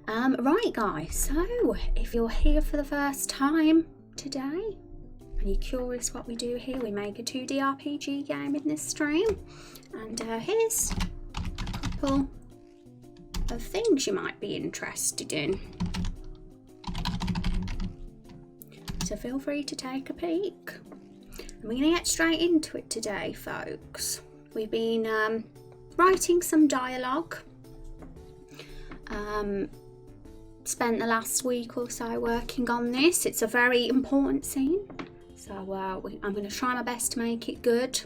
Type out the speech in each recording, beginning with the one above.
Right guys, so if you're here for the first time today and you're curious what we do here, we make a 2D RPG game in this stream, and here's a couple of things you might be interested in. So feel free to take a peek. And we're going to get straight into it today, folks. We've been writing some dialogue. Spent the last week or so working on this. It's a very important scene, so I'm going to try my best to make it good.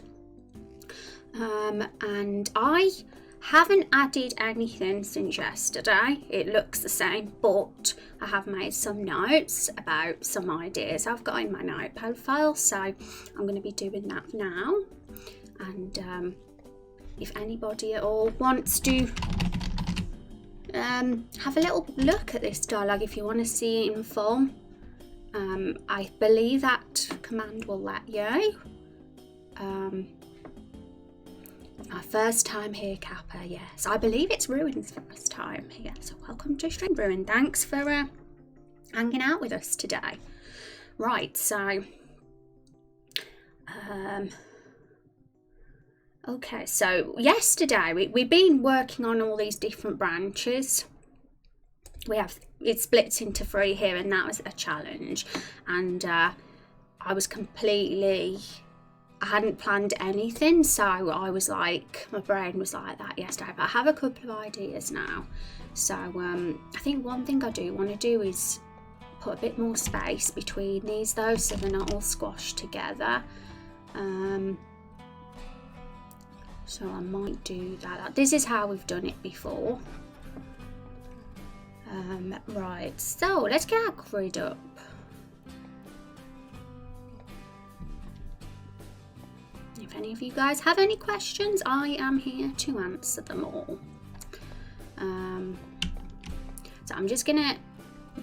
And I haven't added anything since yesterday. It looks the same, but I have made some notes about some ideas I've got in my notepad file, so I'm going to be doing that now. And if anybody at all wants to have a little look at this dialogue, if you want to see it in full, I believe that command will let you. My first time here, Kappa. Yes, I believe it's Ruin's first time here, so welcome to stream, Ruin. Thanks for hanging out with us today. Right, so okay, so yesterday we've been working on all these different branches. It splits into 3 here, and that was a challenge. And I hadn't planned anything, so I was like, my brain was like that yesterday. But I have a couple of ideas now. So I think one thing I do want to do is put a bit more space between these though, so they're not all squashed together. So I might do that. This is how we've done it before. Right, so let's get our grid up. If any of you guys have any questions, I am here to answer them all. So I'm just gonna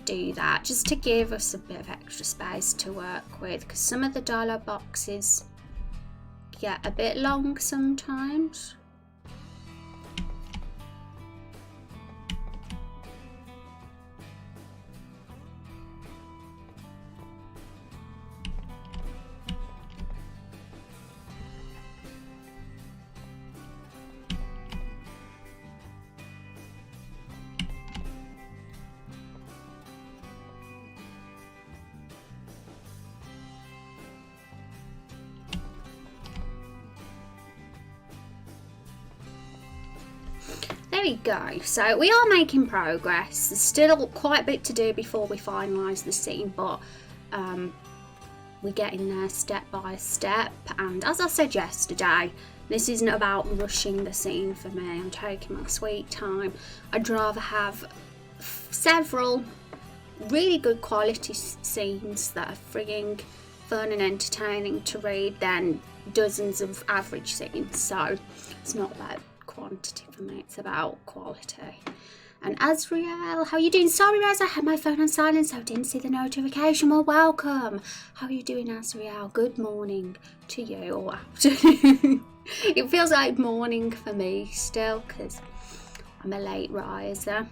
do that just to give us a bit of extra space to work with, because some of the dialogue boxes get a bit long sometimes. There we go. So we are making progress. There's still quite a bit to do before we finalise the scene, but we're getting there step by step. And as I said yesterday, this isn't about rushing the scene for me. I'm taking my sweet time. I'd rather have several really good quality scenes that are frigging fun and entertaining to read than dozens of average scenes. So it's not about quantity for me, it's about quality. And Azriel, how are you doing? Sorry Raz, I had my phone on silent, so I didn't see the notification. Well, welcome. How are you doing, Azriel? Good morning to you, or afternoon. It feels like morning for me still, because I'm a late riser.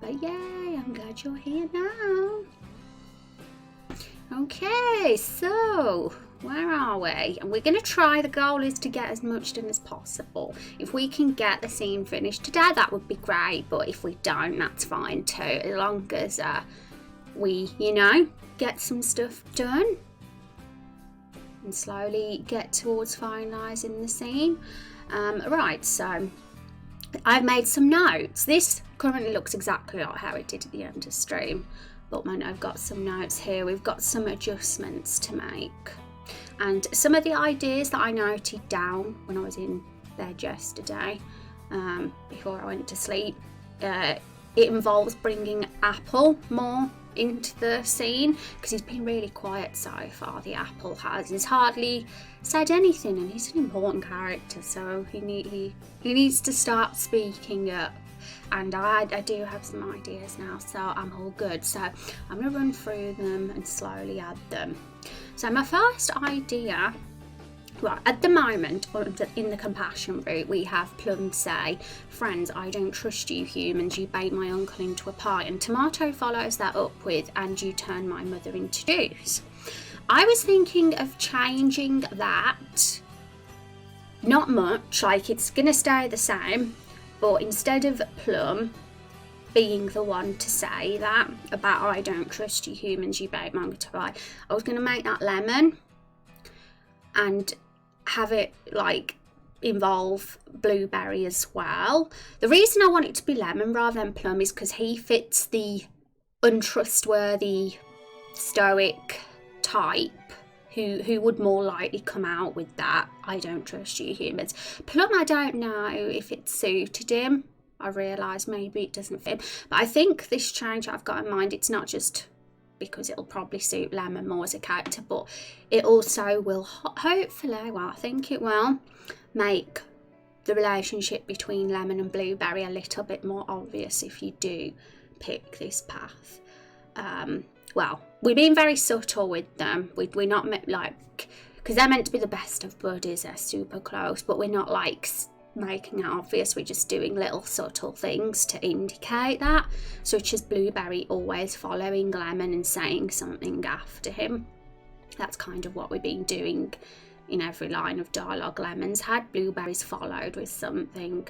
But yay, I'm glad you're here now. Okay, so where are we? And we're going to try, the goal is to get as much done as possible. If we can get the scene finished today, that would be great, but if we don't, that's fine too, as long as we, get some stuff done and slowly get towards finalising the scene. Right, so I've made some notes. This currently looks exactly like how it did at the end of stream, but I've got some notes here. We've got some adjustments to make. And some of the ideas that I noted down when I was in bed yesterday, before I went to sleep, it involves bringing Apple more into the scene, because he's been really quiet so far. The Apple has. He's hardly said anything, and he's an important character, so he needs to start speaking up. And I do have some ideas now, so I'm all good. So I'm going to run through them and slowly add them. So my first idea Well, at the moment, in the compassion route, we have Plum say, "Friends, I don't trust you humans, you bait my uncle into a pie." And Tomato follows that up with, "And you turn my mother into juice." I was thinking of changing that. Not much, like it's going to stay the same, but instead of Plum being the one to say that about, "I don't trust you humans, you bait my uncle into a pie," I was going to make that Lemon and have it like involve Blueberry as well. The reason I want it to be Lemon rather than Plum is because he fits the untrustworthy, stoic type who would more likely come out with that, "I don't trust you humans." Plum, I don't know if it suited him. I realise maybe it doesn't fit him, but I think this change I've got in mind, it's not just because it'll probably suit Lemon more as a character, but it also will hopefully, well, I think it will make the relationship between Lemon and Blueberry a little bit more obvious if you do pick this path. Well, we're being very subtle with them. We're not like, because they're meant to be the best of buddies, they're super close, but we're not like making it obvious. We're just doing little subtle things to indicate that, such as Blueberry always following Lemon and saying something after him. That's kind of what we've been doing in every line of dialogue Lemon's had. Blueberry's followed with something.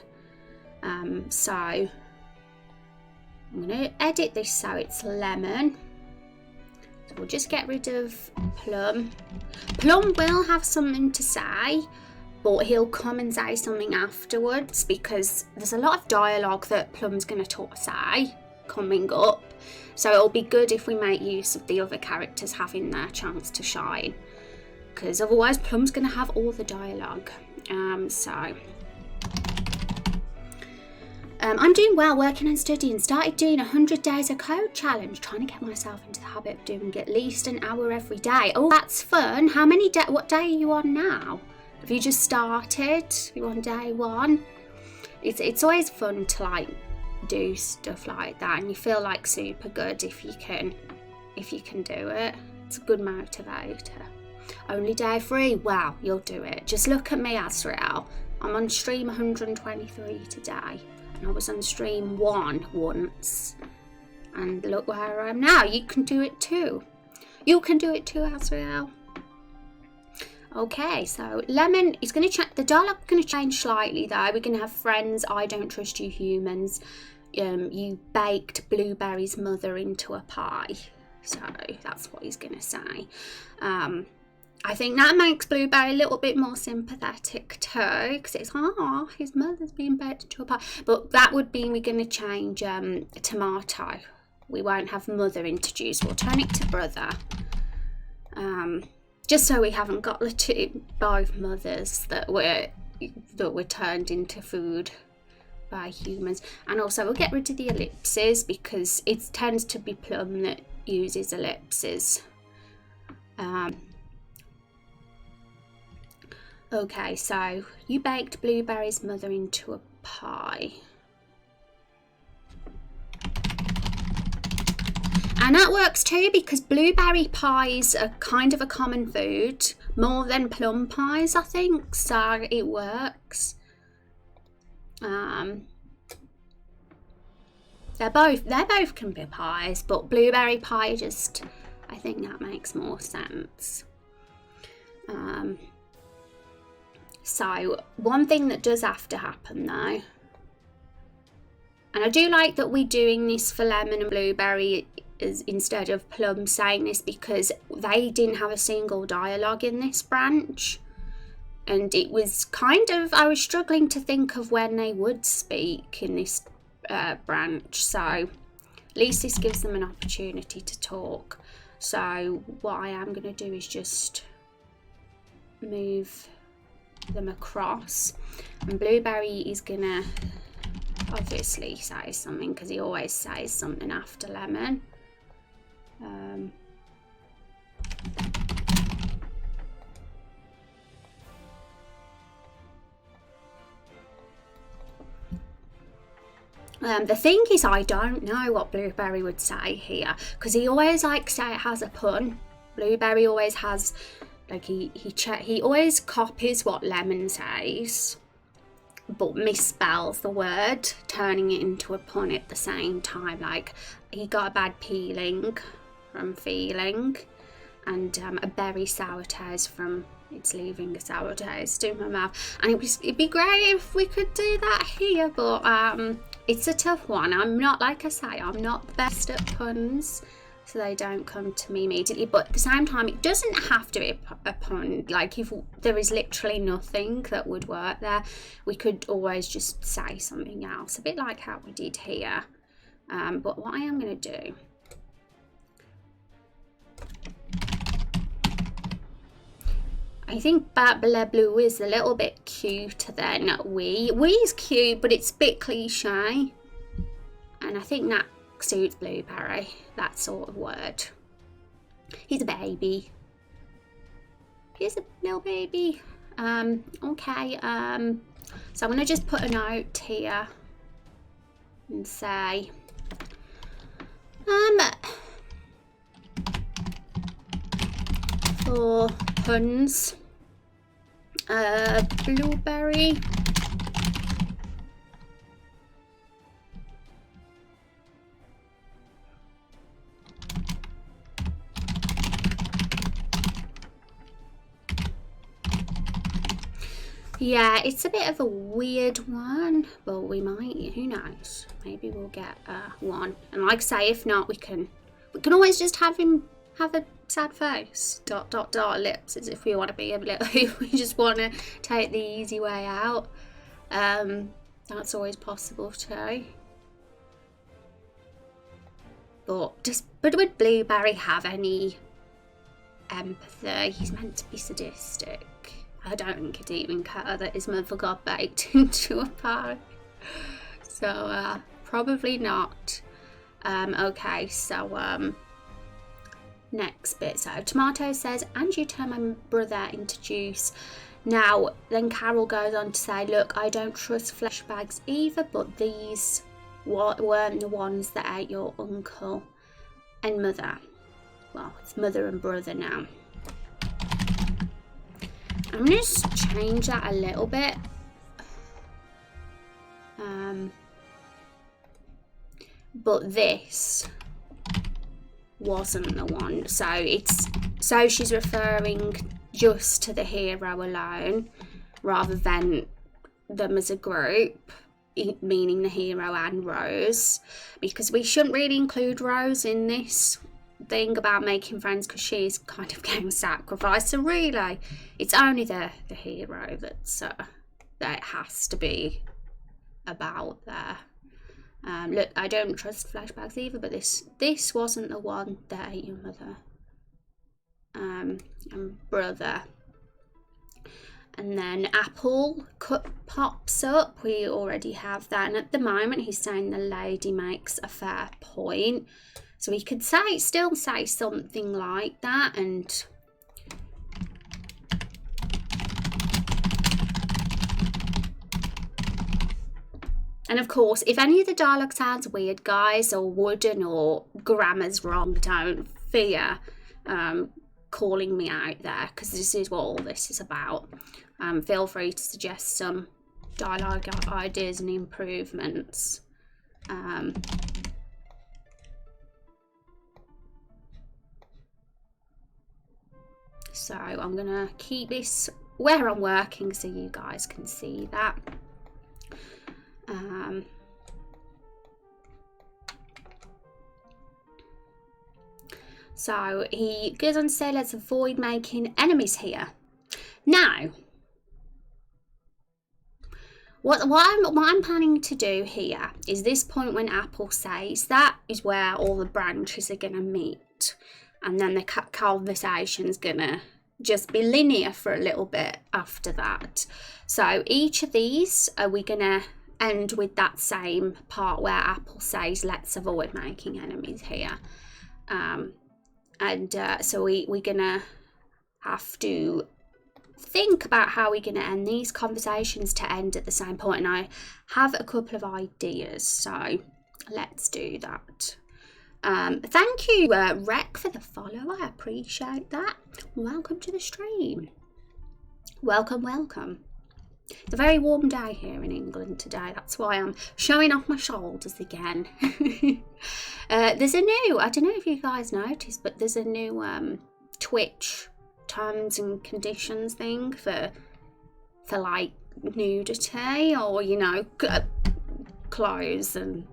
So I'm going to edit this so it's Lemon. So we'll just get rid of Plum. Plum will have something to say, but he'll come and say something afterwards because there's a lot of dialogue that Plum's going to say coming up. So it'll be good if we make use of the other characters having their chance to shine, because otherwise Plum's going to have all the dialogue. I'm doing well, working and studying. Started doing 100 days of code challenge, trying to get myself into the habit of doing at least an hour every day. Oh, that's fun. How many days? What day are you on now? Have you just started? You're on day one? It's always fun to like do stuff like that, and you feel like super good if you can do it. It's a good motivator. Only day 3. Wow, you'll do it. Just look at me, Azrael. I'm on stream 123 today, and I was on stream 1 once, and look where I am now. You can do it too. You can do it too, Azrael. Okay, so Lemon is going to check. The dialogue is going to change slightly though. We're going to have "Friends, I don't trust you humans. You baked Blueberry's mother into a pie." So that's what he's going to say. I think that makes Blueberry a little bit more sympathetic too, because it's, "Oh, his mother's being baked into a pie." But that would mean we're going to change Tomato. We won't have mother introduced. We'll turn it to brother. Just so we haven't got both mothers that were turned into food by humans. And also we'll get rid of the ellipses because it tends to be Plum that uses ellipses. Okay, so you baked Blueberry's mother into a pie. And that works too, because blueberry pies are kind of a common food, more than plum pies, I think, so it works. They're both can be pies, but blueberry pie just, I think that makes more sense. So one thing that does have to happen though, and I do like that we're doing this for Lemon and Blueberry instead of Plum saying this, because they didn't have a single dialogue in this branch, and it was kind of, I was struggling to think of when they would speak in this branch, so at least this gives them an opportunity to talk. So what I am going to do is just move them across, and Blueberry is going to obviously say something because he always says something after Lemon. The thing is, I don't know what Blueberry would say here, because he always like say it has a pun. Blueberry always has Like he always copies what Lemon says, but misspells the word, turning it into a pun at the same time. Like, he got a bad peeling from feeling, and a berry sour taste from it's leaving a sour taste in my mouth. And it'd be great if we could do that here, but it's a tough one. I'm not, like I say, I'm not best at puns, so they don't come to me immediately. But at the same time, it doesn't have to be a pun. Like, if there is literally nothing that would work there, we could always just say something else, a bit like how we did here. But what I am going to do, I think Blah Blue is a little bit cuter than We. We's cute, but it's a bit cliche. And I think that suits Blueberry, that sort of word. He's a baby. He's a little baby. Okay, so I'm going to just put a note here and say, for puns, Blueberry yeah, it's a bit of a weird one, but we might, who knows, maybe we'll get one. And like I say, if not, we can always just have him have a sad face, dot dot dot lips, as if we want to be a little, if we just want to take the easy way out. That's always possible too. But would Blueberry have any empathy? He's meant to be sadistic. I don't think he'd even care that his mother got baked into a pie. So probably not. Okay, so next bit. So Tomato says, and you turn my brother into juice. Now then Carol goes on to say, look, I don't trust flesh bags either, but these weren't the ones that ate your uncle and mother. Well, it's mother and brother now. I'm going to change that a little bit. But this wasn't the one. So she's referring just to the hero alone rather than them as a group, meaning the hero and Rose, because we shouldn't really include Rose in this thing about making friends, because she's kind of getting sacrificed. So really it's only the hero that's that it has to be about there. Look, I don't trust flashbacks either, but this wasn't the one that ate your mother and brother. And then Apple pops up. We already have that, and at the moment he's saying the lady makes a fair point. So we could still say something like that. And of course, if any of the dialogue sounds weird, guys, or wooden or grammar's wrong, don't fear calling me out there, because this is what all this is about. Feel free to suggest some dialogue ideas and improvements. So I'm gonna keep this where I'm working so you guys can see that. So he goes on to say, let's avoid making enemies here. Now, what I'm planning to do here is this point when Apple says that is where all the branches are going to meet. And then the conversation's going to just be linear for a little bit after that. So each of these, are we going to end with that same part where Apple says, let's avoid making enemies here. So we're going to have to think about how we're going to end these conversations to end at the same point. And I have a couple of ideas, so let's do that. Thank you, Rec, for the follow. I appreciate that. Welcome to the stream. Welcome, welcome. It's a very warm day here in England today. That's why I'm showing off my shoulders again. There's a new, I don't know if you guys noticed, but there's a new Twitch terms and conditions thing for like nudity, or you know, clothes and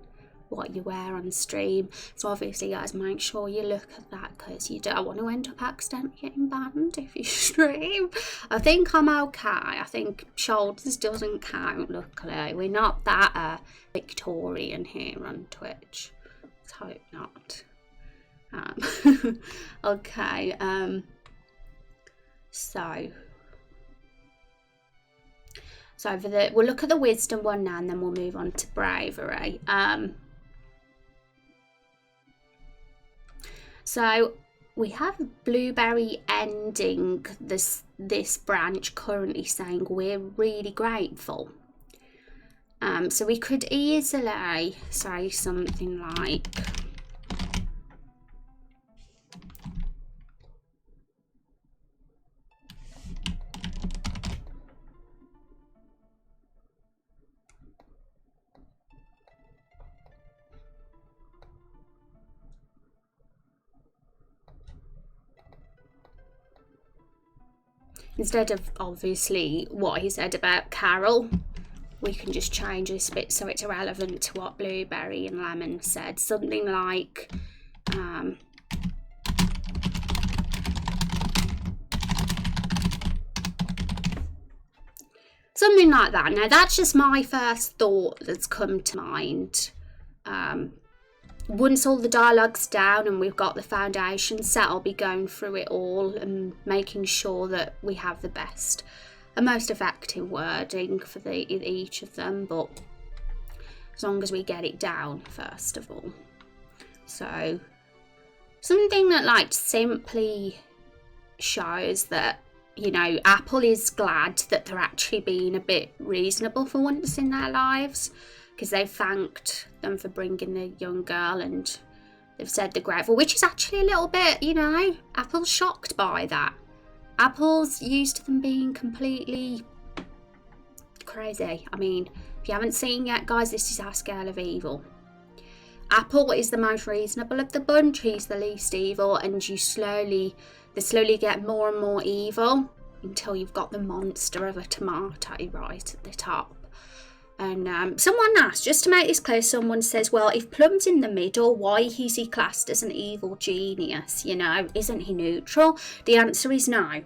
what you wear on stream. So obviously, guys, make sure you look at that, because you don't want to end up accidentally getting banned if you stream. I think I'm okay. I think shoulders doesn't count, luckily. We're not that Victorian here on Twitch. Let's hope not. Okay, so for the, we'll look at the wisdom one now, and then we'll move on to bravery. So we have Blueberry ending this branch currently saying we're really grateful. So we could easily say something like, instead of obviously what he said about Carol, we can just change this bit so it's irrelevant to what Blueberry and Lemon said. Something like, something like that. Now that's just my first thought that's come to mind. Once all the dialogue's down and we've got the foundation set, I'll be going through it all and making sure that we have the best and most effective wording for each of them, but as long as we get it down first of all. So something that like simply shows that, you know, Apple is glad that they're actually being a bit reasonable for once in their lives, because they've thanked them for bringing the young girl, and they've said they're grateful, which is actually a little bit, you know, Apple's shocked by that. Apple's used to them being completely crazy. I mean, if you haven't seen yet, guys, this is our scale of evil. Apple is the most reasonable of the bunch. He's the least evil, and they slowly get more and more evil until you've got the monster of a tomato right at the top. And someone asked, just to make this clear, someone says, well, if Plum's in the middle, why is he classed as an evil genius? You know, isn't he neutral? The answer is no.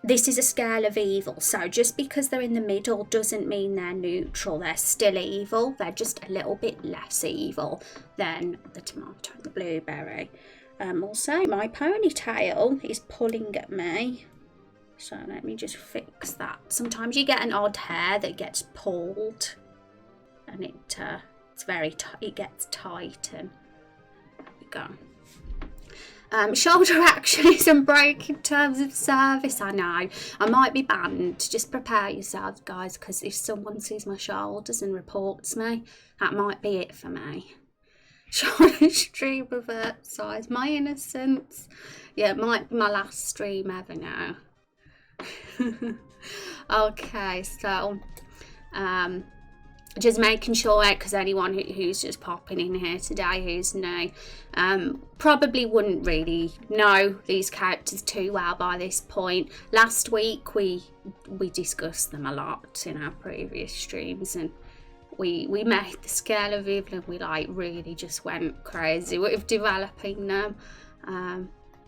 This is a scale of evil. So just because they're in the middle doesn't mean they're neutral. They're still evil. They're just a little bit less evil than the tomato and the blueberry. Also, my ponytail is pulling at me. So let me just fix that. Sometimes you get an odd hair that gets pulled, and it's very it gets tight, and there we go. Shoulder actions and break in terms of service. I know I might be banned. Just prepare yourselves, guys, because if someone sees my shoulders and reports me, that might be it for me. Shoulder stream revert size. My innocence. Yeah, it might be my last stream ever now. Okay, so just making sure, because anyone who's just popping in here today who's new probably wouldn't really know these characters too well by this point. Last week we discussed them a lot in our previous streams, and we made the scale of evil, and we like really just went crazy with developing them.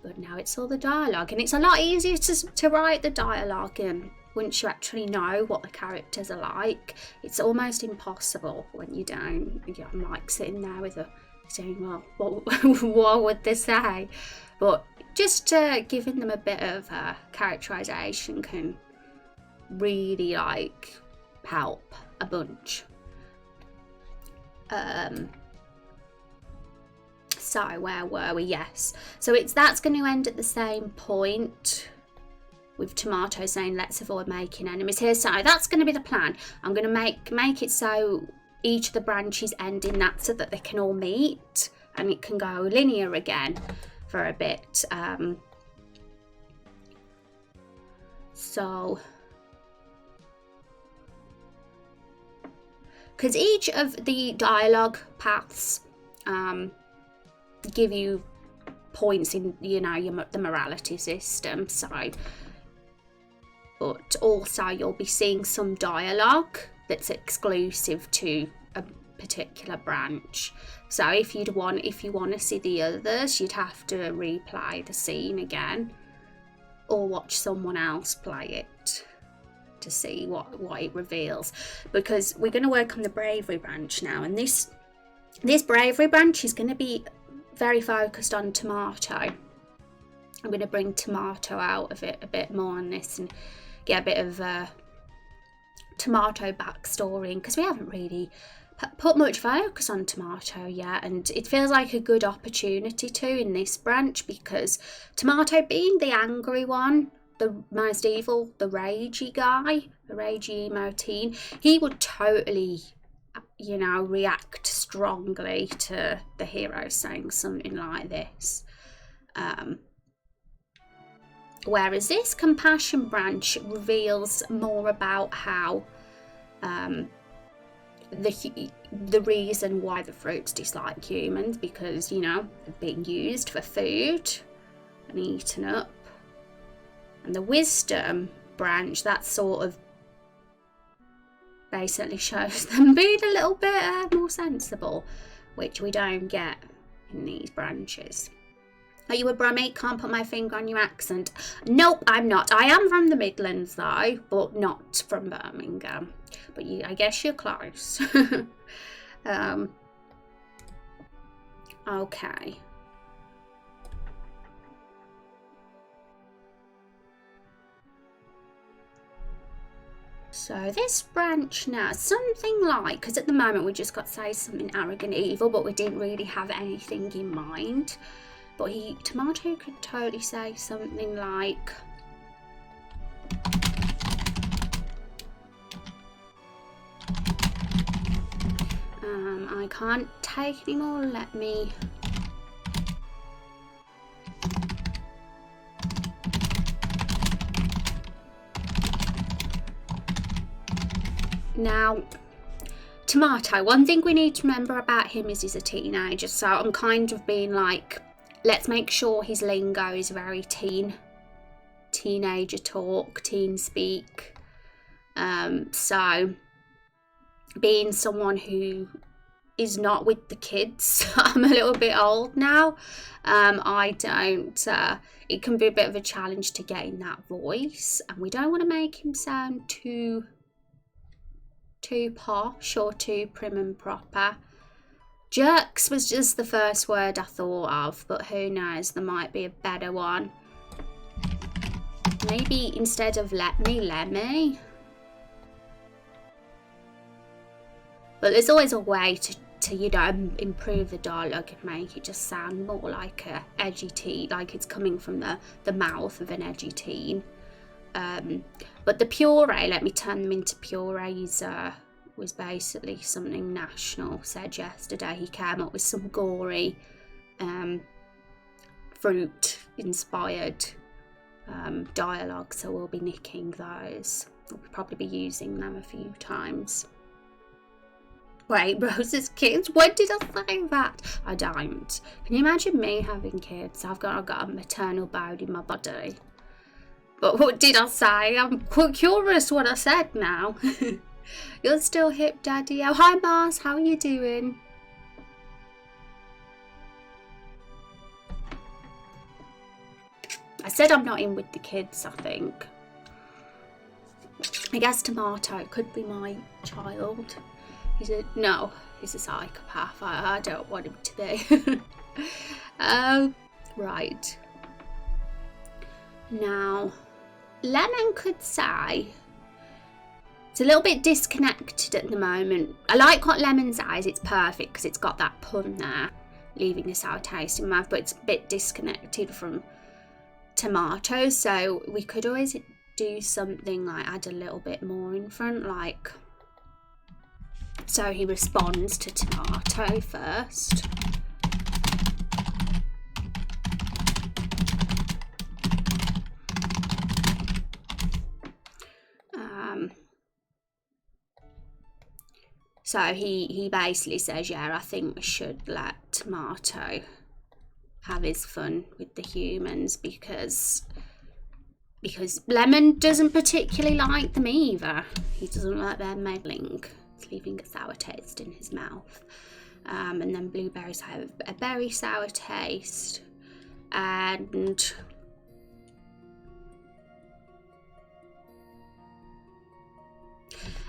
But now it's all the dialogue, and it's a lot easier to write the dialogue in once you actually know what the characters are like. It's almost impossible when you don't. I'm like sitting there with saying, well, what would they say? But just giving them a bit of characterization can really like help a bunch. So where were we? Yes. So that's going to end at the same point with Tomato saying, let's avoid making enemies here. So that's going to be the plan. I'm going to make it so each of the branches end in that so that they can all meet. and it can go linear again for a bit. So, because each of the dialogue paths give you points in, you know, the morality system. So, but also you'll be seeing some dialogue that's exclusive to a particular branch. So if you want to see the others, you'd have to replay the scene again, or watch someone else play it to see what it reveals. Because we're going to work on the bravery branch now, and this bravery branch is going to be very focused on Tomato. I'm going to bring Tomato out of it a bit more on this and get a bit of Tomato backstory, because we haven't really put much focus on Tomato yet, and it feels like a good opportunity to in this branch, because Tomato, being the angry one, the most evil, the ragey guy, the ragey emo teen, he would totally, you know, react strongly to the hero saying something like this. Whereas this compassion branch reveals more about how the reason why the fruits dislike humans, because, you know, they're being used for food and eaten up. And the wisdom branch, that sort of basically shows them being a little bit more sensible, which we don't get in these branches. Are you a Brummie? Can't put my finger on your accent. Nope, I'm not. I am from the Midlands though, but not from Birmingham. But I guess you're close. Okay. So this branch now, something like, because at the moment we just got to say something arrogant evil, but we didn't really have anything in mind. But Tomato could totally say something like, I can't take anymore, let me... Now, Tomato, one thing we need to remember about him is he's a teenager, so I'm kind of being like, let's make sure his lingo is very teenager talk, teen speak. So, being someone who is not with the kids, I'm a little bit old now. It can be a bit of a challenge to get in that voice, and we don't want to make him sound too posh or too prim and proper. Jerks was just the first word I thought of, but who knows, there might be a better one. Maybe instead of Lemmy. But there's always a way to you know, improve the dialogue and make it just sound more like a edgy teen, like it's coming from the mouth of an edgy teen. But the puree, let me turn them into purees, was basically something National said yesterday. He came up with some gory fruit inspired dialogue, so we'll be nicking those. We'll probably be using them a few times. Wait, Rose's kids? When did I say that? I don't. Can you imagine me having kids? I've got a maternal bone in my body. But what did I say? I'm quite curious what I said now. You're still hip, Daddy. Oh, hi, Mars. How are you doing? I said I'm not in with the kids, I think. I guess Tomato could be my child. He's a psychopath. I don't want him to be. Right. Now, Lemon could say it's a little bit disconnected at the moment. I like what Lemon says. It's perfect because it's got that pun there, leaving a sour taste in my mouth, but it's a bit disconnected from Tomato. So we could always do something like add a little bit more in front, like, so he responds to Tomato first. So he basically says, yeah, I think we should let Tomato have his fun with the humans because Lemon doesn't particularly like them either. He doesn't like their meddling. It's leaving a sour taste in his mouth. And then blueberries have a very sour taste.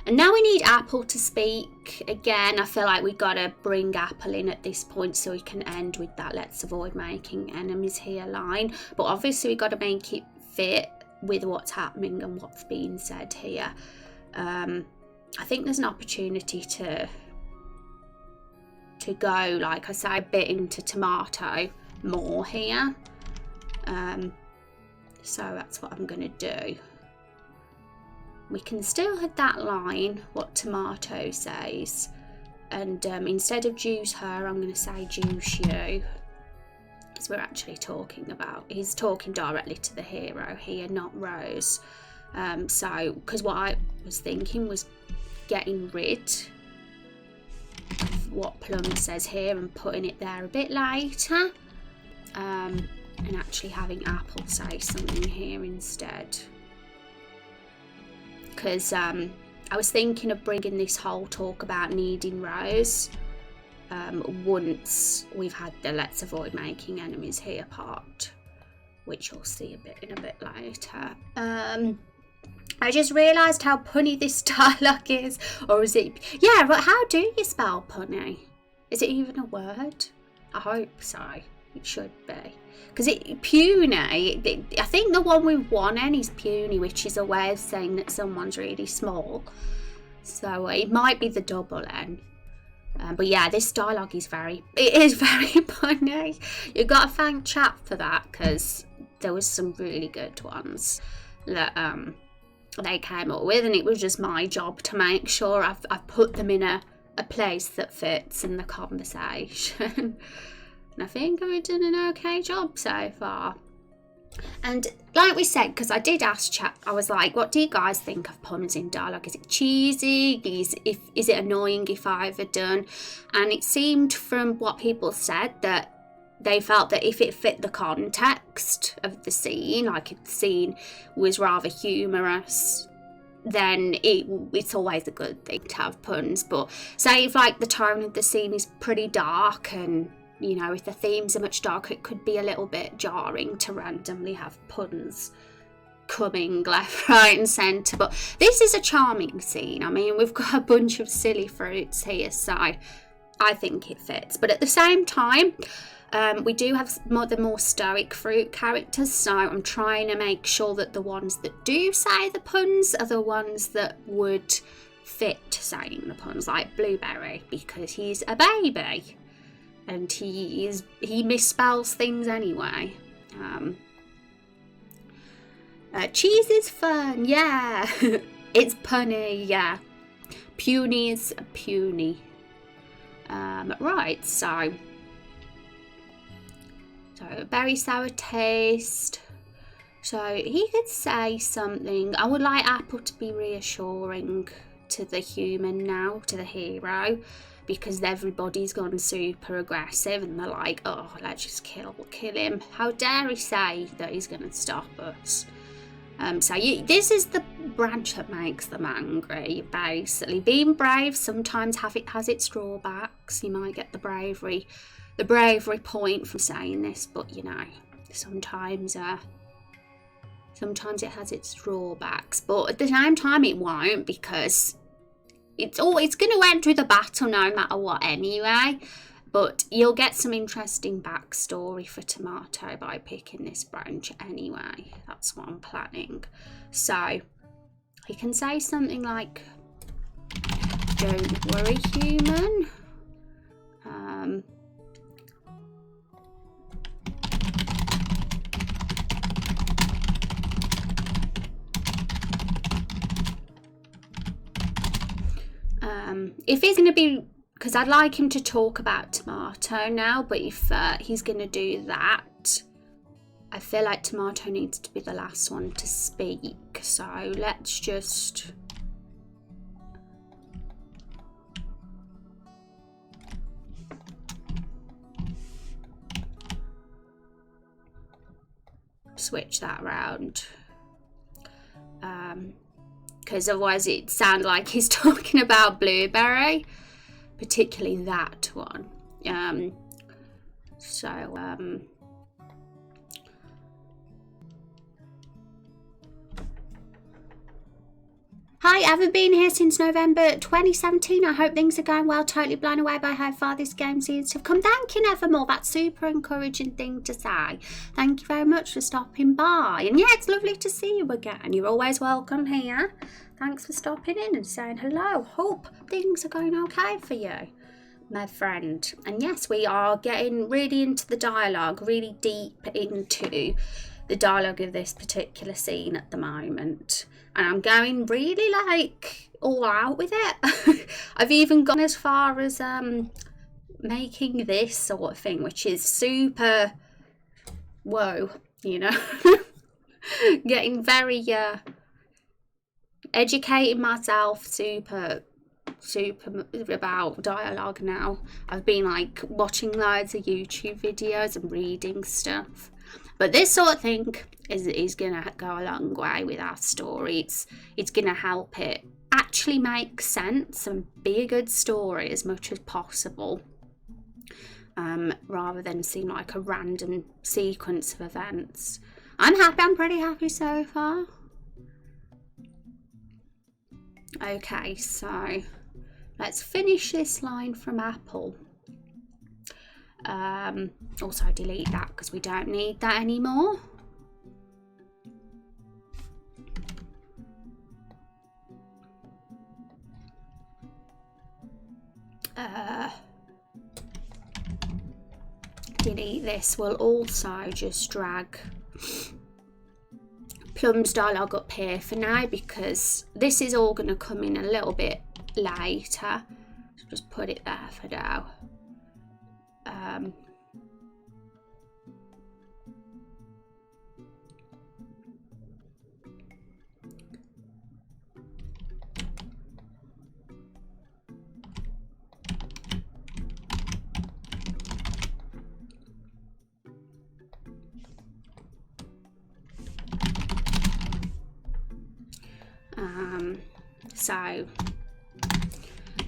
And now we need Apple to speak. Again, I feel like we gotta bring Apple in at this point so we can end with that let's avoid making enemies here line. But obviously we gotta make it fit with what's happening and what's being said here. I think there's an opportunity to go, like I say, a bit into Tomato more here. So that's what I'm gonna do. We can still have that line, what Tomato says, and instead of juice her, I'm going to say juice you, because we're actually talking about, he's talking directly to the hero here, not Rose. So, because what I was thinking was getting rid of what Plum says here and putting it there a bit later, and actually having Apple say something here instead. Because I was thinking of bringing this whole talk about needing Rose once we've had the let's avoid making enemies here part, which you'll see in a bit later. I just realised how punny this dialogue is, or is it? Yeah, but how do you spell punny? Is it even a word? I hope so. It should be. Because puny, I think the one with one N is puny, which is a way of saying that someone's really small. So it might be the double N. But yeah, this dialogue is very funny. You've got to thank chat for that, because there was some really good ones that they came up with, and it was just my job to make sure I've put them in a place that fits in the conversation. And I think I've done an okay job so far. And like we said, because I did ask chat, I was like, what do you guys think of puns in dialogue? Is it cheesy? Is it annoying if I ever done? And it seemed from what people said that they felt that if it fit the context of the scene, like if the scene was rather humorous, then it's always a good thing to have puns. But say if like the tone of the scene is pretty dark, and you know, if the themes are much darker, it could be a little bit jarring to randomly have puns coming left, right and centre. But this is a charming scene. I mean, we've got a bunch of silly fruits here, so I think it fits. But at the same time, we do have the more stoic fruit characters, so I'm trying to make sure that the ones that do say the puns are the ones that would fit saying the puns, like Blueberry, because he's a baby. And he misspells things anyway. Cheese is fun, yeah. It's punny, yeah. Puny is puny. Right, so very sour taste. So he could say something. I would like Apple to be reassuring to the human now, to the hero, because everybody's gone super aggressive and they're like, oh, let's just kill him. How dare he say that he's going to stop us? This is the branch that makes them angry, basically. Being brave sometimes has its drawbacks. You might get the bravery point from saying this, but you know, sometimes it has its drawbacks. But at the same time, it won't, because it's going to end with a battle no matter what anyway. But you'll get some interesting backstory for Tomato by picking this branch anyway. That's what I'm planning. So he can say something like, don't worry, human. If he's going to be, because I'd like him to talk about Tomato now, but if he's going to do that, I feel like Tomato needs to be the last one to speak. So let's just switch that around. Because otherwise it sounds like he's talking about Blueberry, particularly that one. Hi, haven't been here since November 2017. I hope things are going well. Totally blown away by how far this game seems to have come. Thank you, Nevermore. That's super encouraging thing to say. Thank you very much for stopping by. And yeah, it's lovely to see you again. You're always welcome here. Thanks for stopping in and saying hello. Hope things are going okay for you, my friend. And yes, we are getting really into the dialogue, really deep into the dialogue of this particular scene at the moment. And I'm going really like all out with it. I've even gone as far as making this sort of thing, which is super whoa, you know. Getting very educating myself super about dialogue now. I've been like watching loads of YouTube videos and reading stuff. But this sort of thing is going to go a long way with our story. It's going to help it actually make sense and be a good story as much as possible, rather than seem like a random sequence of events. I'm pretty happy so far. Okay, so let's finish this line from Apple. Also delete that because we don't need that anymore. Delete this. We'll also just drag Plum's dialogue up here for now because this is all going to come in a little bit later. So just put it there for now. So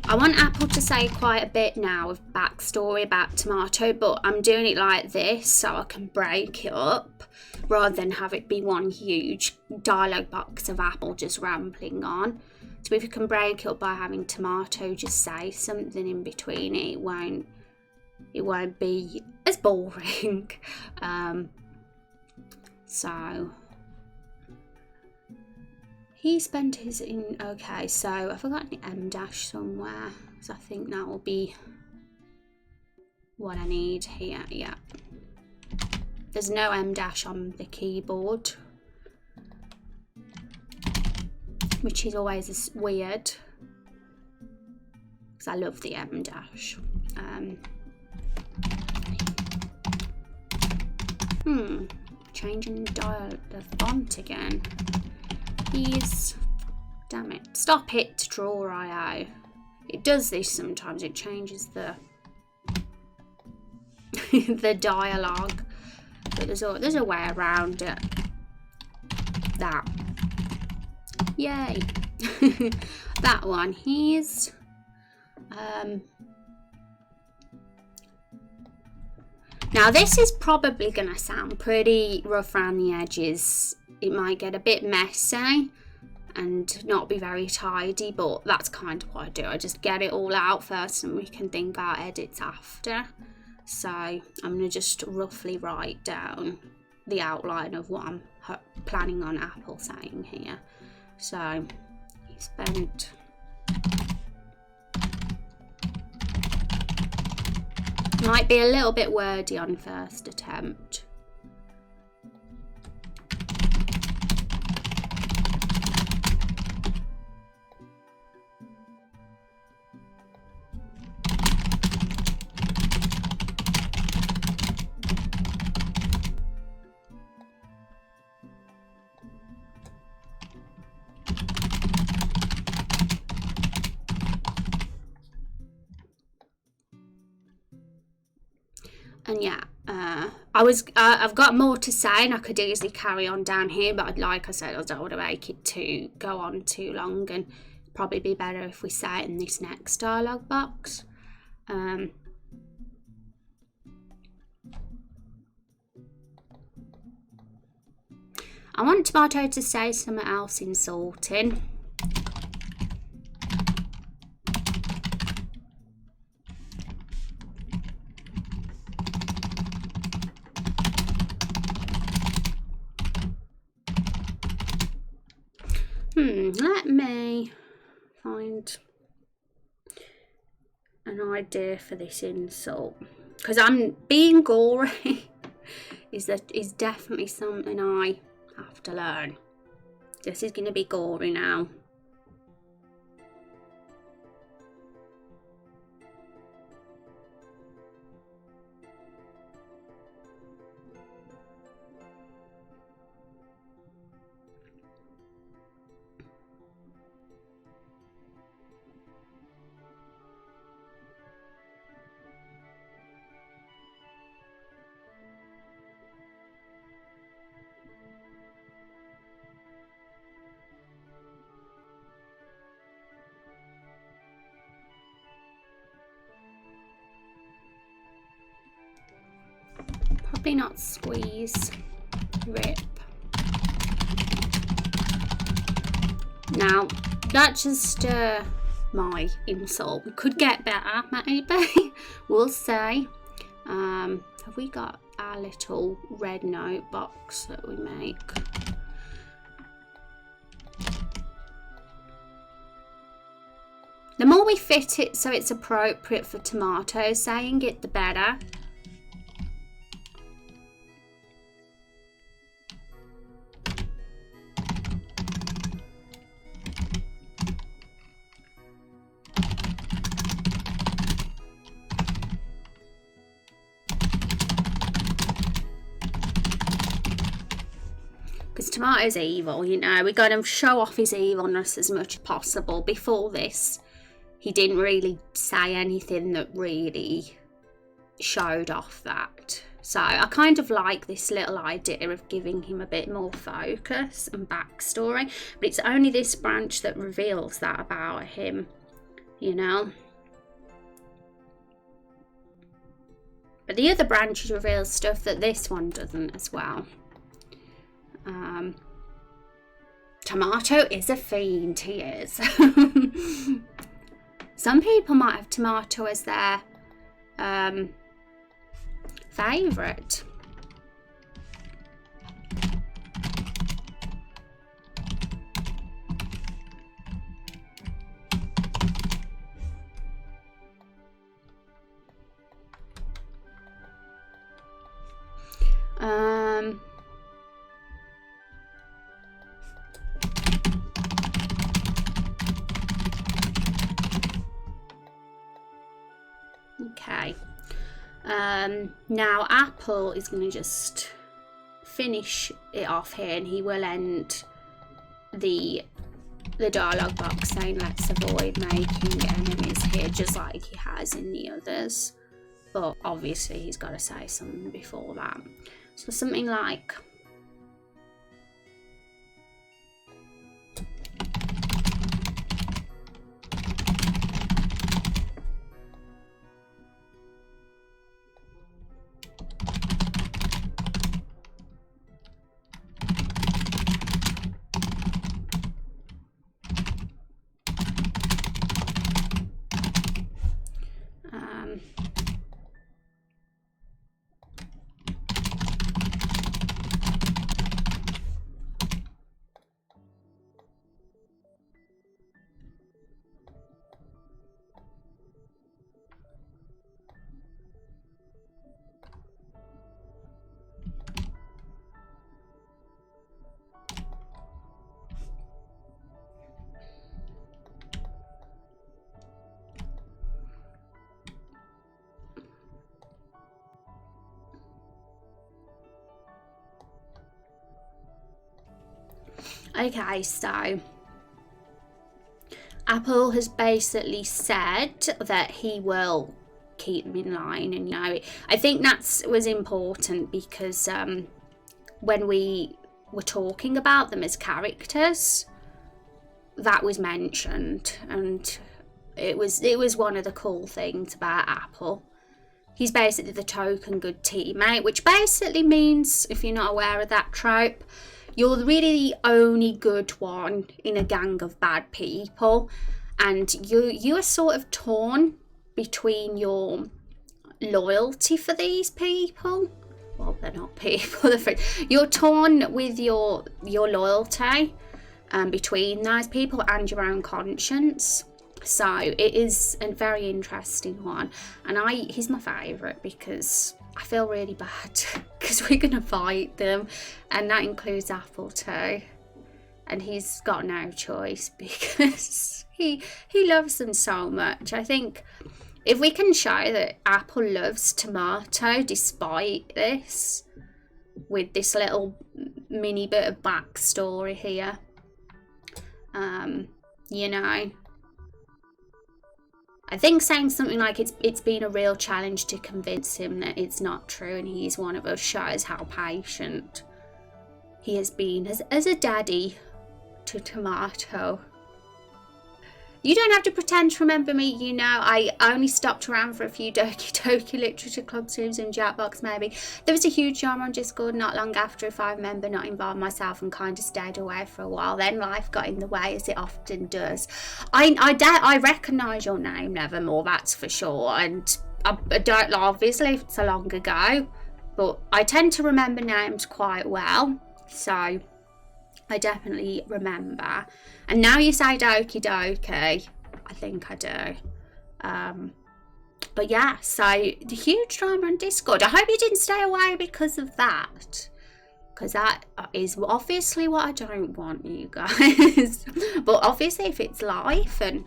I want Apple to say quite a bit now of backstory about Tomato, but I'm doing it like this so I can break it up rather than have it be one huge dialogue box of Apple just rambling on. So if you can break it up by having Tomato just say something in between, it won't be as boring. So he spent his okay, so I forgot an M dash somewhere, so I think that will be what I need here. Yeah, there's no M dash on the keyboard, which is always weird because I love the M dash. Changing the font again. Damn it, stop it, draw IO. It does this sometimes, it changes the the dialogue, but there's a way around it. That, yay. That one, he's now this is probably gonna sound pretty rough around the edges. It might get a bit messy and not be very tidy, but that's kind of what I do. I just get it all out first and we can think our edits after. So I'm going to just roughly write down the outline of what I'm planning on Apple saying here. So he spent might be a little bit wordy on first attempt. And yeah, I've got more to say and I could easily carry on down here, but like I said, I don't want to make it to go on too long, and probably be better if we say it in this next dialogue box. I want Tomato to say something else insulting. Let me find an idea for this insult, because I'm being gory is definitely something I have to learn. This is going to be gory now. Probably not squeeze, rip. Now, that's just my insult. We could get better, maybe. We'll see. Have we got our little red note box that we make? The more we fit it so it's appropriate for Tomato saying it, the better. Because Tomato's evil, you know, we got to show off his evilness as much as possible. Before this, he didn't really say anything that really showed off that. So I kind of like this little idea of giving him a bit more focus and backstory. But it's only this branch that reveals that about him, you know. But the other branches reveal stuff that this one doesn't as well. Tomato is a fiend, he is. Some people might have Tomato as their favourite. Okay. Now Apple is going to just finish it off here, and he will end the dialogue box saying let's avoid making enemies here, just like he has in the others. But obviously he's got to say something before that. So something like, okay, so Apple has basically said that he will keep them in line. And I think was important because when we were talking about them as characters, that was mentioned, and it was one of the cool things about Apple. He's basically the token good teammate, which basically means, if you're not aware of that trope, you're really the only good one in a gang of bad people, and you are sort of torn between your loyalty for these people. Well, they're not people, they're friends. You're torn with your loyalty between those people and your own conscience. So it is a very interesting one, and he's my favourite because I feel really bad because we're gonna fight them, and that includes Apple too, and he's got no choice because he loves them so much. I think if we can show that Apple loves Tomato despite this, with this little mini bit of backstory here, I think saying something like it's been a real challenge to convince him that it's not true and he's one of us shows how patient he has been as a daddy to Tomato. You don't have to pretend to remember me, I only stopped around for a few Doki Doki Literature Club streams and Jackbox maybe. There was a huge drama on Discord not long after, if I remember, not involved myself and kind of stayed away for a while. Then life got in the way, as it often does. I recognise your name, Nevermore, that's for sure. And I don't, obviously it's so long ago, but I tend to remember names quite well. So I definitely remember. And now you say Doki Doki, I think I do. But yeah, so the huge drama on Discord. I hope you didn't stay away because of that, because that is obviously what I don't want, you guys. But obviously if it's life and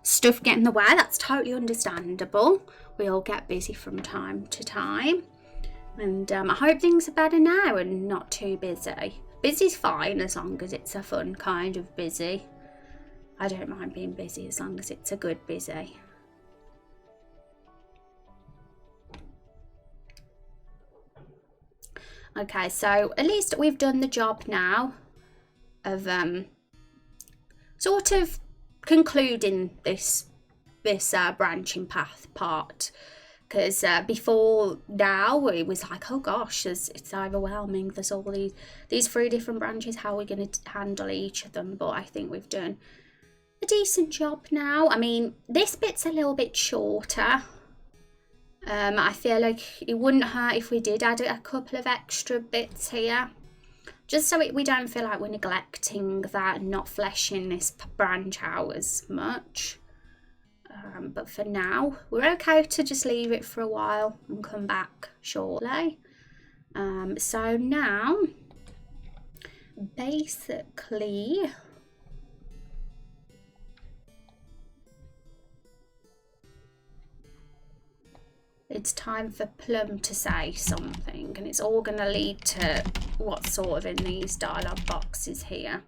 stuff get in the way, that's totally understandable. We all get busy from time to time. And I hope things are better now and not too busy. Busy's fine as long as it's a fun kind of busy. I don't mind being busy as long as it's a good busy. Okay, so at least we've done the job now of sort of concluding this branching path part. Because before now, it was like, oh gosh, it's overwhelming. There's all these 3 different branches. How are we going to handle each of them? But I think we've done a decent job now. I mean, this bit's a little bit shorter. I feel like it wouldn't hurt if we did add a couple of extra bits here. Just so we don't feel like we're neglecting that and not fleshing this branch out as much. But for now, we're okay to just leave it for a while and come back shortly. So now, basically, it's time for Plum to say something, and it's all going to lead to what's sort of in these dialogue boxes here.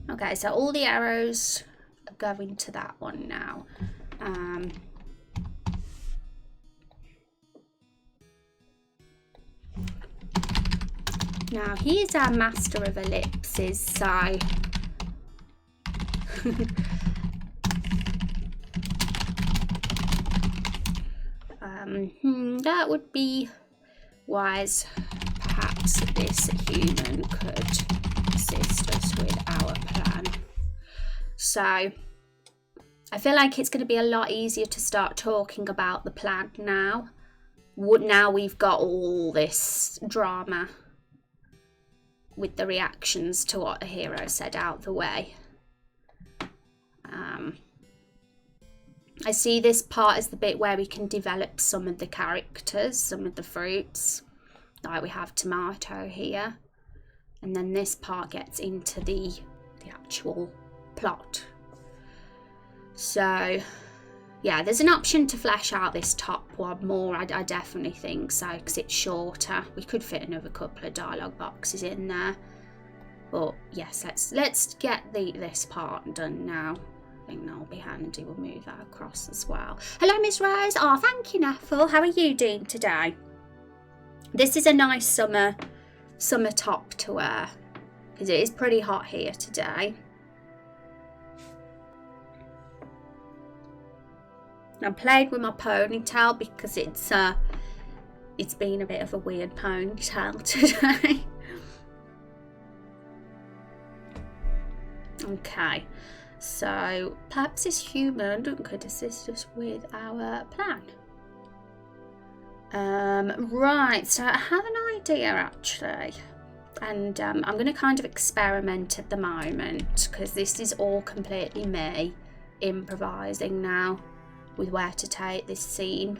Okay, so all the arrows are going to that one now. Now, he's our master of ellipses, so... that would be wise. Perhaps this human could assist us with our plan. So I feel like it's going to be a lot easier to start talking about the plan now. Now we've got all this drama with the reactions to what the hero said out the way. I see this part as the bit where we can develop some of the characters, some of the fruits. Like we have tomato here. And then this part gets into the actual plot. So, yeah, there's an option to flesh out this top one more. I definitely think so, because it's shorter. We could fit another couple of dialogue boxes in there. But yes, let's get this part done now. I think that'll be handy. We'll move that across as well. Hello, Miss Rose. Oh, thank you, Neffel. How are you doing today? This is a nice summer top to wear, because it is pretty hot here today. I played with my ponytail because it's been a bit of a weird ponytail today. Okay, so perhaps this human could assist us with our plan. Right, so I have an idea actually, and I'm going to kind of experiment at the moment, because this is all completely me improvising now with where to take this scene.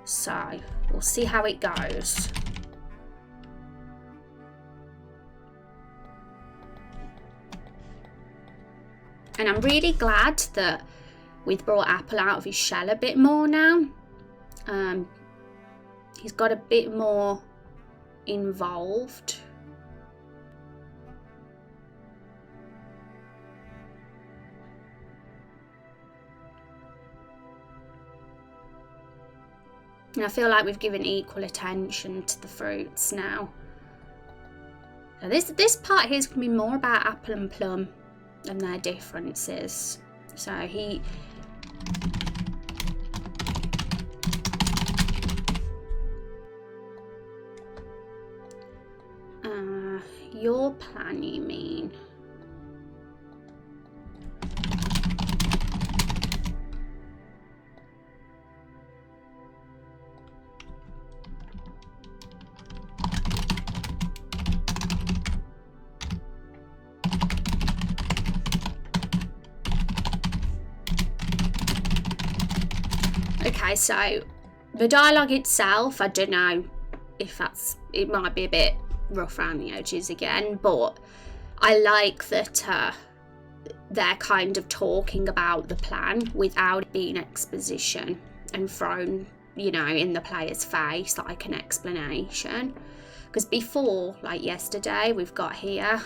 So we'll see how it goes. And I'm really glad that we've brought Apple out of his shell a bit more now. He's got a bit more involved. And I feel like we've given equal attention to the fruits now. So this part here is going to be more about apple and plum and their differences. So your plan, you mean? Okay, so the dialogue itself, I don't know if it might be a bit rough around the edges again, but I like that they're kind of talking about the plan without it being exposition and thrown, in the player's face like an explanation. Because before, like yesterday, we've got here,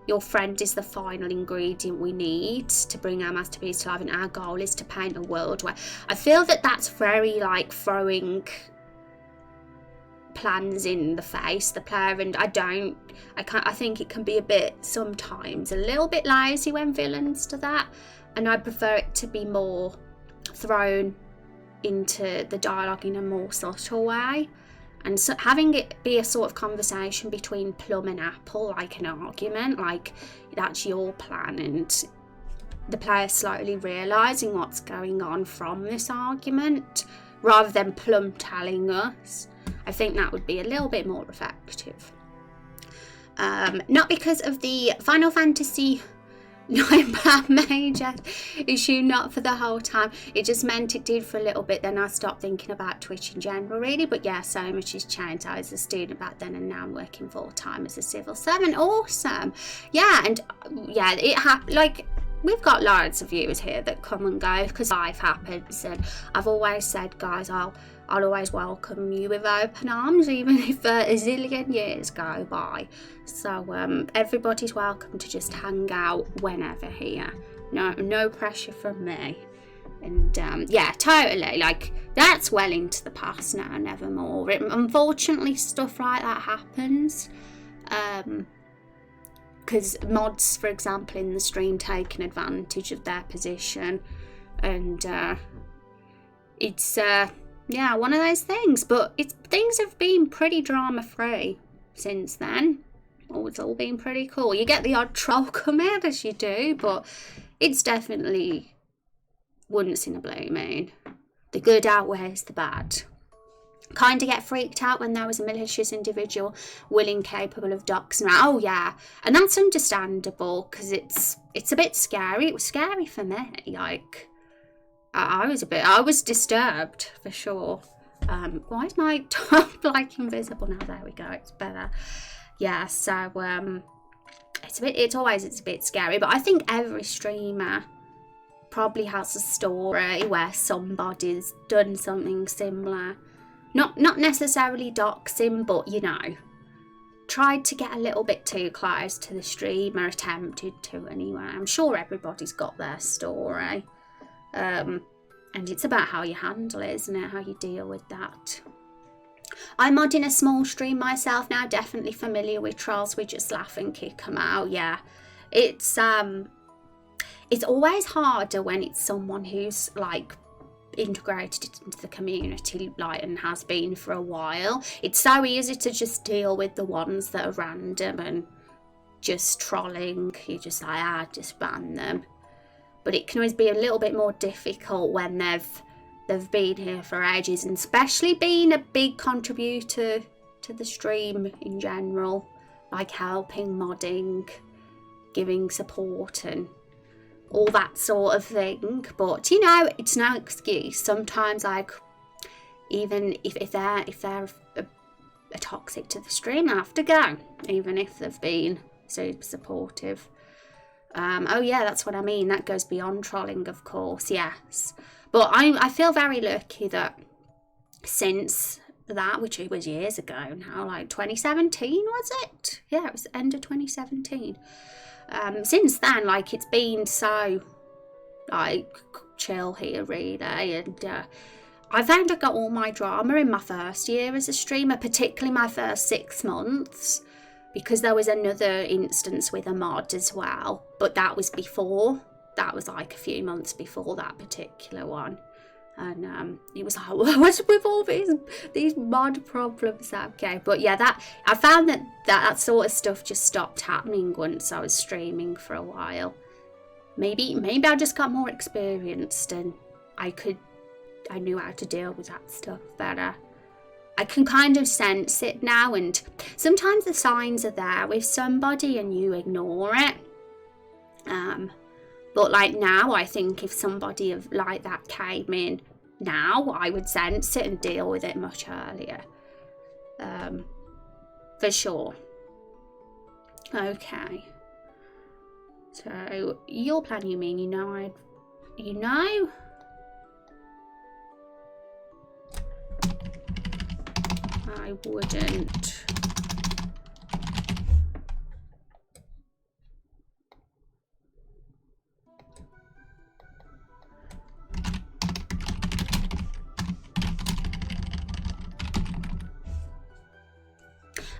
your friend is the final ingredient we need to bring our masterpiece to life, and our goal is to paint a world where... I feel that that's very like throwing plans in the face the player, and I think it can be a bit, sometimes a little bit lazy when villains do that, and I prefer it to be more thrown into the dialogue in a more subtle way, and so having it be a sort of conversation between Plum and Apple, like an argument, like that's your plan, and the player slowly realising what's going on from this argument rather than Plum telling us. I think that would be a little bit more effective. Not because of the Final Fantasy 9 bad major issue, not for the whole time. It just meant it did for a little bit, then I stopped thinking about Twitch in general, really. But yeah, so much has changed. I was a student back then, and now I'm working full-time as a civil servant. Awesome. Yeah, and yeah, it happened. Like, we've got loads of viewers here that come and go because life happens, and I've always said, guys, I'll always welcome you with open arms, even if a zillion years go by. So everybody's welcome to just hang out whenever here. No pressure from me. And yeah, totally. Like, that's well into the past now, nevermore. Unfortunately, stuff like that happens. Because mods, for example, in the stream taking advantage of their position, and it's yeah, one of those things. But things have been pretty drama free since then. It's all been pretty cool. You get the odd troll come in, as you do, but it's definitely once in a blue moon. The good outweighs the bad. kind of get freaked out when there was a malicious individual willing, capable of doxing. Oh yeah, and that's understandable because it's a bit scary. It was scary for me. Like I was disturbed for sure. Why is my top like invisible now? There we go. It's better. Yeah. So it's always a bit scary, but I think every streamer probably has a story where somebody's done something similar. Not necessarily doxing, but you know, tried to get a little bit too close to the streamer, attempted to anyway. I'm sure everybody's got their story. And it's about how you handle it, isn't it? How you deal with that. I'm modding a small stream myself now, definitely familiar with trolls. We just laugh and kick them out. Yeah, it's always harder when it's someone who's like integrated into the community like and has been for a while. It's so easy to just deal with the ones that are random and just trolling. You just like just ban them. But it can always be a little bit more difficult when they've been here for ages, and especially being a big contributor to the stream in general, like helping, modding, giving support and all that sort of thing. But you know, it's no excuse. Sometimes like even if they're a toxic to the stream, they have to go, even if they've been super supportive. Oh yeah, that's what I mean. That goes beyond trolling, of course. Yes, but I feel very lucky that since that, which it was years ago now, like 2017 was it? Yeah, it was the end of 2017. Since then, like it's been so like chill here really, and I found I got all my drama in my first year as a streamer, particularly my first 6 months, because there was another instance with a mod as well, but that was like a few months before that particular one. And it was like, what's with all these mod problems? Okay, but yeah, that I found that sort of stuff just stopped happening once I was streaming for a while. Maybe I just got more experienced and I knew how to deal with that stuff better. I can kind of sense it now, and sometimes the signs are there with somebody and you ignore it. But like now, I think if somebody like that came in now, I would sense it and deal with it much earlier. For sure. Okay. So your plan, you mean? You know? I wouldn't.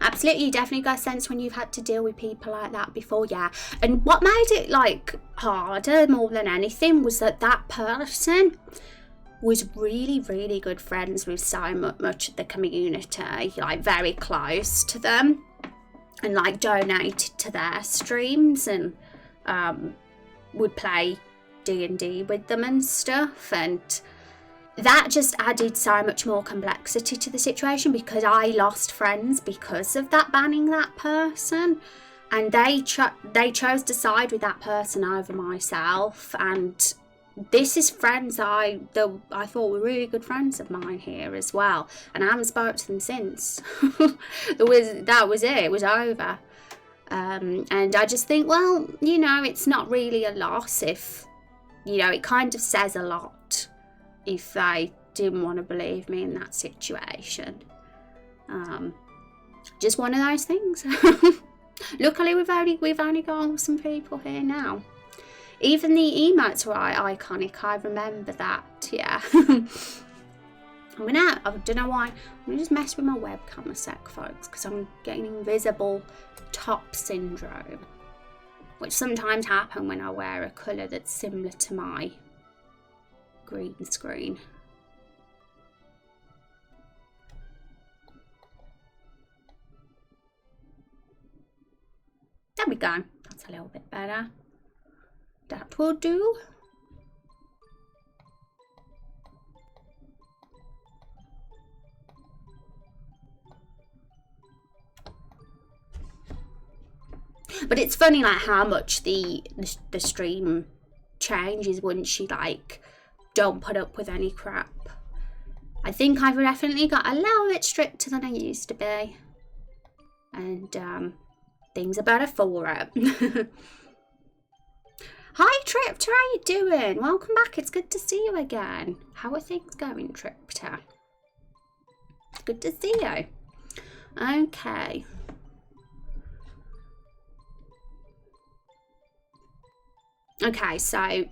Absolutely, you definitely got a sense when you've had to deal with people like that before, yeah. And what made it like harder more than anything was that person was really, really good friends with so much of the community, like very close to them, and like donated to their streams and would play D&D with them and stuff, and that just added so much more complexity to the situation because I lost friends because of that banning that person, and they chose to side with that person over myself. And this is friends I thought were really good friends of mine here as well, and I haven't spoken to them since. That was it. It was over. And I just think, well, you know, it's not really a loss if, you know, it kind of says a lot if they didn't want to believe me in that situation. Just one of those things. Luckily, we've only got some people here now. Even the emotes were iconic. I remember that. Yeah. I don't know why. I'm gonna just mess with my webcam a sec, folks, because I'm getting invisible top syndrome, which sometimes happens when I wear a colour that's similar to my green screen. There we go. That's a little bit better. That will do. But it's funny like how much the stream changes once you like don't put up with any crap. I think I've definitely got a little bit stricter than I used to be, and things are better for it. Hi Tripta, how you doing? Welcome back, it's good to see you again. How are things going, Tripta? It's good to see you. Okay. Okay, so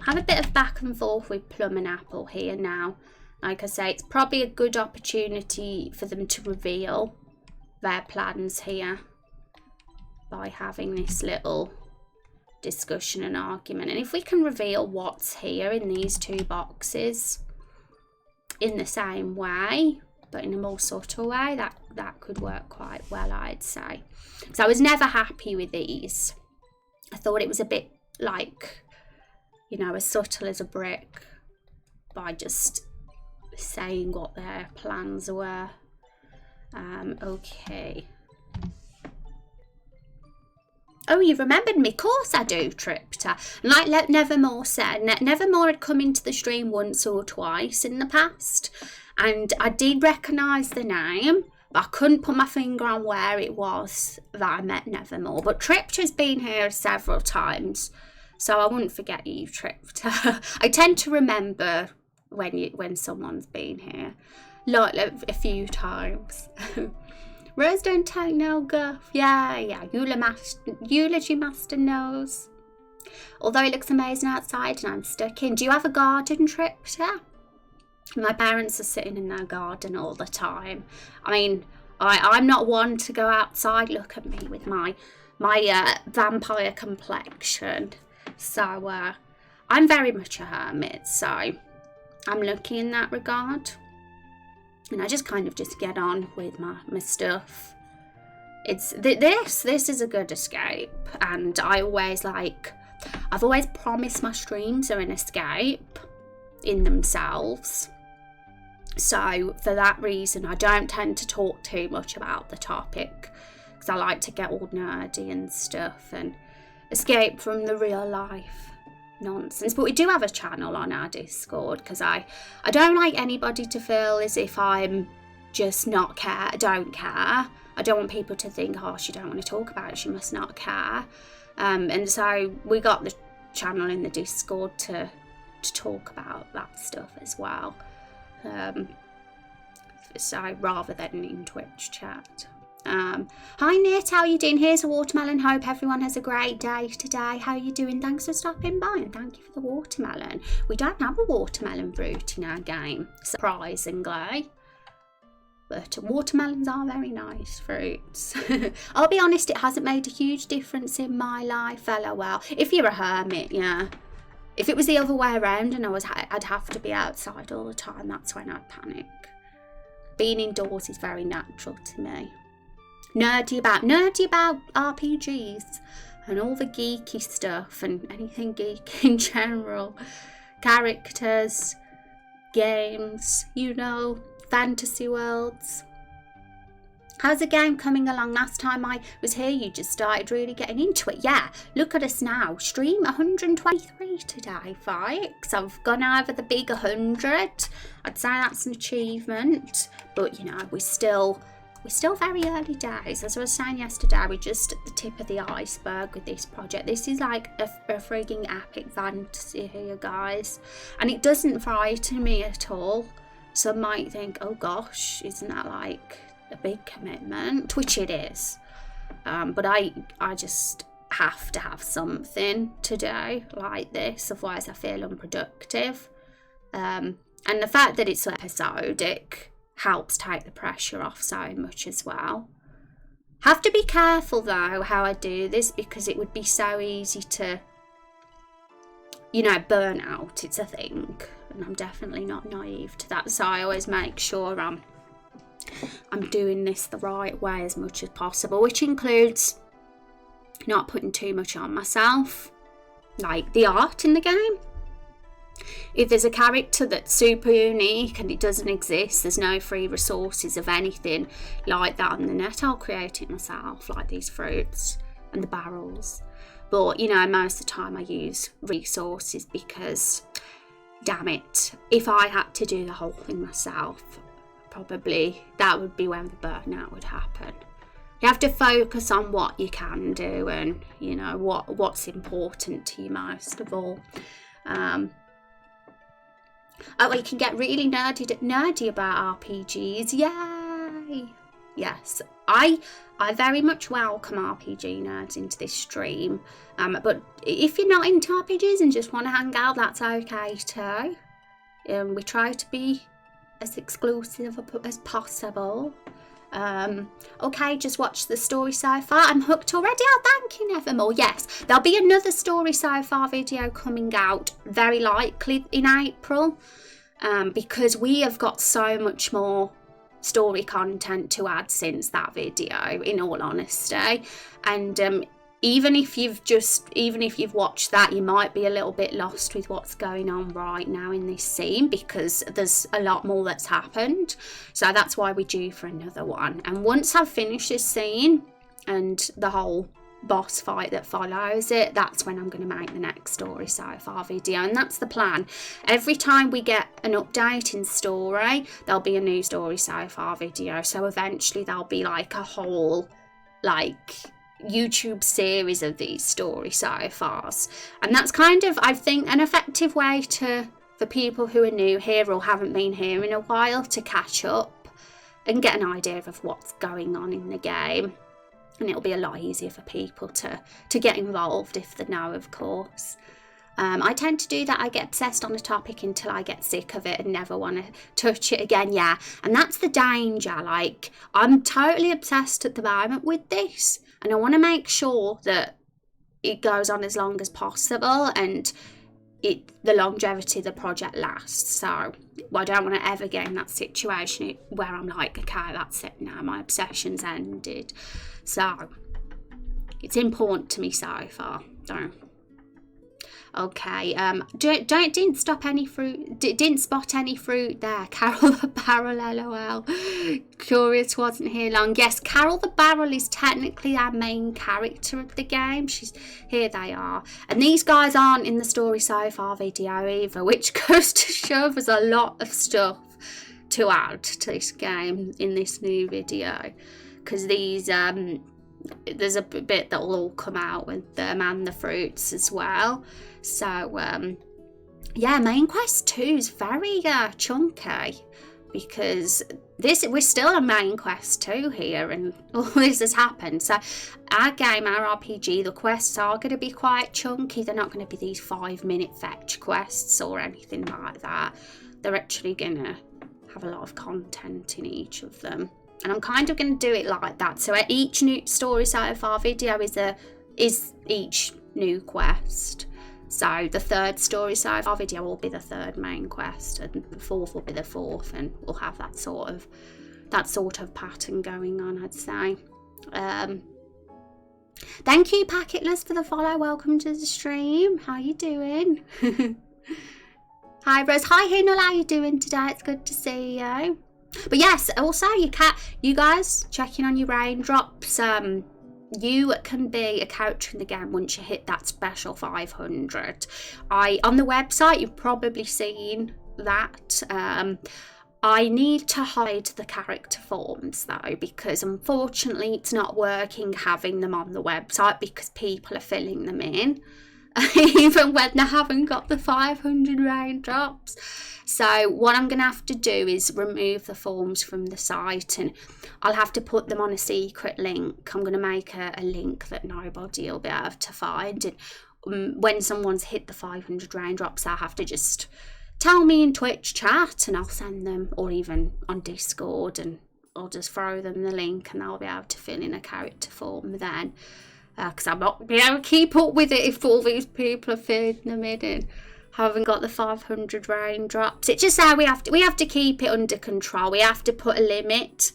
have a bit of back and forth with Plum and Apple here now. Like I say, it's probably a good opportunity for them to reveal their plans here by having this little discussion and argument. And if we can reveal what's here in these two boxes in the same way, but in a more subtle way, that could work quite well, I'd say. So I was never happy with these. I thought it was a bit like, you know, as subtle as a brick by just saying what their plans were. Okay. Oh, you remembered me? Of course I do, Tripta. Like Nevermore said, Nevermore had come into the stream once or twice in the past, and I did recognise the name, but I couldn't put my finger on where it was that I met Nevermore. But Tripta's been here several times, so I wouldn't forget you, Tripta. I tend to remember when someone's been here, like a few times. Rose don't take no guff. Yeah. Eulogy Master knows. Although it looks amazing outside and I'm stuck in. Do you have a garden, Tripta? My parents are sitting in their garden all the time. I mean, I'm not one to go outside. Look at me with my vampire complexion. So I'm very much a hermit. So I'm lucky in that regard. And I just kind of just get on with my stuff. It's this is a good escape, and I've always promised my streams are an escape in themselves. So for that reason, I don't tend to talk too much about the topic, because I like to get all nerdy and stuff and escape from the real life nonsense. But we do have a channel on our Discord, because I don't like anybody to feel as if I'm just don't care. I don't want people to think, oh, she don't want to talk about it, she must not care. And so we got the channel in the Discord to talk about that stuff as well. So rather than in Twitch chat. Hi Nit, how are you doing? Here's a watermelon. Hope everyone has a great day today. How are you doing? Thanks for stopping by, and thank you for the watermelon. We don't have a watermelon fruit in our game, surprisingly. But watermelons are very nice fruits. I'll be honest, it hasn't made a huge difference in my life. LOL. If you're a hermit, yeah. If it was the other way around and I'd have to be outside all the time, that's when I'd panic. Being indoors is very natural to me. Nerdy about RPGs and all the geeky stuff and anything geeky in general. Characters, games, you know, fantasy worlds. How's the game coming along? Last time I was here, you just started really getting into it. Yeah, look at us now. Stream 123 today, folks. I've gone over the big 100. I'd say that's an achievement. But, you know, we're still very early days. As I was saying yesterday, we're just at the tip of the iceberg with this project. This is like a frigging epic fantasy here, guys. And it doesn't frighten me at all. Some might think, oh gosh, isn't that like a big commitment? Which it is. But I just have to have something to do like this, otherwise I feel unproductive. And the fact that it's episodic helps take the pressure off so much as well. Have to be careful though how I do this, because it would be so easy to, you know, burn out. It's a thing, and I'm definitely not naive to that, so I always make sure I'm doing this the right way as much as possible, which includes not putting too much on myself, like the art in the game. If there's a character that's super unique and it doesn't exist, there's no free resources of anything like that on the net, I'll create it myself, like these fruits. and the barrels. But, you know, most of the time I use resources because, damn it, if I had to do the whole thing myself, probably that would be when the burnout would happen. You have to focus on what you can do and, you know, what's important to you most of all. You can get really nerdy about RPGs. Yay! Yes, I very much welcome RPG nerds into this stream. But if you're not into RPGs and just want to hang out, that's okay too. We try to be as exclusive as possible. Okay, just watch the story so far. I'm hooked already. Oh, thank you, Nevermore. Yes, there'll be another story so far video coming out very likely in April, because we have got so much more story content to add since that video, in all honesty. And even if you've watched that, you might be a little bit lost with what's going on right now in this scene, because there's a lot more that's happened. So that's why we're due for another one. And once I've finished this scene and the whole boss fight that follows it, that's when I'm going to make the next story so far video. And that's the plan. Every time we get an update in story, there'll be a new story so far video. So eventually there'll be like a whole YouTube series of these story sci-fis, and that's kind of, I think, an effective way for people who are new here or haven't been here in a while to catch up and get an idea of what's going on in the game. And it'll be a lot easier for people to get involved if they know, of course. I tend to do that. I get obsessed on a topic until I get sick of it and never want to touch it again. Yeah, and that's the danger. Like, I'm totally obsessed at the moment with this, and I want to make sure that it goes on as long as possible and the longevity of the project lasts. So I don't want to ever get in that situation where I'm like, okay, that's it now, my obsession's ended. So it's important to me so far. Okay, didn't spot any fruit there. Carol the Barrel, lol. Curious wasn't here long. Yes, Carol the Barrel is technically our main character of the game. Here they are. And these guys aren't in the story so far video either, which goes to show there's a lot of stuff to add to this game in this new video. Because these, there's a bit that will all come out with them and the fruits as well. So yeah, main quest 2 is very chunky, because we're still on main quest 2 here and all this has happened. So our game, our RPG, the quests are going to be quite chunky. They're not going to be these 5-minute fetch quests or anything like that. They're actually going to have a lot of content in each of them. And I'm kind of going to do it like that. So each new story so far video is each new quest. So the third story so far video will be the third main quest, and the fourth will be the fourth, and we'll have that sort of pattern going on, I'd say. Thank you, Packetless, for the follow. Welcome to the stream. How you doing? Hi, Rose. Hi, Hinel. How you doing today? It's good to see you. But yes, also you guys checking on your raindrops. You can be a character in the game once you hit that special 500. On the website, you've probably seen that. I need to hide the character forms though, because unfortunately it's not working having them on the website because people are filling them in. Even when they haven't got the 500 raindrops. So what I'm going to have to do is remove the forms from the site, and I'll have to put them on a secret link. I'm going to make a link that nobody will be able to find. And when someone's hit the 500 raindrops, I'll have to just tell me in Twitch chat and I'll send them, or even on Discord, and I'll just throw them the link and they'll be able to fill in a character form then. Because I'm not being able to keep up with it if all these people are filling them in and haven't got the 500 raindrops. It's just how we have to keep it under control. We have to put a limit,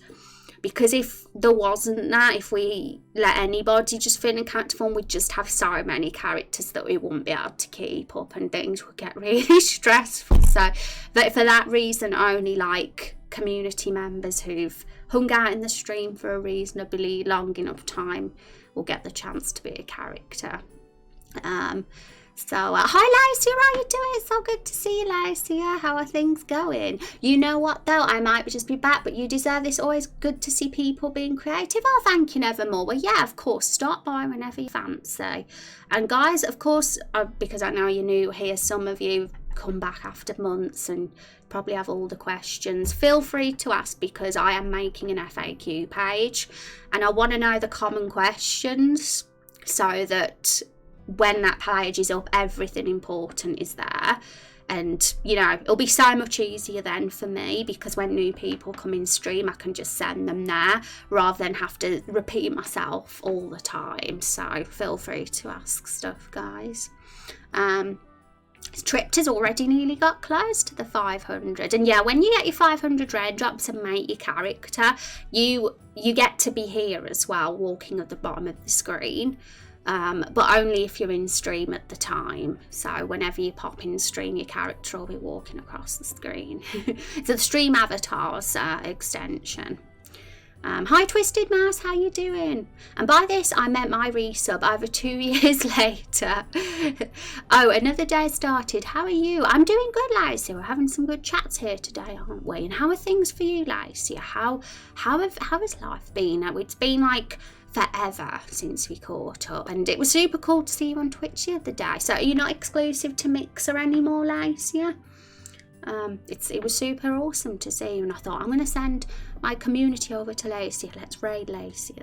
because if there wasn't that, if we let anybody just fill in a character form, we'd just have so many characters that we wouldn't be able to keep up and things would get really stressful. So but for that reason, only like community members who've hung out in the stream for a reasonably long enough time will get the chance to be a character. Hi Lacey, how are you doing? It's so good to see you, Lacey. How are things going? You know what though, I might just be back, but you deserve this. Always good to see people being creative. Oh, thank you, Nevermore. Well, yeah, of course, stop by whenever you fancy. And guys, of course, because I know you're new here, some of you come back after months and probably have all the questions. Feel free to ask, because I am making an FAQ page and I want to know the common questions so that when that page is up, everything important is there. And you know, it'll be so much easier then for me, because when new people come in stream, I can just send them there rather than have to repeat myself all the time. So feel free to ask stuff, guys. Tripped has already nearly got close to the 500, and yeah, when you get your 500 raindrops and make your character, you get to be here as well, walking at the bottom of the screen. But only if you're in stream at the time. So whenever you pop in stream, your character will be walking across the screen. It's the stream avatars extension. Hi Twisted Mouse, how you doing? And by this I meant my resub over 2 years later. Oh, another day started. How are you? I'm doing good, Lacey. We're having some good chats here today, aren't we? And how are things for you, Lacey? How has life been? It's been like forever since we caught up, and it was super cool to see you on Twitch the other day. So are you not exclusive to Mixer anymore, Lacey? It was super awesome to see you, and I thought I'm going to send my community over to Lacey. Let's raid Lacey.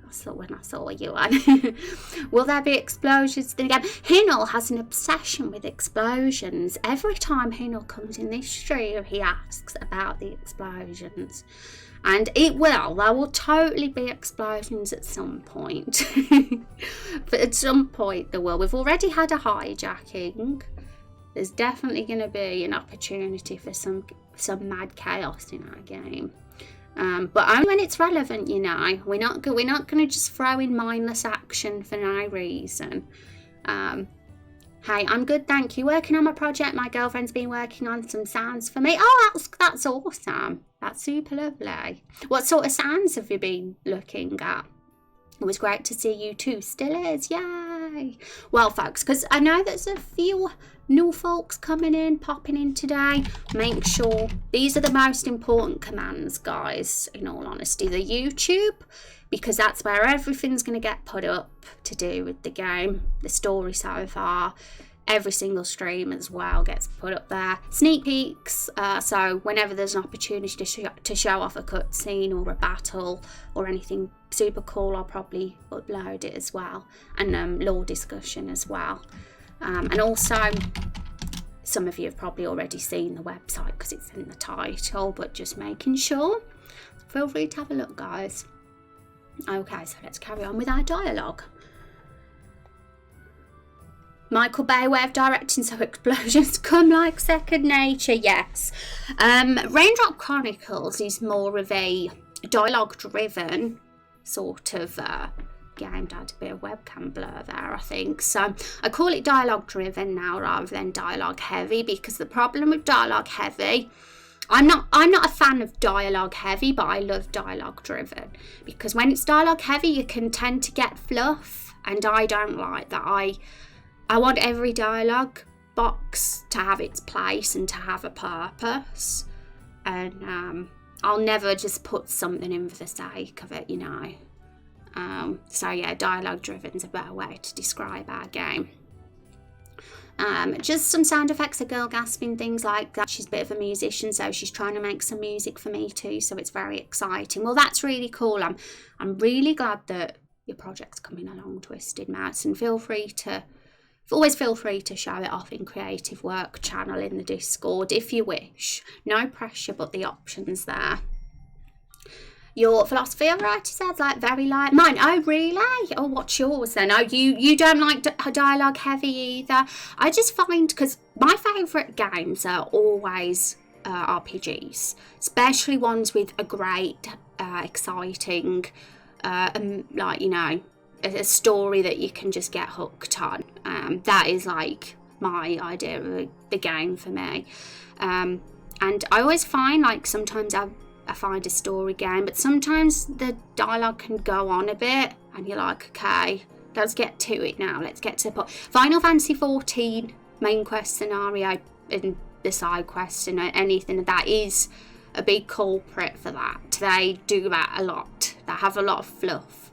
That's when I saw you on. Will there be explosions? Then again, Hinel has an obsession with explosions. Every time Hinel comes in this stream, he asks about the explosions. And there will totally be explosions at some point. But at some point there will. We've already had a hijacking. There's definitely going to be an opportunity for some mad chaos in our game. But only when it's relevant, you know. We're not going to just throw in mindless action for no reason. Hey, I'm good, thank you. Working on my project. My girlfriend's been working on some sounds for me. Oh, that's awesome. That's super lovely. What sort of sounds have you been looking at? It was great to see you too. Still is, yay. Well, folks, because I know there's a few new folks popping in today. Make sure these are the most important commands, guys, in all honesty. The YouTube, because that's where everything's going to get put up to do with the game, the story so far. Every single stream as well gets put up there. Sneak peeks, so whenever there's an opportunity to show off a cutscene or a battle or anything super cool, I'll probably upload it as well. And lore discussion as well. And also, some of you have probably already seen the website because it's in the title, but just making sure. Feel free to have a look, guys. Okay, so let's carry on with our dialogue. Michael Bay way of directing, so explosions come like second nature, yes. Raindrop Chronicles is more of a dialogue-driven sort of game. I had a bit of webcam blur there, I think. So I call it dialogue-driven now rather than dialogue-heavy, because the problem with dialogue-heavy, I'm not a fan of dialogue-heavy, but I love dialogue-driven, because when it's dialogue-heavy, you can tend to get fluff, and I don't like that. I want every dialogue box to have its place and to have a purpose. And I'll never just put something in for the sake of it, you know. So yeah, dialogue driven is a better way to describe our game. Just some sound effects, a girl gasping, things like that. She's a bit of a musician, so she's trying to make some music for me too, so it's very exciting. Well, that's really cool. I'm really glad that your project's coming along, Twisted Mouse, and always feel free to show it off in Creative Work channel in the Discord if you wish. No pressure, but the options there. Your philosophy of writing sounds like very like mine. Oh, really? Oh, what's yours then? Oh, you don't like dialogue heavy either? I just find, because my favourite games are always RPGs, especially ones with a great, exciting, like, you know, a story that you can just get hooked on. That is like my idea of the game for me. And I always find like sometimes find a story game, but sometimes the dialogue can go on a bit and you're like, okay, let's get to it now, let's get to the point. Final Fantasy 14 main quest scenario and the side quest and anything that is a big culprit for that. They do that a lot. They have a lot of fluff,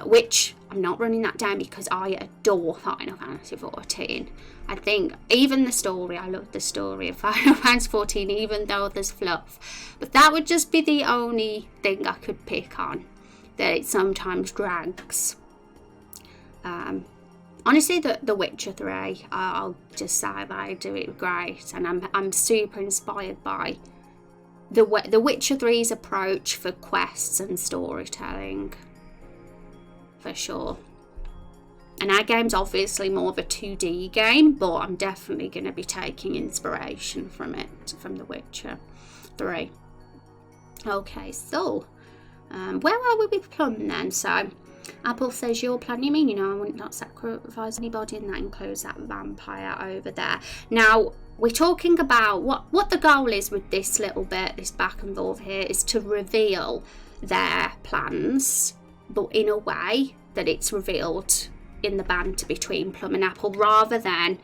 which I'm not running that down because I adore Final Fantasy 14. I think even the story, I love the story of Final Fantasy 14, even though there's fluff. But that would just be the only thing I could pick on, that it sometimes drags. Honestly, the Witcher 3, I'll just say they do it great, and I'm super inspired by the Witcher 3's approach for quests and storytelling, for sure. And our game's obviously more of a 2D game, but I'm definitely going to be taking inspiration from it, from the Witcher 3. Okay, so where are we with Plum then? So Apple says your plan, you mean, I would not sacrifice anybody, and that includes that vampire over there. Now, we're talking about what the goal is with this little bit, this back and forth here, is to reveal their plans, but in a way that it's revealed in the banter between Plum and Apple, rather than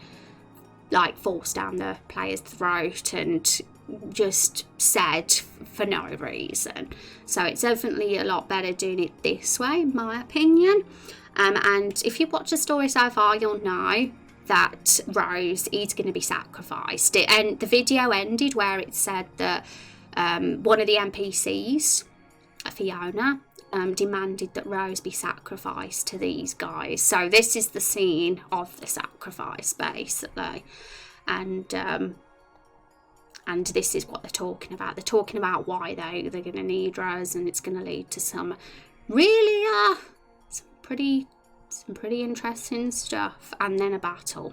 like force down the player's throat and just said for no reason. So it's definitely a lot better doing it this way, in my opinion. And if you watch the story so far, you'll know that Rose is going to be sacrificed. And the video ended where it said that one of the NPCs, Fiona, demanded that Rose be sacrificed to these guys. So this is the scene of the sacrifice, basically. And this is what they're talking about. They're talking about why they're going to need Rose, and it's going to lead to some really some pretty interesting stuff, and then a battle.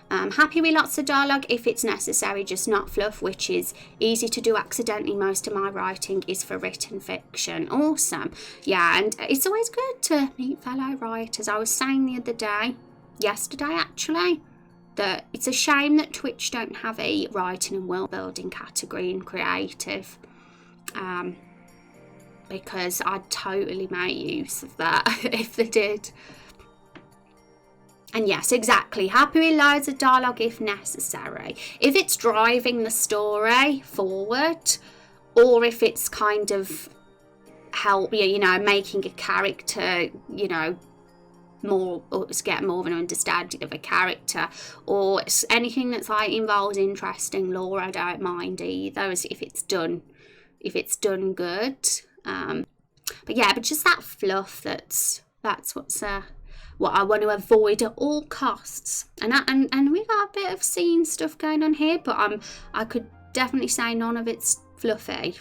Happy with lots of dialogue if it's necessary, just not fluff, which is easy to do accidentally. Most of my writing is for written fiction. Awesome. Yeah, and it's always good to meet fellow writers. I was saying the other day, yesterday actually, that it's a shame that Twitch don't have a writing and world building category in creative, because I'd totally make use of that if they did. And yes, exactly, happy with loads of dialogue if necessary. If it's driving the story forward, or if it's kind of making a character, more, or to get more of an understanding of a character, or anything that's like involves interesting lore, I don't mind either, as if it's done good. But just that fluff, that's what I want to avoid at all costs. And we got a bit of scene stuff going on here, but I could definitely say none of it's fluffy.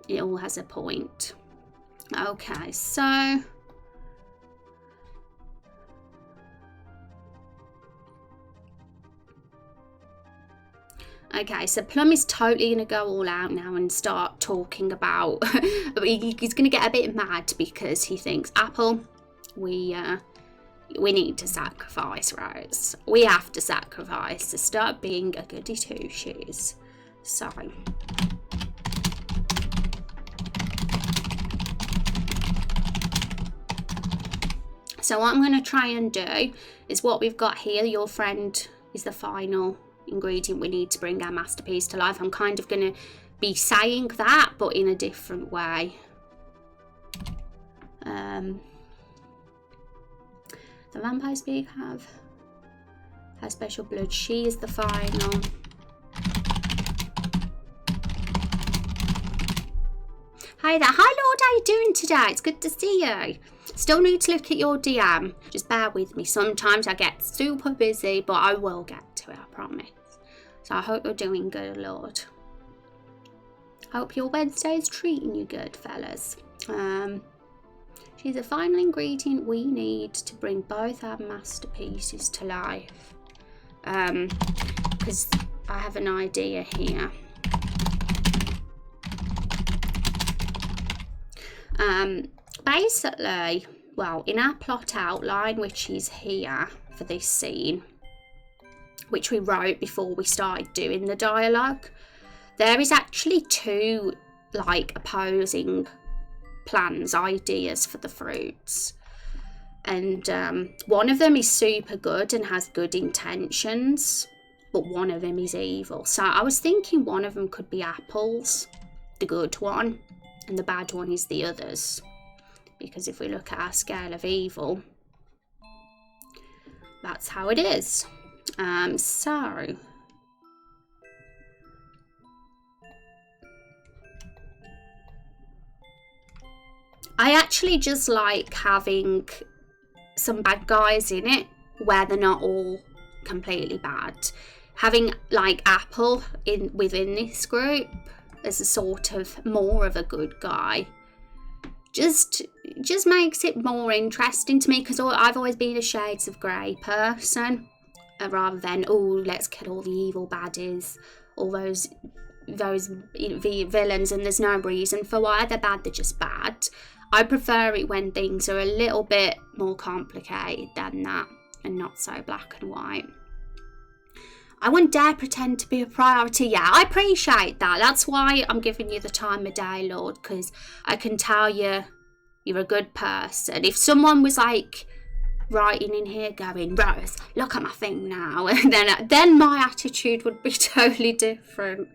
It all has a point. Okay, so Plum is totally going to go all out now and start talking about... he's going to get a bit mad because he thinks, Apple, we need to sacrifice Rose. We have to sacrifice to start being a goody two-shoes. So... So what I'm going to try and do is what we've got here. Your friend is the final ingredient we need to bring our masterpiece to life. I'm kind of going to be saying that, but in a different way. The vampire speak have her special blood. She is the final. Hi there. Hi Lord, how you doing today? It's good to see you. Still need to look at your DM. Just bear with me. Sometimes I get super busy, but I will get to it, I promise. So I hope you're doing good, Lord. Hope your Wednesday is treating you good, fellas. She's the final ingredient we need to bring both our masterpieces to life. Because I have an idea here. Basically, well, in our plot outline, which is here for this scene, which we wrote before we started doing the dialogue, there is actually two like opposing plans, ideas for the fruits. And one of them is super good and has good intentions, but one of them is evil. So I was thinking one of them could be apples, the good one, and the bad one is the others. Because if we look at our scale of evil, that's how it is. So I actually just like having some bad guys in it where they're not all completely bad. Having like Apple within this group as a sort of more of a good guy just makes it more interesting to me, because I've always been a shades of grey person, rather than let's kill all the evil baddies, all those villains, and there's no reason for why they're bad, they're just bad. I prefer it when things are a little bit more complicated than that and not so black and white. I wouldn't dare pretend to be a priority. Yeah, I appreciate that. That's why I'm giving you the time of day, Lord, because I can tell you're a good person. If someone was like writing in here going, Rose, look at my thing now, and then my attitude would be totally different.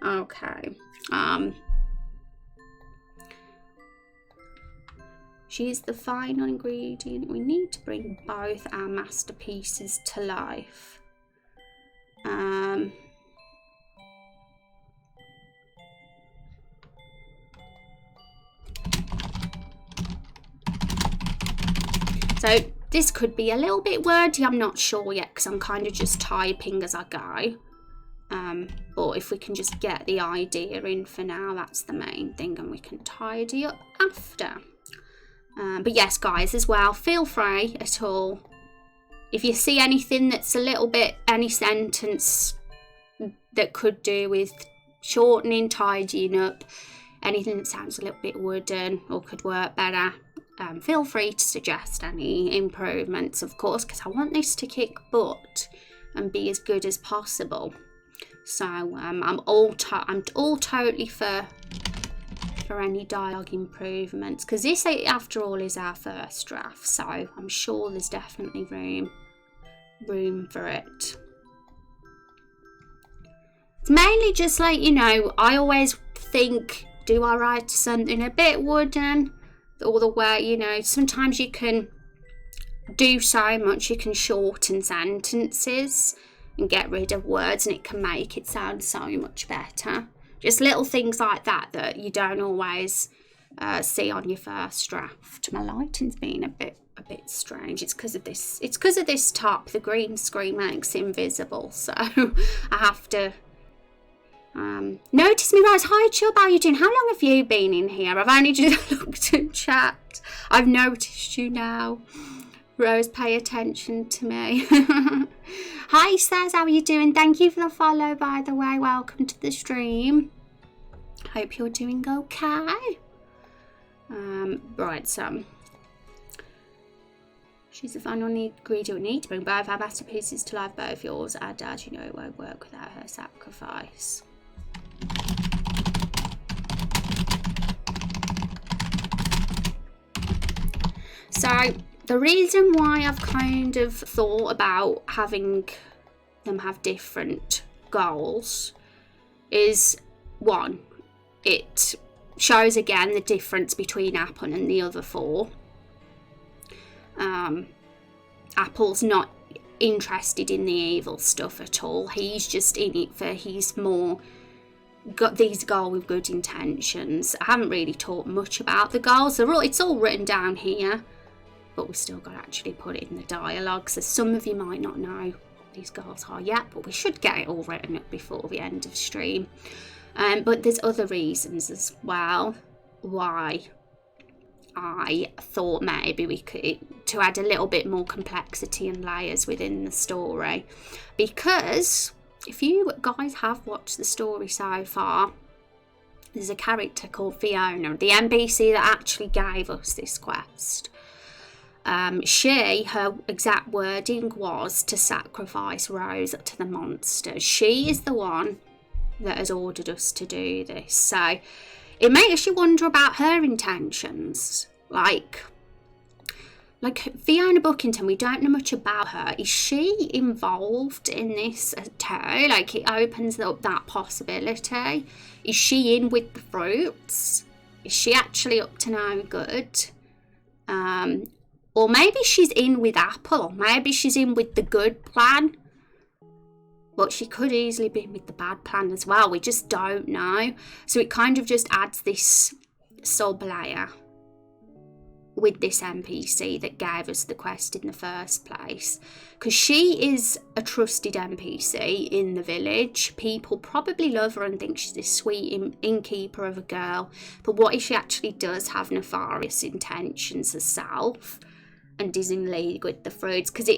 Okay. She's the final ingredient. We need to bring both our masterpieces to life. So this could be a little bit wordy, I'm not sure yet, because I'm kind of just typing as I go. But if we can just get the idea in for now, that's the main thing, and we can tidy up after. But yes, guys, as well, feel free at all. If you see anything that's a little bit, any sentence that could do with shortening, tidying up, anything that sounds a little bit wooden or could work better, feel free to suggest any improvements, of course, because I want this to kick butt and be as good as possible. So I'm all totally for any dialogue improvements, because this, after all, is our first draft, so I'm sure there's definitely room for it. It's mainly just like, I always think, do I write something a bit wooden, all the way, sometimes you can do so much, you can shorten sentences and get rid of words, and it can make it sound so much better. Just little things like that you don't always see on your first draft. My lighting's been a bit strange. It's because of this. It's because of this top. The green screen makes it invisible, so I have to. Notice me, Rose. Hi, Chubb. How are you doing? How long have you been in here? I've only just looked at chat. I've noticed you now. Rose, pay attention to me. Hi, Saz, how are you doing? Thank you for the follow, by the way. Welcome to the stream. Hope you're doing okay. Right, so she's the final ingredient we need to bring both our masterpieces to life, both yours and Dad. You know it won't work without her sacrifice. So the reason why I've kind of thought about having them have different goals is, one, it shows again the difference between Apple and the other four. Apple's not interested in the evil stuff at all. He's just in it for, he's more got these goals with good intentions. I haven't really talked much about the goals. It's all written down here, but we've still got to actually put it in the dialogue, so some of you might not know what these goals are yet, but we should get it all written up before the end of stream. But there's other reasons as well why I thought maybe we could, to add a little bit more complexity and layers within the story, because if you guys have watched the story so far, there's a character called Fiona, the NPC that actually gave us this quest. Her exact wording was to sacrifice Rose to the monsters. She is the one that has ordered us to do this. So it makes you wonder about her intentions. Like Fiona Buckington, we don't know much about her. Is she involved in this too? Like, it opens up that possibility. Is she in with the fruits? Is she actually up to no good? Or maybe she's in with Apple. Maybe she's in with the good plan. But she could easily be with the bad plan as well. We just don't know. So it kind of just adds this sub-layer with this NPC that gave us the quest in the first place. Because she is a trusted NPC in the village. People probably love her and think she's this sweet innkeeper of a girl. But what if she actually does have nefarious intentions herself and is in league with the fruits? Because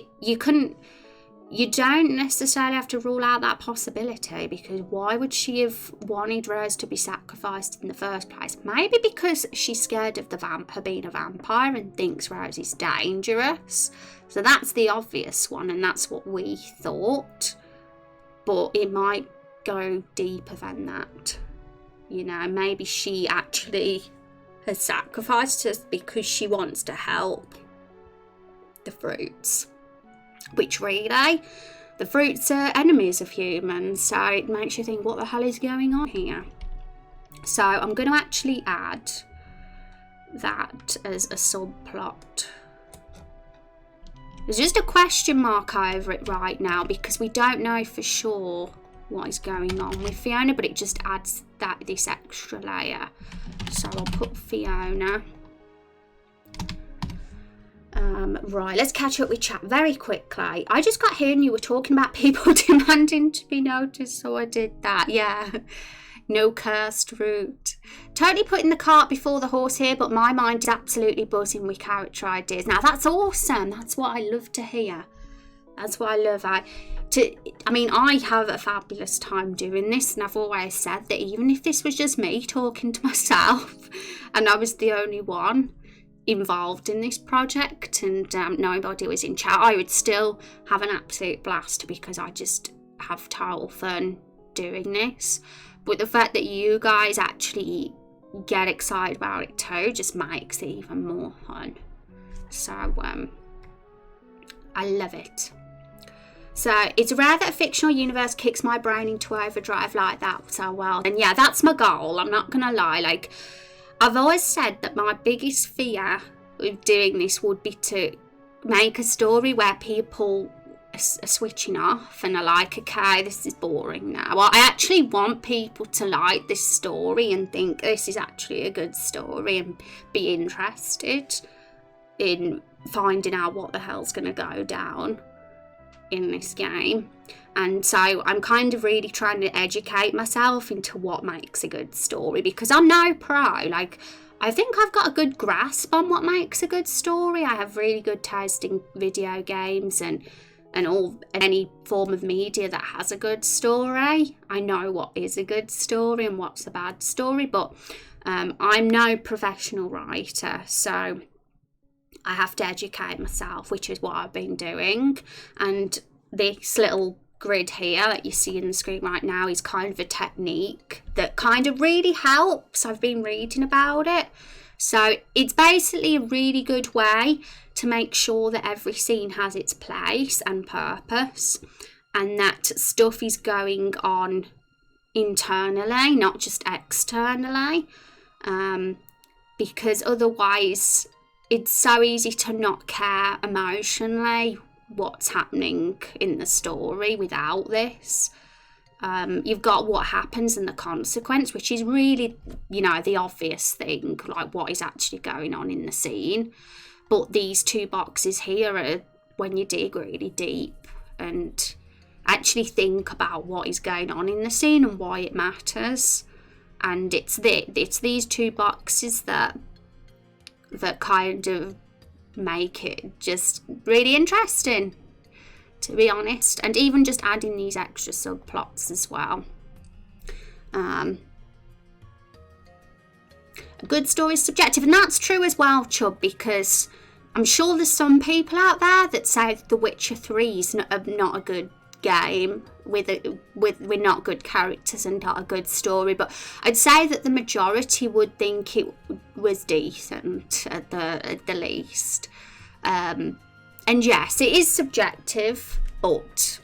you don't necessarily have to rule out that possibility, because why would she have wanted Rose to be sacrificed in the first place? Maybe because she's scared of her being a vampire and thinks Rose is dangerous. So that's the obvious one, and that's what we thought. But it might go deeper than that. You know, maybe she actually has sacrificed us because she wants to help the fruits. Which really, the fruits are enemies of humans, so it makes you think, what the hell is going on here? So I'm going to actually add that as a subplot. There's just a question mark over it right now because we don't know for sure what is going on with Fiona, but it just adds this extra layer. So I'll put Fiona. Right, let's catch up with chat very quickly. I just got here and you were talking about people demanding to be noticed, so I did that. Yeah, no cursed route. Totally putting the cart before the horse here, but my mind is absolutely buzzing with character ideas. Now that's awesome. That's what I love to hear. That's what I love. I have a fabulous time doing this, and I've always said that even if this was just me talking to myself and I was the only one involved in this project and nobody was in chat, I would still have an absolute blast because I just have total fun doing this. But the fact that you guys actually get excited about it too just makes it even more fun. So I love it. So it's rare that a fictional universe kicks my brain into overdrive like that so well. And yeah, that's my goal. I'm not gonna lie. Like, I've always said that my biggest fear of doing this would be to make a story where people are switching off and are like, okay, this is boring now. Well, I actually want people to like this story and think this is actually a good story and be interested in finding out what the hell's going to go down in this game. And so I'm kind of really trying to educate myself into what makes a good story, because I'm no pro. Like, I think I've got a good grasp on what makes a good story. I have really good taste in video games and any form of media that has a good story. I know what is a good story and what's a bad story, but I'm no professional writer, so I have to educate myself, which is what I've been doing. And this little grid here that you see in the screen right now is kind of a technique that kind of really helps. I've been reading about it. So it's basically a really good way to make sure that every scene has its place and purpose, and that stuff is going on internally, not just externally, because otherwise it's so easy to not care emotionally what's happening in the story without this. You've got what happens and the consequence, which is really, the obvious thing, like what is actually going on in the scene. But these two boxes here are when you dig really deep and actually think about what is going on in the scene and why it matters. And it's these two boxes that kind of make it just really interesting, to be honest. And even just adding these extra subplots as well. A good story is subjective, and that's true as well, Chubb, because I'm sure there's some people out there that say The Witcher 3 is not a good game with not good characters and not a good story, but I'd say that the majority would think it was decent at the least. And yes, it is subjective, but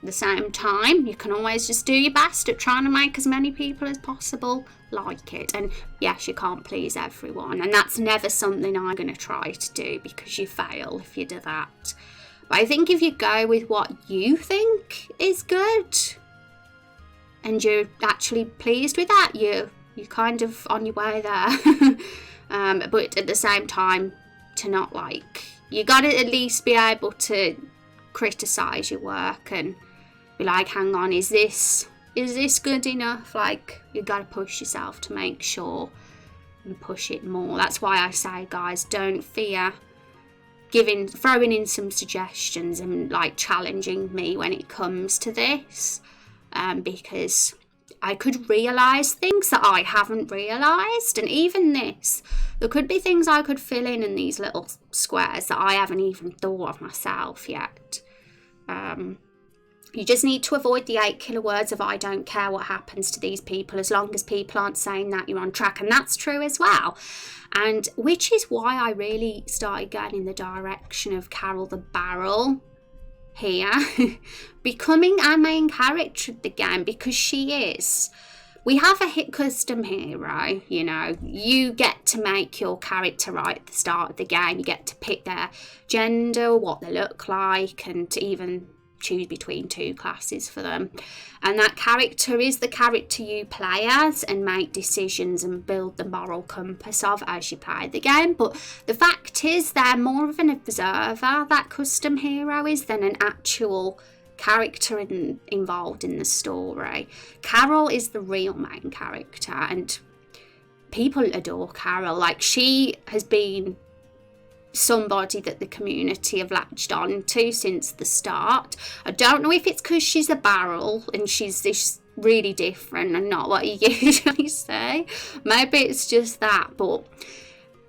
at the same time, you can always just do your best at trying to make as many people as possible like it. And yes, you can't please everyone, and that's never something I'm going to try to do, because you fail if you do that. But I think if you go with what you think is good and you're actually pleased with that, you're kind of on your way there. But at the same time, to not you got to at least be able to criticise your work and be like, hang on, is this good enough? You got to push yourself to make sure and push it more. That's why I say, guys, don't fear throwing in some suggestions and challenging me when it comes to this, because I could realise things that I haven't realised, and even this, there could be things I could fill in these little squares that I haven't even thought of myself yet. You just need to avoid the 8 killer words of I don't care what happens to these people, as long as people aren't saying that, you're on track. And that's true as well. And which is why I really started going in the direction of Carol the Barrel here, becoming our main character of the game, because she is. We have a hit custom hero, you get to make your character right at the start of the game. You get to pick their gender, what they look like, and to even choose between 2 classes for them. And that character is the character you play as and make decisions and build the moral compass of as you play the game. But the fact is, they're more of an observer, that custom hero is, than an actual character involved in the story. Carol is the real main character, and people adore Carol. She has been somebody that the community have latched on to since the start. I don't know if it's because she's a barrel and she's this really different and not what you usually say. Maybe it's just that, but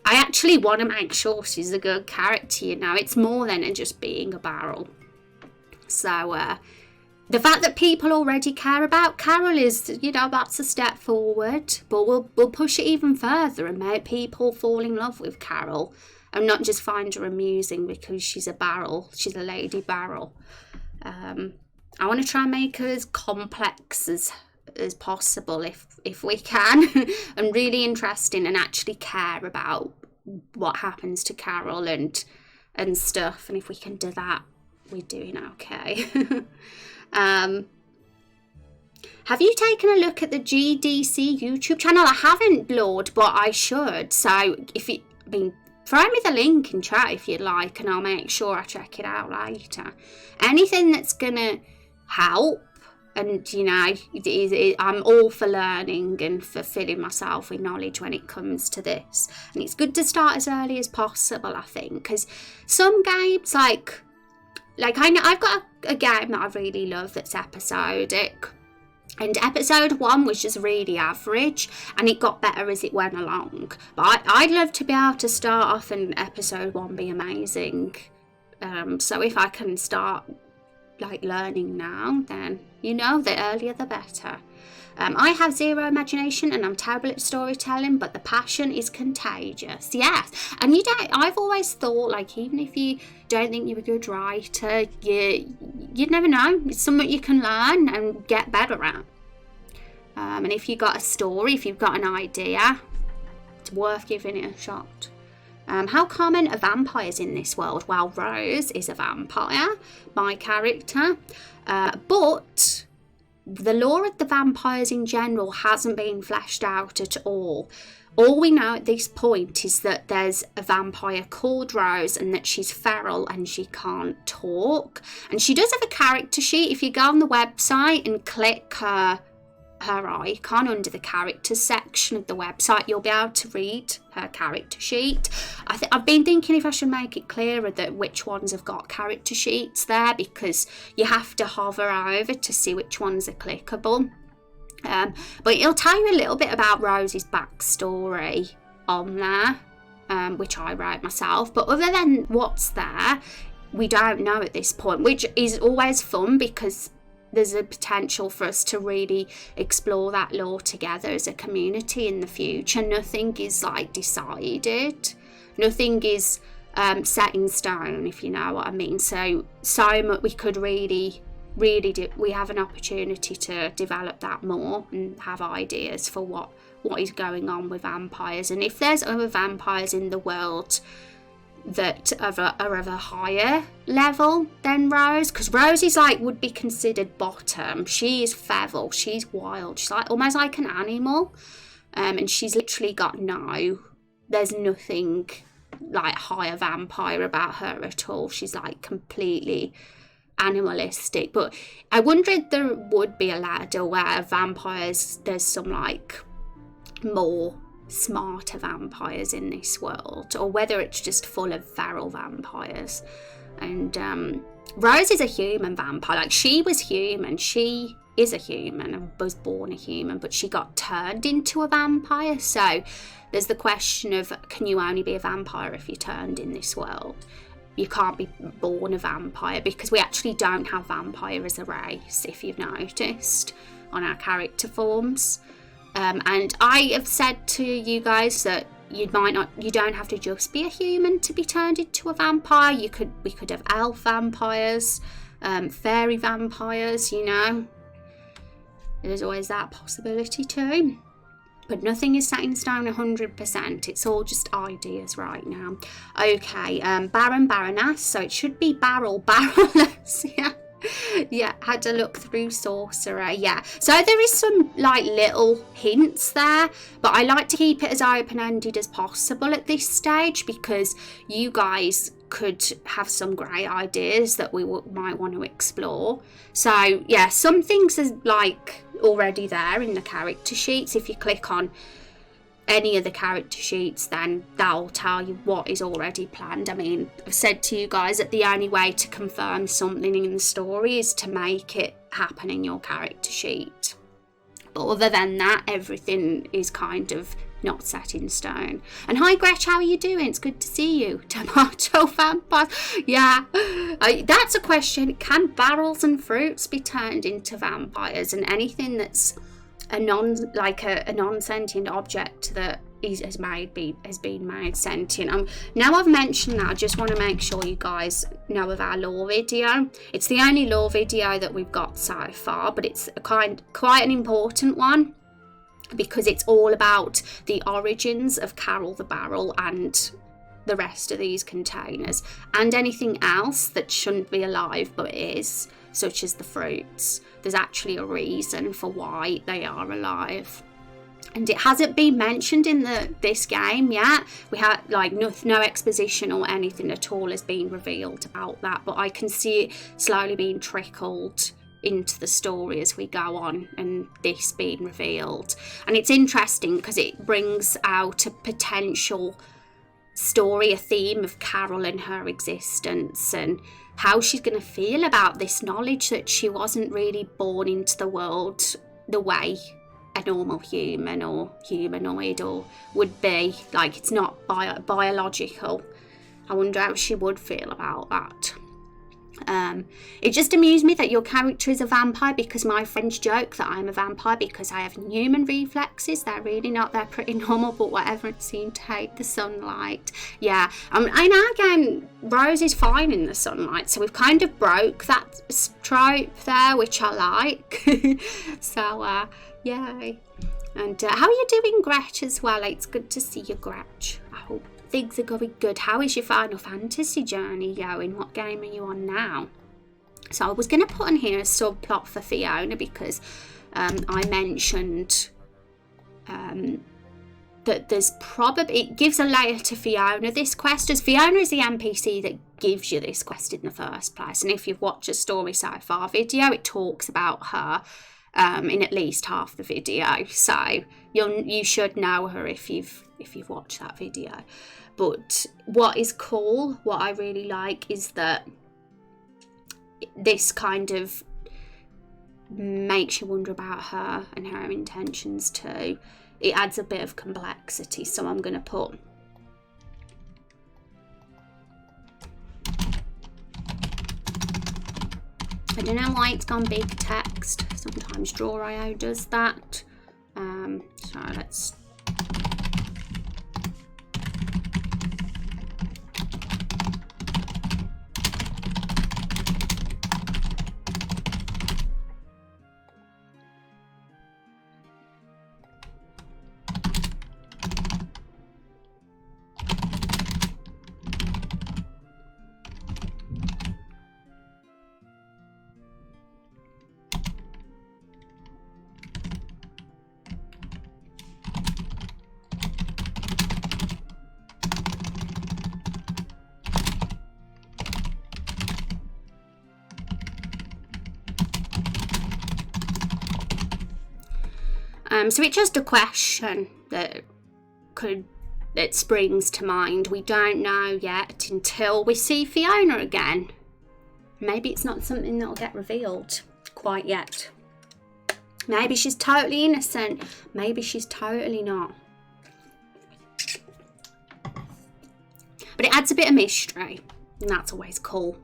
I actually want to make sure she's a good character. It's more than just being a barrel. So the fact that people already care about Carol is, that's a step forward, but we'll push it even further and make people fall in love with Carol and not just find her amusing because she's a barrel. She's a lady barrel. I want to try and make her as complex as possible if we can, and really interesting, and actually care about what happens to Carol and stuff. And if we can do that, we're doing okay. Have you taken a look at the GDC YouTube channel? I haven't, Lord, but I should. So throw me the link in chat if you'd like, and I'll make sure I check it out later. Anything that's gonna help, and I'm all for learning and for filling myself with knowledge when it comes to this. And it's good to start as early as possible, I think, because some games like I know I've got a game that I really love that's episodic. And episode 1 was just really average, and it got better as it went along. But I'd love to be able to start off and episode 1 be amazing. So if I can start learning now, then the earlier the better. I have zero imagination and I'm terrible at storytelling, but the passion is contagious. Yes, and I've always thought, even if you don't think you're a good writer, you'd never know. It's something you can learn and get better at. And if you've got a story, if you've got an idea, it's worth giving it a shot. How common are vampires in this world? Well, Rose is a vampire, my character, but the lore of the vampires in general hasn't been fleshed out at all. All we know at this point is that there's a vampire called Rose and that she's feral and she can't talk. And she does have a character sheet. If you go on the website and click her icon under the characters section of the website, you'll be able to read her character sheet. I've been thinking if I should make it clearer that which ones have got character sheets there, because you have to hover over to see which ones are clickable. But it'll tell you a little bit about Rose's backstory on there. which I wrote myself. But other than what's there, we don't know at this point, which is always fun because there's a potential for us to really explore that lore together as a community in the future. Nothing is like decided. Nothing is set in stone, if you know what I mean. So much we could really do. We have an opportunity to develop that more and have ideas for what is going on with vampires. And if there's other vampires in the world that are of a higher level than Rose, because Rose is like would be considered bottom. She is feral, she's wild, she's like almost like an animal, and she's literally got there's nothing like higher vampire about her at all. She's like completely animalistic. But I wonder if there would be a ladder where vampires, there's some like more smarter vampires in this world, or whether it's just full of feral vampires. And Rose is a human vampire. Like, she was human, she is a human and was born a human, but she got turned into a vampire. So there's the question of, can you only be a vampire if you're turned in this world? You can't be born a vampire, because we actually don't have vampire as a race, if you've noticed, on our character forms. And I have said to you guys that you don't have to just be a human to be turned into a vampire. We could have elf vampires, fairy vampires, you know. There's always that possibility too. But nothing is set in stone 100%. It's all just ideas right now. Okay, Baron, Baroness. So it should be Baroness. Yeah, had to look through Sorcerer. Yeah, so there is some like little hints there, but I like to keep it as open-ended as possible at this stage, because you guys could have some great ideas that we might want to explore. So yeah, some things are like already there in the character sheets. If you click on any of the character sheets, then that'll tell you what is already planned. I mean, I've said to you guys that the only way to confirm something in the story is to make it happen in your character sheet. But other than that, everything is kind of not set in stone. And hi Gretch, how are you doing? It's good to see you. Tomato vampires. Yeah, that's a question. Can barrels and fruits be turned into vampires? And anything that's a non-sentient object that has been made sentient. Now I've mentioned that, I just want to make sure you guys know of our lore video. It's the only lore video that we've got so far, but it's quite an important one, because it's all about the origins of Carol the Barrel and the rest of these containers, and anything else that shouldn't be alive but is, such as the fruits. There's actually a reason for why they are alive, and it hasn't been mentioned in this game yet. We had like no exposition or anything at all has been revealed about that, but I can see it slowly being trickled into the story as we go on, and this being revealed. And it's interesting because it brings out a potential story, a theme of Carol and her existence, and how she's going to feel about this knowledge that she wasn't really born into the world the way a normal human or humanoid or would be. Like, it's not biological. I wonder how she would feel about that. It just amused me that your character is a vampire, because my friends joke that I'm a vampire because I have human reflexes. They're really not, they're pretty normal, but whatever, it seemed to hate the sunlight. Yeah, I know, again, Rose is fine in the sunlight, so we've kind of broke that trope there, which I like. So yay. And how are you doing, Gretch, as well? It's good to see you, Gretch. I hope things are going good. How is your Final Fantasy journey going? What game are you on now? So I was going to put in here a subplot for Fiona, because I mentioned that there's probably, it gives a layer to Fiona, this quest, as Fiona is the NPC that gives you this quest in the first place. And if you've watched a Story So Far video, it talks about her in at least half the video, so you should know her if you've watched that video. But what is cool, what I really like, is that this kind of makes you wonder about her and her intentions too. It adds a bit of complexity, so I'm going to put I don't know why it's gone big text. Sometimes Draw.io does that. So let's... So it's just a question that springs to mind. We don't know yet until we see Fiona again. Maybe it's not something that'll get revealed quite yet. Maybe she's totally innocent. Maybe she's totally not. But it adds a bit of mystery, and that's always cool.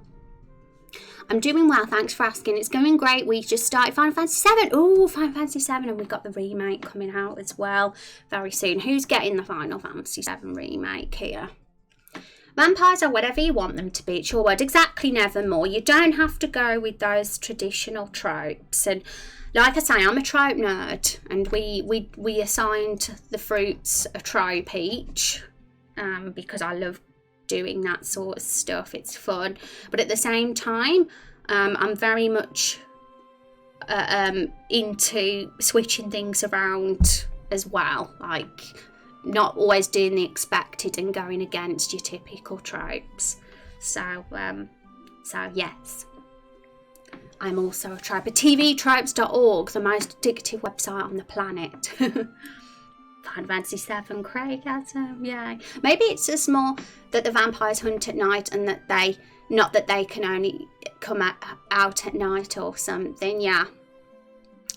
I'm doing well, thanks for asking. It's going great. We just started Final Fantasy VII. Oh, Final Fantasy VII, and we've got the remake coming out as well very soon. Who's getting the Final Fantasy VII remake here? Vampires are whatever you want them to be. It's your word. Exactly, Nevermore. You don't have to go with those traditional tropes. And like I say, I'm a trope nerd, and we assigned the fruits a trope each because I love doing that sort of stuff. It's fun, but at the same time I'm very much into switching things around as well, like not always doing the expected and going against your typical tropes. So yes, I'm also a trope. tvtropes.org, the most addictive website on the planet. Final Fantasy VII, Craig has yay. Maybe it's just more that the vampires hunt at night and that they can only come out at night or something. Yeah.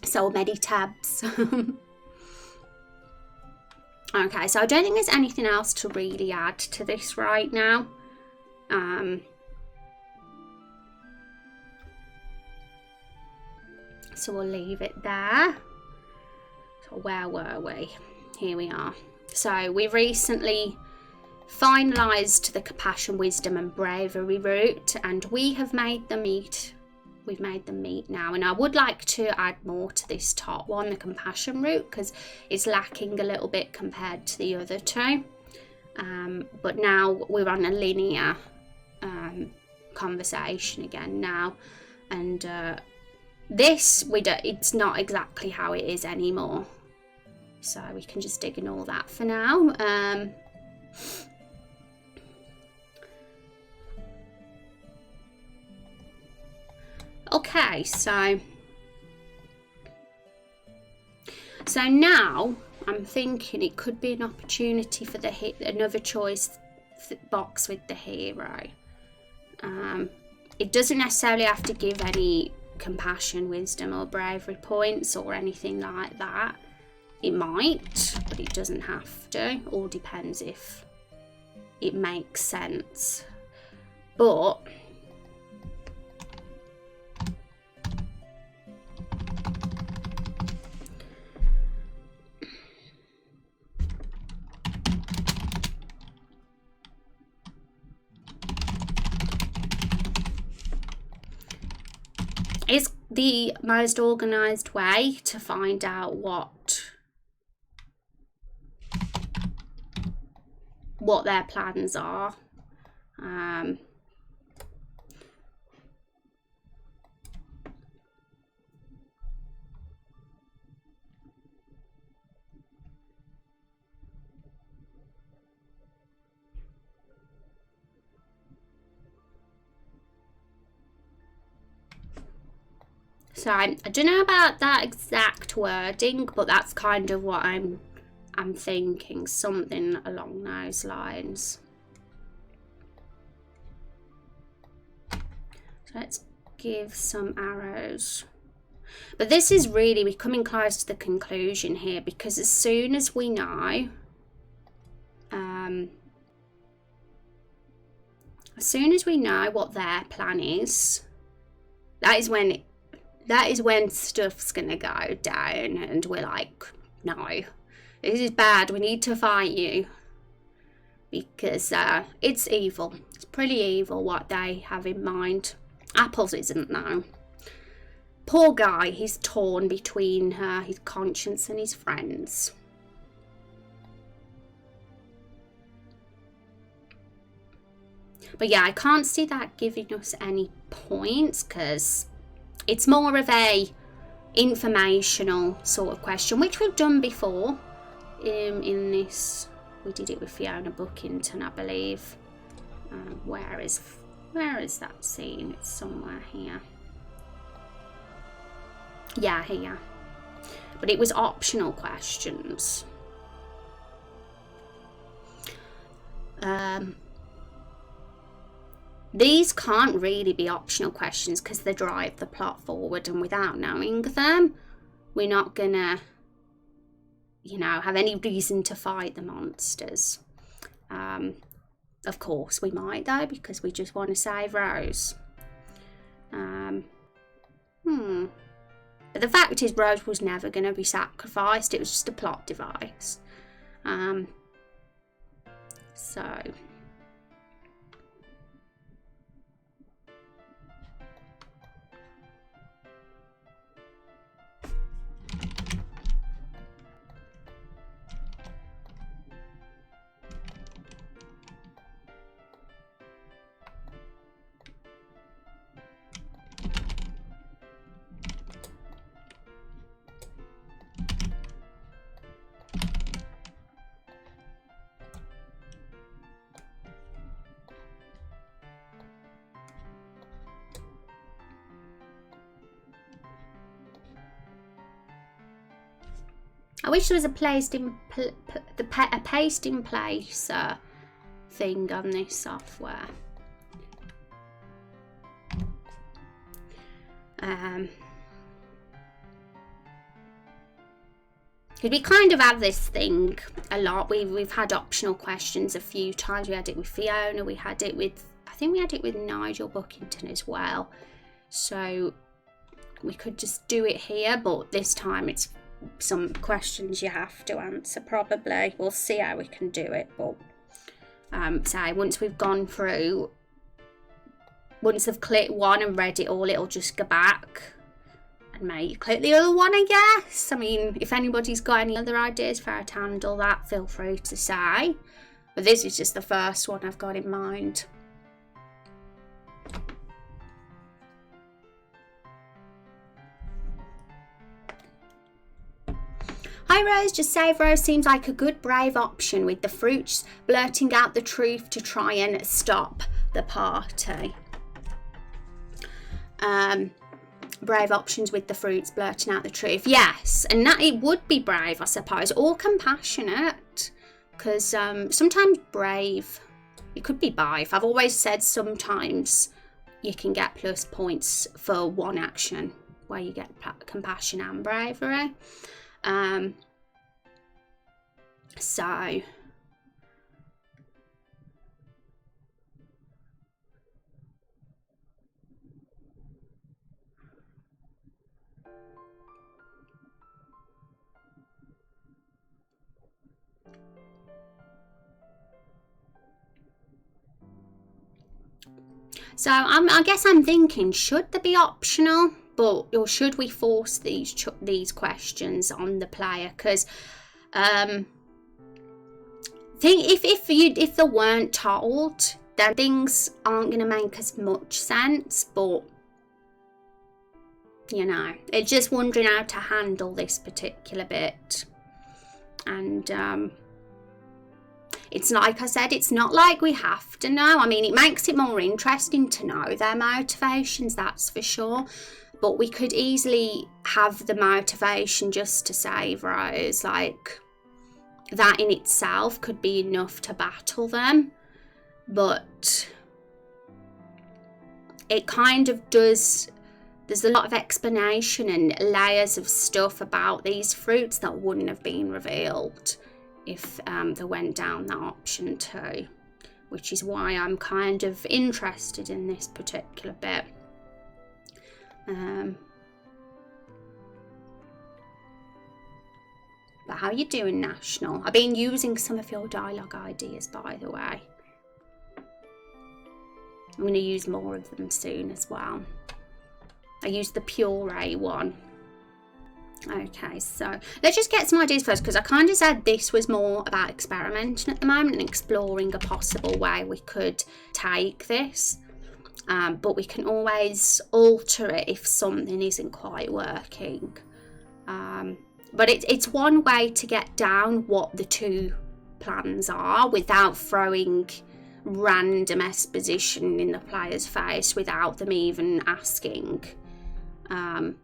So many tabs. Okay, so I don't think there's anything else to really add to this right now. So we'll leave it there. So where were we? Here we are. So we recently finalised the Compassion, Wisdom and Bravery route, and we have made them meet. We've made them meet now, and I would like to add more to this top one, the Compassion route, because it's lacking a little bit compared to the other two. But now we're on a linear conversation again now, and it's not exactly how it is anymore. So we can just ignore that for now. Okay, so now I'm thinking it could be an opportunity for another choice box with the hero. It doesn't necessarily have to give any compassion, wisdom or bravery points or anything like that. It might, but it doesn't have to. All depends if it makes sense. But it's the most organised way to find out what their plans are. So I don't know about that exact wording, but that's kind of what I'm thinking, something along those lines. So let's give some arrows. But this is really, we're coming close to the conclusion here, because as soon as we know, what their plan is, That is when stuff's gonna go down and we're like, no, this is bad, we need to fight you. Because it's evil. It's pretty evil what they have in mind. Apples isn't now. Poor guy, he's torn between his conscience and his friends. But yeah, I can't see that giving us any points because it's more of a informational sort of question, which we've done before in this. We did it with Fiona Bookington, I believe. Where is that scene? It's somewhere here. Yeah, here. But it was optional questions. These can't really be optional questions because they drive the plot forward, and without knowing them, we're not gonna, you know, have any reason to fight the monsters. Of course we might though, because we just want to save Rose. But the fact is, Rose was never going to be sacrificed. It was just a plot device. So I wish there was a placed in a paste in place thing on this software. We kind of have this thing a lot. We've had optional questions a few times. We had it with Fiona. We had it with, I think we had it with Nigel Bookington as well. So we could just do it here, but this time it's some questions you have to answer probably. We'll see how we can do it, but say once we've gone through, once I've clicked one and read it all, it'll just go back and maybe click the other one, I guess. I mean, if anybody's got any other ideas for how to handle that, feel free to say, but this is just the first one I've got in mind. Hi Rose, just save Rose seems like a good brave option with the fruits blurting out the truth to try and stop the party. Brave options with the fruits blurting out the truth. Yes, and that it would be brave, I suppose, or compassionate, because sometimes brave, it could be both. I've always said sometimes you can get plus points for one action where you get compassion and bravery. So I guess I'm thinking, should they be optional, or should we force these questions on the player? Because if they weren't told, then things aren't going to make as much sense. But you know, it's just wondering how to handle this particular bit. And it's like I said, it's not like we have to know. I mean, it makes it more interesting to know their motivations, that's for sure. But we could easily have the motivation just to save Rose. Like, that in itself could be enough to battle them. But it kind of does. There's a lot of explanation and layers of stuff about these fruits that wouldn't have been revealed if they went down that option too, which is why I'm kind of interested in this particular bit. But how are you doing, National? I've been using some of your dialogue ideas, by the way. I'm going to use more of them soon as well. I used the puree one. Okay, so let's just get some ideas first, because I kind of said this was more about experimenting at the moment and exploring a possible way we could take this. But we can always alter it if something isn't quite working. But it's one way to get down what the two plans are without throwing random exposition in the player's face without them even asking. And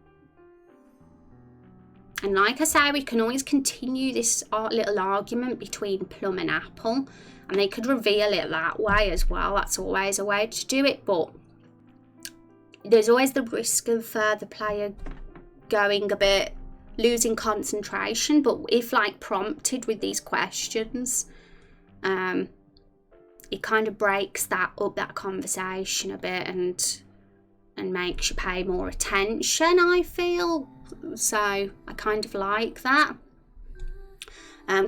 like I say, we can always continue this little argument between plum and apple, and they could reveal it that way as well. That's always a way to do it, but there's always the risk of the player going a bit, losing concentration. But if like prompted with these questions, it kind of breaks that conversation a bit and makes you pay more attention, I feel. So I kind of like that.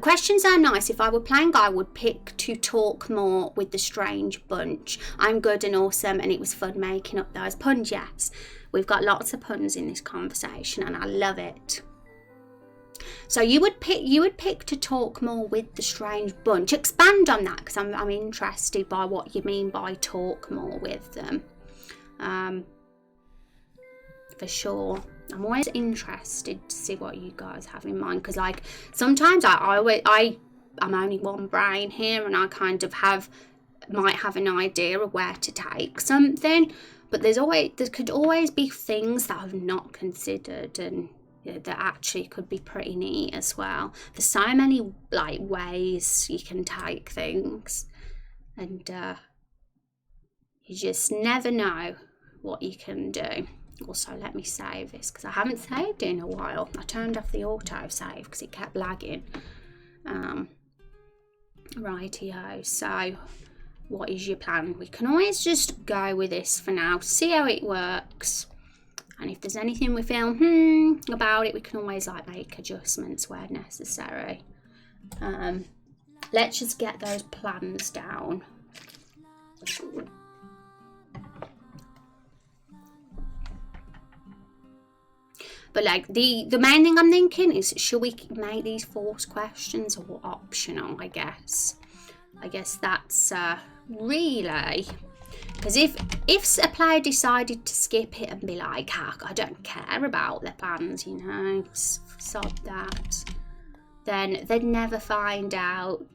Questions are nice. If I were playing, I would pick to talk more with the strange bunch. I'm good and awesome, and it was fun making up those puns. Yes, we've got lots of puns in this conversation, and I love it. So you would pick to talk more with the strange bunch. Expand on that, because I'm interested by what you mean by talk more with them. For sure. I'm always interested to see what you guys have in mind, because like sometimes I'm only one brain here, and I kind of might have an idea of where to take something, but there could always be things that I've not considered, and that actually could be pretty neat as well. There's so many like ways you can take things, and you just never know what you can do. Also, let me save this, because I haven't saved it in a while. I turned off the auto save because it kept lagging. Rightio, so what is your plan? We can always just go with this for now, see how it works, and if there's anything we feel about it, we can always like make adjustments where necessary. Let's just get those plans down. But like the main thing I'm thinking is, should we make these forced questions or optional? I guess that's really, because if a player decided to skip it and be like, I don't care about their plans, sod that, then they'd never find out,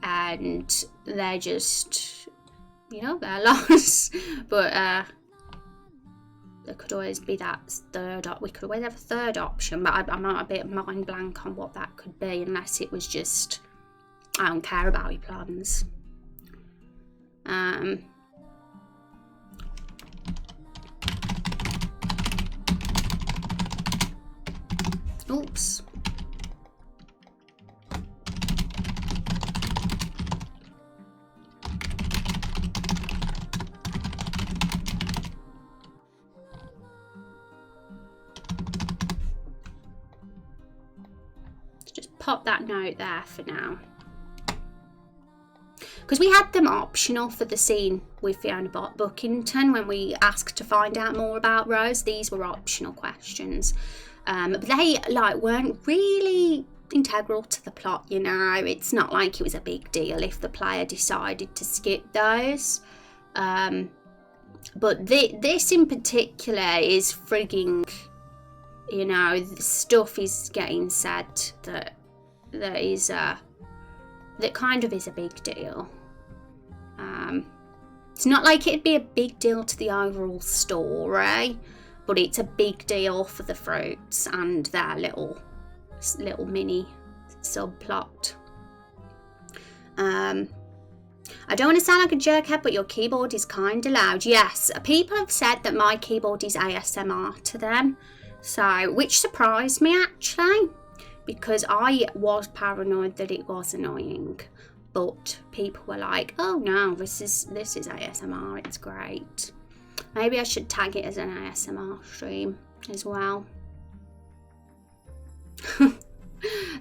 and they're just, they're lost. But there could always be that we could always have a third option, but I'm not a bit mind blank on what that could be, unless it was just, I don't care about your plans. Oops. Pop that note there for now, because we had them optional for the scene with Fiona Bookington when we asked to find out more about Rose. These were optional questions, but they weren't really integral to the plot. It's not like it was a big deal if the player decided to skip those, but this in particular is frigging, stuff is getting said that kind of is a big deal. It's not like it'd be a big deal to the overall story, but it's a big deal for the fruits and their little mini subplot. I don't want to sound like a jerkhead, but your keyboard is kind of loud. Yes, people have said that my keyboard is ASMR to them, which surprised me actually, because I was paranoid that it was annoying, but people were like, "Oh no, this is ASMR. It's great." Maybe I should tag it as an ASMR stream as well.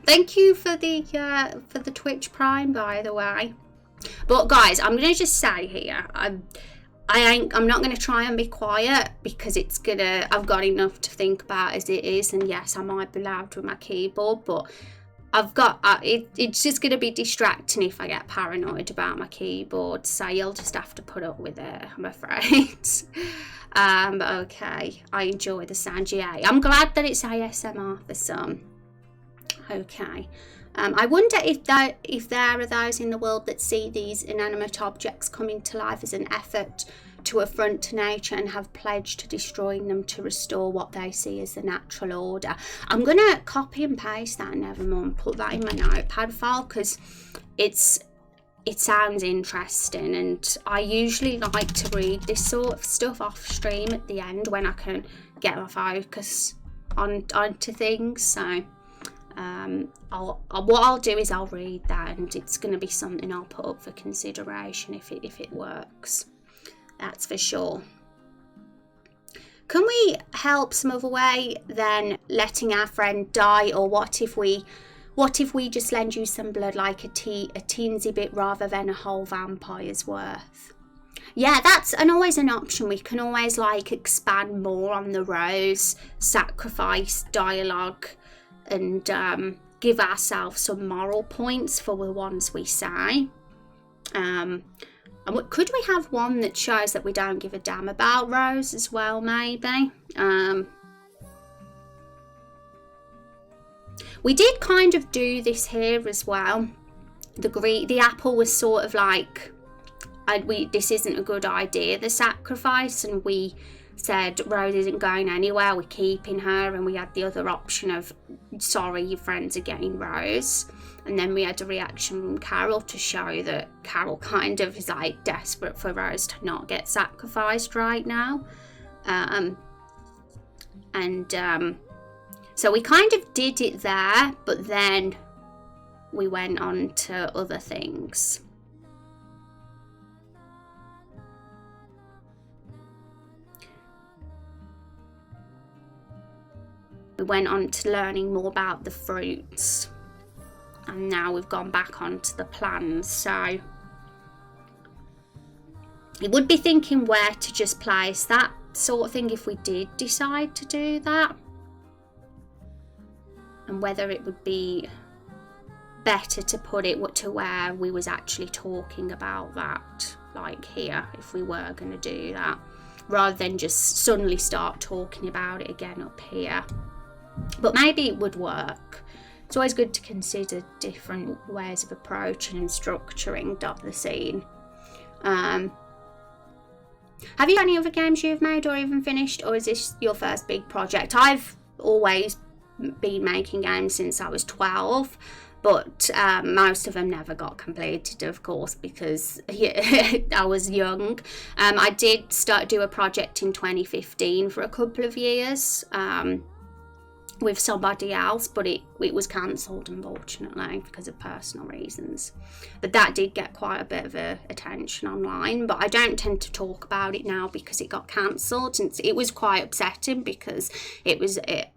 Thank you for the Twitch Prime, by the way. But guys, I'm gonna just say here, I'm not gonna try and be quiet, because I've got enough to think about as it is, and yes, I might be loud with my keyboard, but it's just gonna be distracting if I get paranoid about my keyboard, so you'll just have to put up with it, I'm afraid. Okay, I enjoy the sound. Yeah, I'm glad that it's ASMR for some. Okay. I wonder if there are those in the world that see these inanimate objects coming to life as an effort to affront nature and have pledged to destroying them to restore what they see as the natural order. I'm going to copy and paste that, and put that in my notepad file, because it sounds interesting, and I usually like to read this sort of stuff off stream at the end when I can get my focus onto things. So what I'll do is I'll read that, and it's going to be something I'll put up for consideration if it works. That's for sure. Can we help some other way than letting our friend die, or what if we just lend you some blood, like a teensy bit rather than a whole vampire's worth? Yeah, that's always an option. We can always expand more on the Rose sacrifice dialogue, and give ourselves some moral points for the ones we say. And could we have one that shows that we don't give a damn about Rose as well, maybe? We did kind of do this here as well. The apple was sort of like, this isn't a good idea, the sacrifice, and we said Rose isn't going anywhere, we're keeping her, and we had the other option of, sorry, your friends are getting Rose. And then we had a reaction from Carol to show that Carol kind of is desperate for Rose to not get sacrificed right now. So we kind of did it there, but then we went on to other things. We went on to learning more about the fruits, and now we've gone back onto the plans. So it would be thinking where to just place that sort of thing if we did decide to do that, and whether it would be better to put it to where we was actually talking about that, like here, if we were going to do that, rather than just suddenly start talking about it again up here. But maybe it would work. It's always good to consider different ways of approaching and structuring the scene. Have you any other games you've made or even finished, or is this your first big project? I've always been making games since I was 12, but most of them never got completed, of course, because I was young. I did do a project in 2015 for a couple of years, with somebody else, but it was cancelled, unfortunately, because of personal reasons. But that did get quite a bit of attention online, but I don't tend to talk about it now because it got cancelled, and it was quite upsetting, because it was a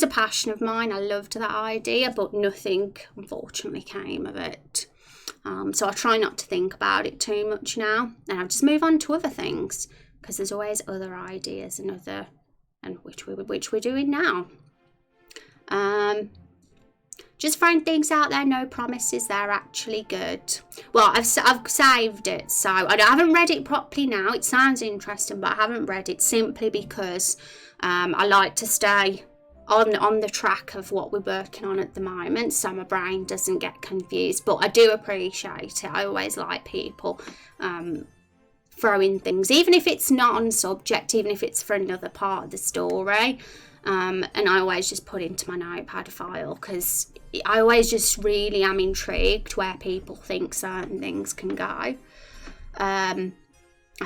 passion of mine. I loved that idea, but nothing unfortunately came of it. So I try not to think about it too much now, and I'll just move on to other things, because there's always other ideas and which we're doing now. Just throwing things out there, no promises, they're actually good. Well, I've saved it, so I haven't read it properly now. It sounds interesting, but I haven't read it simply because I like to stay on the track of what we're working on at the moment, so my brain doesn't get confused. But I do appreciate it. I always like people throwing things, even if it's not on subject, even if it's for another part of the story, and I always just put into my notepad file, because I always just really am intrigued where people think certain things can go. I'm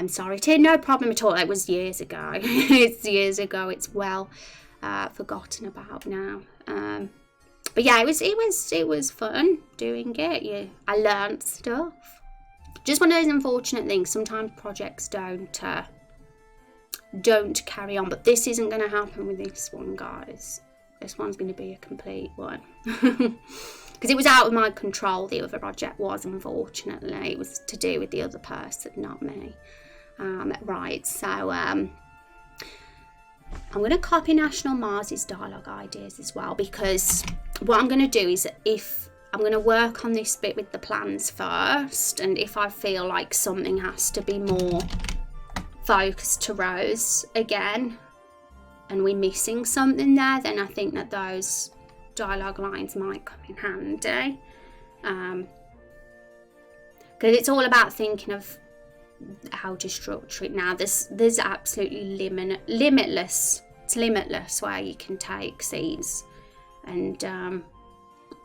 sorry, Tim, no problem at all. It was years ago. It's years ago. It's well forgotten about now. But yeah, it was fun doing it. I learned stuff. just one of those unfortunate things. Sometimes projects don't carry on, but this isn't going to happen with this one, guys. This one's going to be a complete one. Because it was out of my control, the other project was, unfortunately. It was to do with the other person, not me. Right, so I'm going to copy National Mars's dialogue ideas as well, because what I'm going to do is, if I'm going to work on this bit with the plans first, and if I feel like something has to be more focused to Rose again, and we're missing something there, then I think that those dialogue lines might come in handy. Because it's all about thinking of how to structure it now. There's absolutely limitless. It's limitless where you can take these, and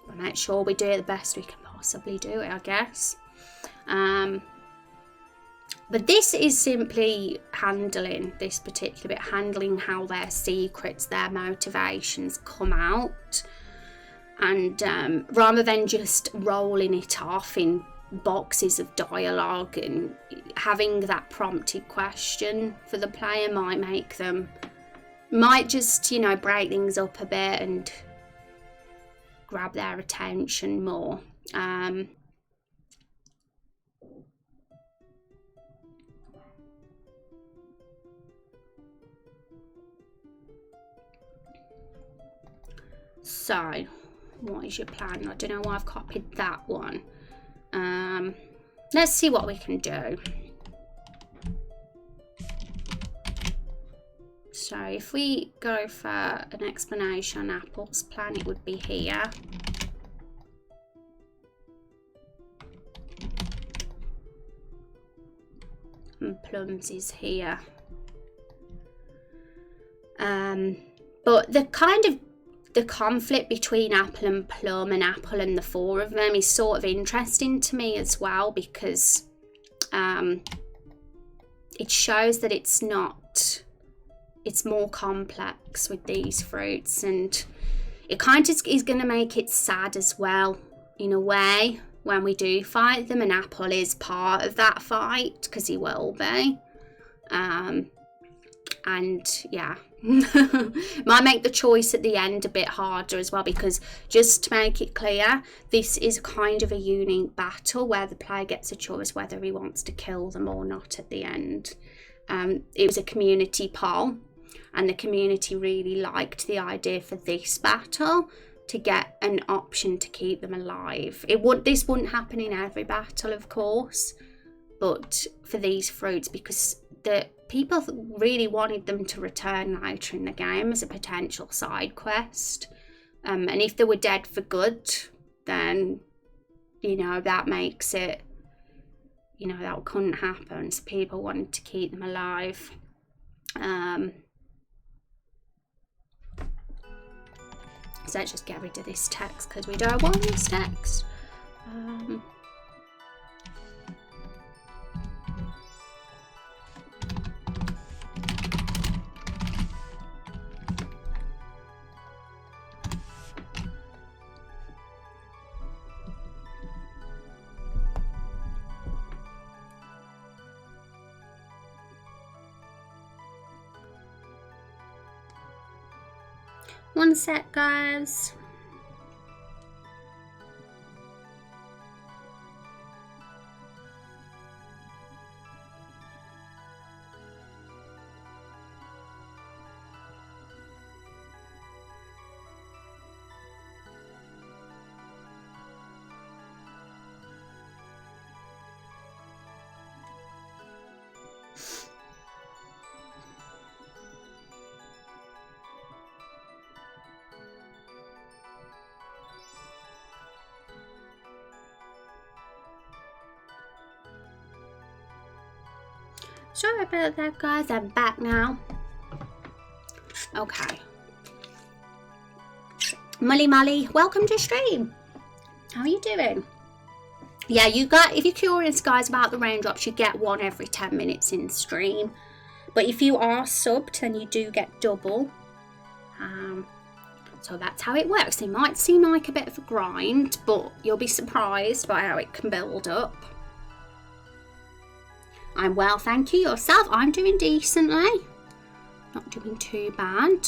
we'll make sure we do it the best we can possibly do it, I guess. But this is simply handling this particular bit, handling how their secrets, their motivations come out, and rather than just rolling it off in boxes of dialogue, and having that prompted question for the player might just, you know, break things up a bit and grab their attention more. So, what is your plan? I don't know why I've copied that one. Let's see what we can do. So, if we go for an explanation on Apple's plan, it would be here. And Plum's is here. But the conflict between Apple and Plum, and Apple and the four of them, is sort of interesting to me as well, because it shows that it's more complex with these fruits, and it kind of is going to make it sad as well, in a way, when we do fight them, and Apple is part of that fight, because he will be. And yeah, might make the choice at the end a bit harder as well, because just to make it clear, this is kind of a unique battle where the player gets a choice whether he wants to kill them or not at the end. It was a community poll, and the community really liked the idea for this battle to get an option to keep them alive. This wouldn't happen in every battle, of course, but for these fruits, because the people really wanted them to return later in the game as a potential side quest. And if they were dead for good, then, you know, that makes it, you know, that couldn't happen. So people wanted to keep them alive. So let's just get rid of this text, because we don't want this text. One sec, guys. Sorry about that, guys. I'm back now. Okay. Mully, welcome to stream. How are you doing? Yeah, if you're curious, guys, about the raindrops, you get one every 10 minutes in stream. But if you are subbed, then you do get double. So that's how it works. It might seem like a bit of a grind, but you'll be surprised by how it can build up. I'm well, thank you. Yourself? I'm doing decently. Not doing too bad.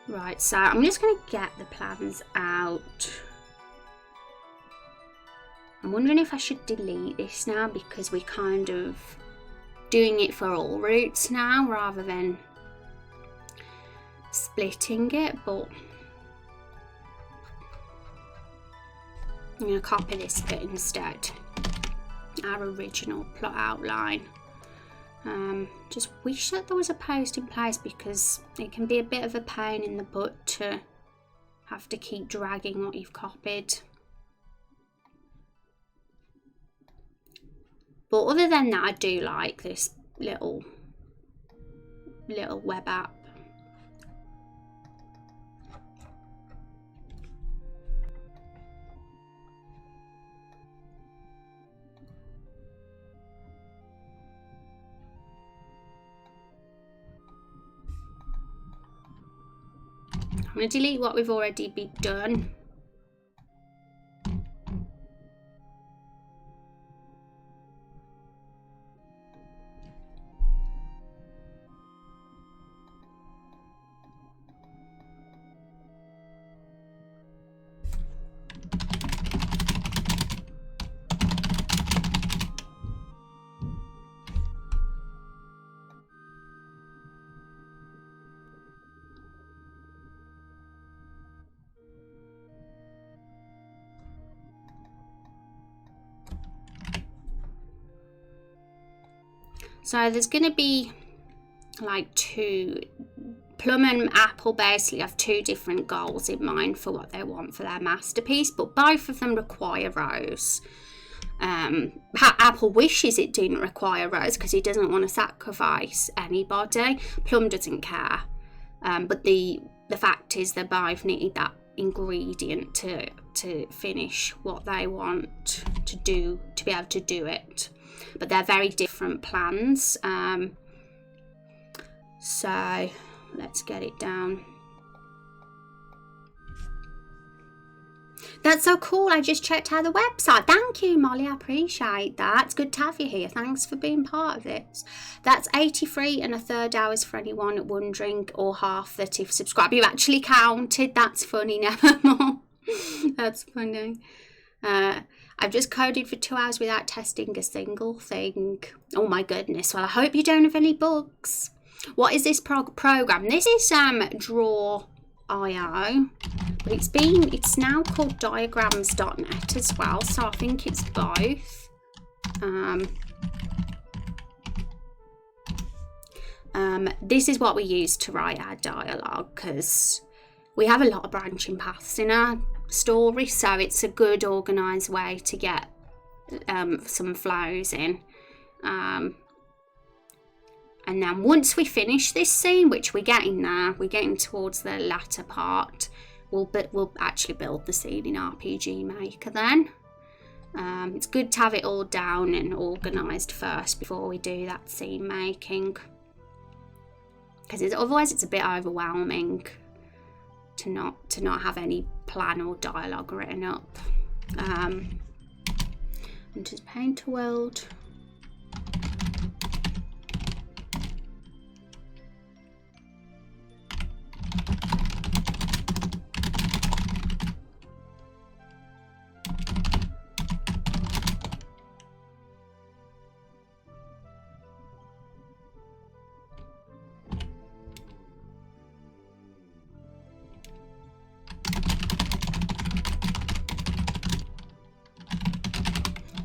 Right, so I'm just going to get the plans out. I'm wondering if I should delete this now because we're kind of doing it for all routes now rather than splitting it, but I'm going to copy this bit instead. Our original plot outline. Just wish that there was a post in place because it can be a bit of a pain in the butt to have to keep dragging what you've copied. But other than that, I do like this little web app. I'm going to delete what we've already done. So there's going to be like Plum and Apple basically have two different goals in mind for what they want for their masterpiece, but both of them require Rose. Apple wishes it didn't require Rose because he doesn't want to sacrifice anybody. Plum doesn't care, but the fact is they both need that ingredient to finish what they want to do, to be able to do it. But they're very different plans. So let's get it down. That's so cool. I just checked out the website. Thank you, Molly. I appreciate that. It's good to have you here. Thanks for being part of this. That's 83 and a third hours for anyone wondering, or half that if subscribe. You actually counted. That's funny. Never more. That's funny. I've just coded for 2 hours without testing a single thing. Oh my goodness. Well, I hope you don't have any bugs. What is this program? This is Draw.io, but it's now called diagrams.net as well, so I think it's both. This is what we use to write our dialogue because we have a lot of branching paths in our story, so it's a good organised way to get some flows in. And then once we finish this scene, which we're getting there, we're getting towards the latter part, we'll actually build the scene in RPG Maker then. It's good to have it all down and organised first before we do that scene making, because otherwise it's a bit overwhelming to not have any plan or dialogue written up. And just paint a world.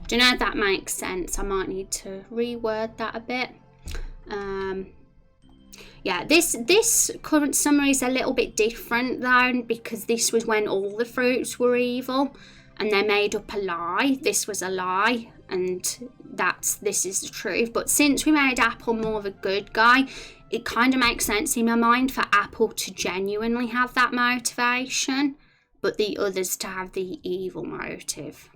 Don't know if that makes sense. I might need to reword that a bit. Yeah, this current summary is a little bit different though, because this was when all the fruits were evil and they made up a lie. This was a lie, and this is the truth. But since we made Apple more of a good guy, it kind of makes sense in my mind for Apple to genuinely have that motivation, but the others to have the evil motive.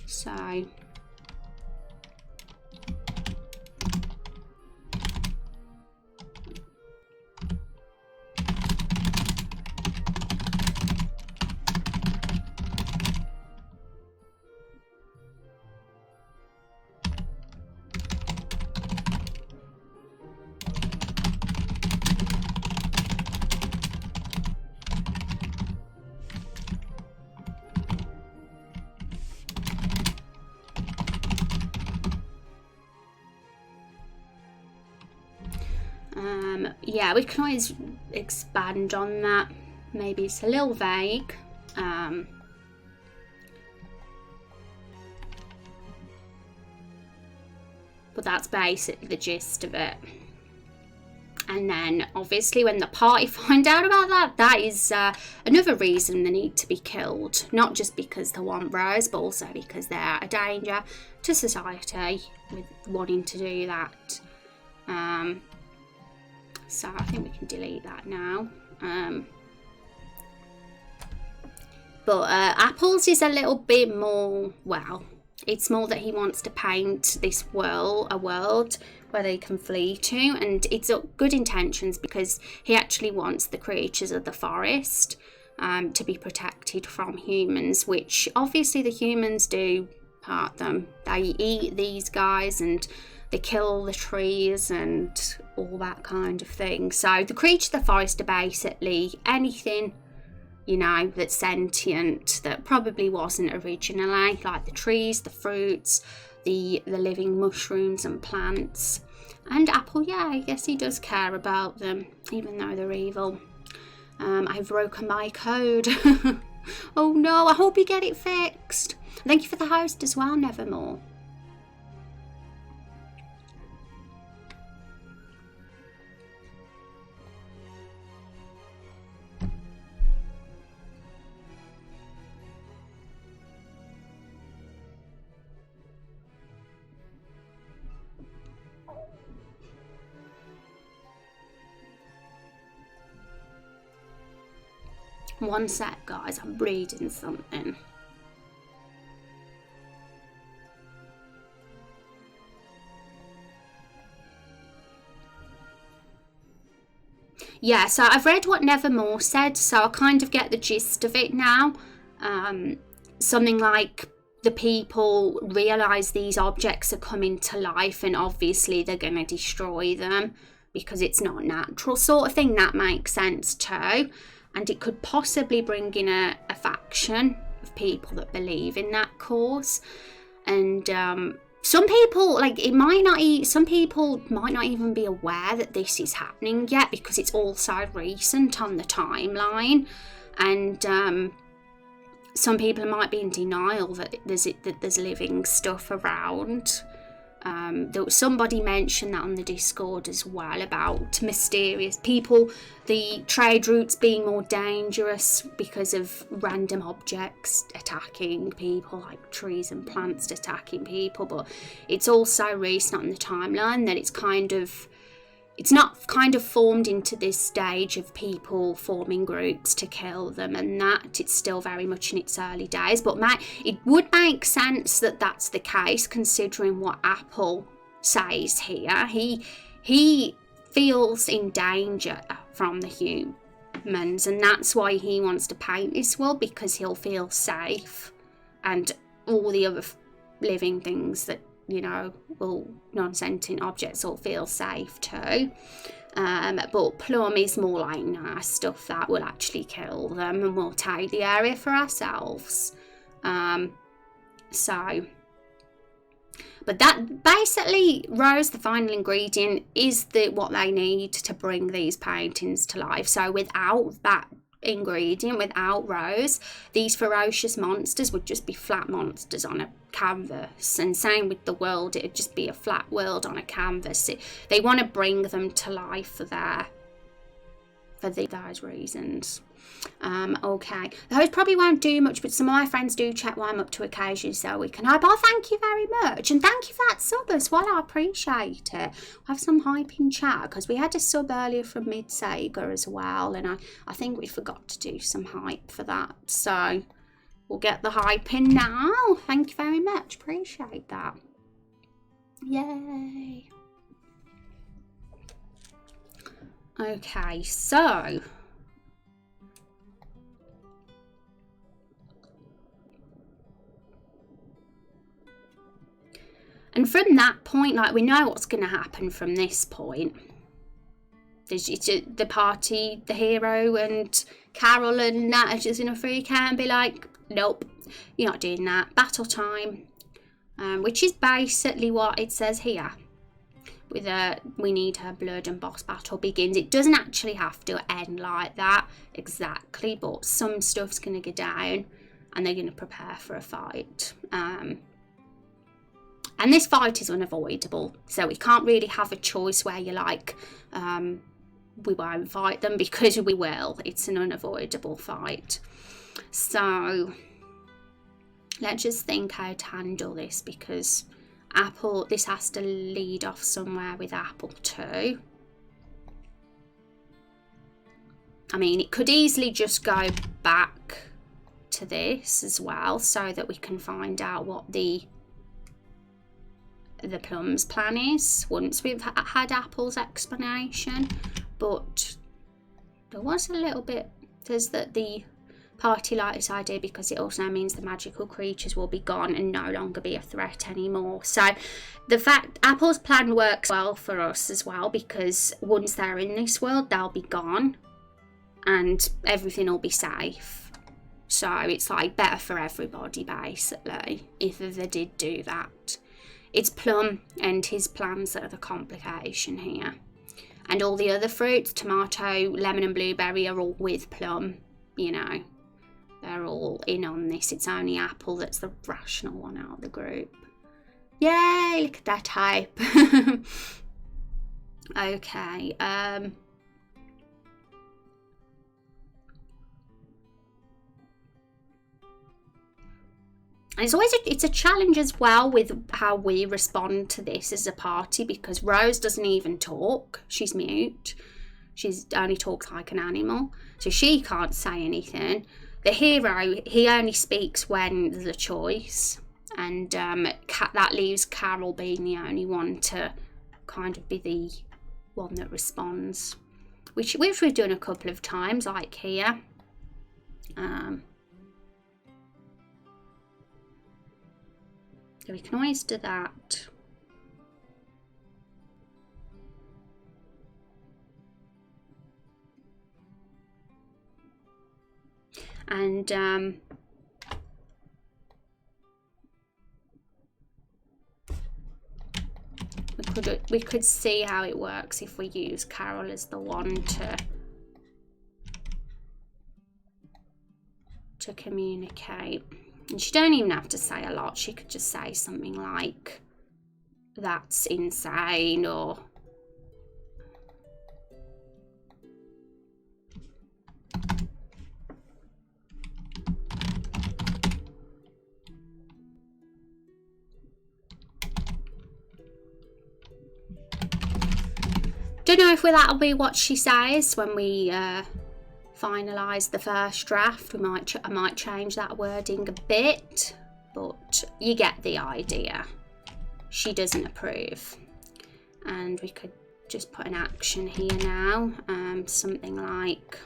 So Yeah, we can always expand on that. Maybe it's a little vague. But that's basically the gist of it. And then obviously when the party find out about that, that is another reason they need to be killed. Not just because they want Rose, but also because they're a danger to society with wanting to do that. So I think we can delete that now. But Apple's is a little bit more, well, it's more that he wants to paint this world, a world where they can flee to, and it's good intentions because he actually wants the creatures of the forest to be protected from humans, which obviously the humans do hurt them. They eat these guys and they kill the trees and all that kind of thing. So the creatures of the forest are basically anything, you know, that's sentient that probably wasn't originally, like the trees, the fruits, the living mushrooms and plants. And Apple, yeah, I guess he does care about them, even though they're evil. I've broken my code. Oh no, I hope you get it fixed. Thank you for the host as well, Nevermore. One sec, guys, I'm reading something. Yeah, so I've read what Nevermore said, so I kind of get the gist of it now. Something like the people realise these objects are coming to life and obviously they're going to destroy them because it's not natural sort of thing. That makes sense too. And it could possibly bring in a faction of people that believe in that cause. And some people, like, some people might not even be aware that this is happening yet because it's all so recent on the timeline. And some people might be in denial that there's living stuff around. There was somebody mentioned that on the Discord as well about mysterious people, the trade routes being more dangerous because of random objects attacking people, like trees and plants attacking people. But it's also recent on the timeline that it's not kind of formed into this stage of people forming groups to kill them, and that it's still very much in its early days. But it would make sense that that's the case considering what Apple says here. He feels in danger from the humans, and that's why he wants to paint this world, because he'll feel safe, and all the other living things that, you know, non-sentient objects will feel safe too. But Plum is more like, nah, stuff that will actually kill them and we'll take the area for ourselves. But that basically, Rose, the final ingredient, is what they need to bring these paintings to life. So without that ingredient, without Rose, these ferocious monsters would just be flat monsters on a canvas, and same with the world, it'd just be a flat world on a canvas. They want to bring them to life for those reasons. Okay, the host probably won't do much, but some of my friends do check what I'm up to occasionally, so we can hype. Oh, thank you very much, and thank you for that sub as well, I appreciate it. We'll have some hype in chat, because we had a sub earlier from Mid-Sega as well, and I think we forgot to do some hype for that, so we'll get the hype in now. Thank you very much, appreciate that. Yay. Okay, so and from that point, like, we know what's going to happen from this point. There's the party, the hero and Carol and Nat are just going to freak out and be like, nope, you're not doing that. Battle time. Which is basically what it says here. with a we need her blood and boss battle begins. It doesn't actually have to end like that exactly, but some stuff's going to go down and they're going to prepare for a fight. And this fight is unavoidable, so we can't really have a choice where you're like, we won't fight them, because we will. It's an unavoidable fight. So let's just think how to handle this, because Apple, this has to lead off somewhere with Apple too. I mean, it could easily just go back to this as well, so that we can find out what the Plum's plan is once we've had Apple's explanation. But there was a little bit, there's that the party like this idea because it also means the magical creatures will be gone and no longer be a threat anymore. So the fact Apple's plan works well for us as well, because once they're in this world, they'll be gone and everything will be safe. So it's like better for everybody basically if they did do that. It's Plum and his plans that are the complication here. And all the other fruits, tomato, lemon and blueberry, are all with Plum, you know. They're all in on this. It's only Apple that's the rational one out of the group. Yay, look at that hype. Okay. And it's a challenge as well with how we respond to this as a party, because Rose doesn't even talk. She's mute. She only talks like an animal. So she can't say anything. The hero, he only speaks when there's a choice. And that leaves Carol being the only one to kind of be the one that responds. Which we've done a couple of times, like here. So we can always do that. And we could see how it works if we use Carol as the one to communicate. And she don't even have to say a lot. She could just say something like, "That's insane," or don't know if that'll be what she says when we finalise the first draft. I might change that wording a bit, but you get the idea. She doesn't approve. And we could just put an action here now, something like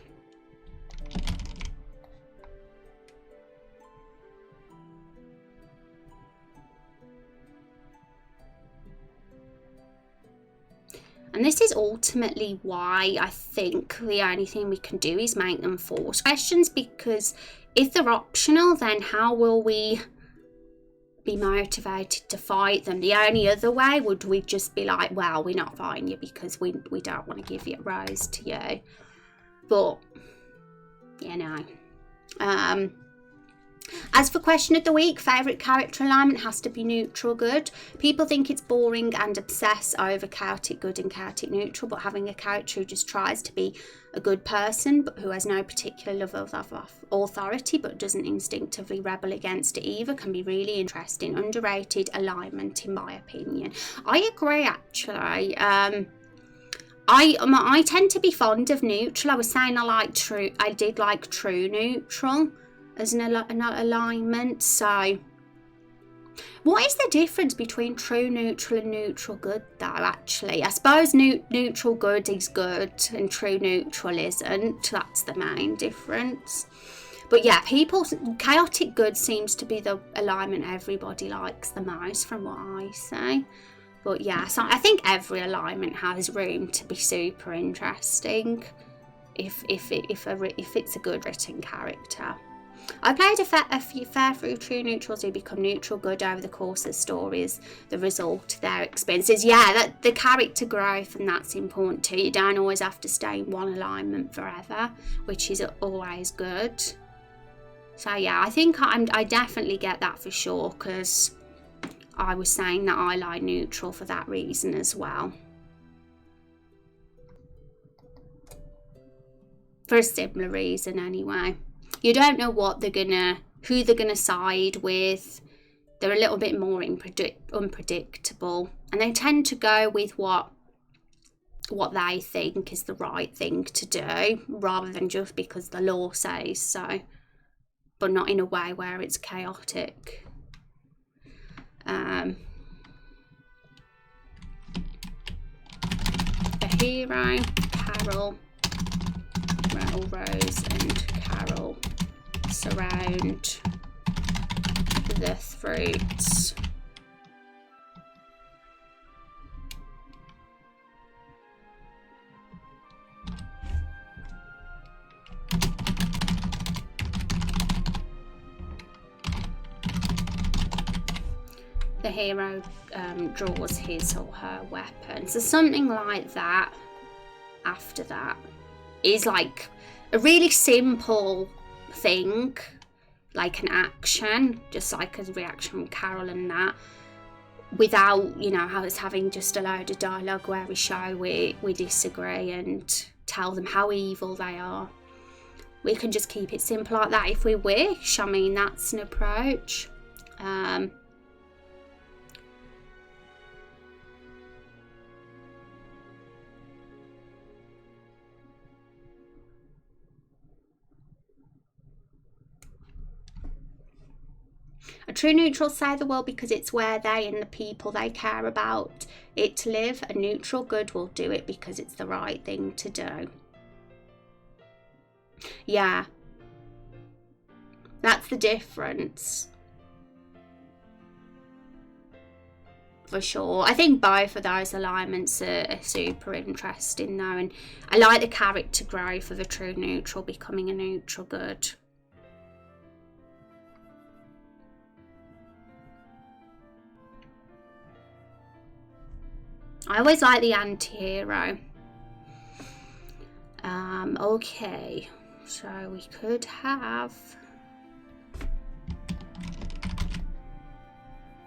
and this is ultimately why I think the only thing we can do is make them force questions, because if they're optional, then how will we be motivated to fight them? The only other way would we just be like, well, we're not fighting you because we don't want to give you Rose to you. But, you know. As for question of the week, favourite character alignment has to be neutral good. People think it's boring and obsess over chaotic good and chaotic neutral, but having a character who just tries to be a good person but who has no particular love of authority but doesn't instinctively rebel against it either can be really interesting. Underrated alignment in my opinion. I agree actually. I tend to be fond of neutral. I was saying I did like true neutral as an alignment. So what is the difference between true neutral and neutral good though, actually? I suppose neutral good is good and true neutral isn't. That's the main difference. But yeah, chaotic good seems to be the alignment everybody likes the most from what I say. But yeah, so I think every alignment has room to be super interesting if it's a good written character. I played a few fair through true neutrals who become neutral good over the course of the stories, the result of their experiences. Yeah, that the character growth, and that's important too. You don't always have to stay in one alignment forever, which is always good. So yeah, I think I definitely get that for sure, because I was saying that I like neutral for that reason as well. For a similar reason anyway. You don't know what who they're gonna side with. They're a little bit more unpredictable, and they tend to go with what they think is the right thing to do, rather than just because the law says so, but not in a way where it's chaotic. A hero, Carol, Rose and Carol surround the fruits. The hero draws his or her weapon. So something like that after that is like a really simple thing, like an action, just like a reaction from Carol and that, without, you know, us having just a load of dialogue where we show we disagree and tell them how evil they are. We can just keep it simple like that if we wish. I mean, that's an approach. A true neutral save the world because it's where they and the people they care about it live. A neutral good will do it because it's the right thing to do. Yeah, that's the difference. For sure. I think both of those alignments are super interesting though, and I like the character growth of a true neutral becoming a neutral good. I always like the anti-hero. Okay, so we could have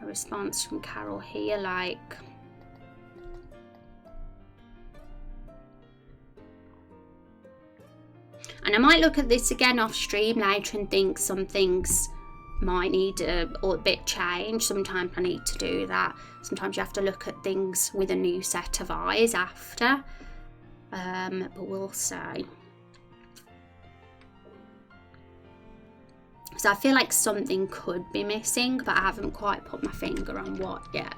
a response from Carol here, like, and I might look at this again off stream later and think some things might need a bit change. Sometimes I need to do that. Sometimes you have to look at things with a new set of eyes after, but we'll see. So I feel like something could be missing, but I haven't quite put my finger on what yet.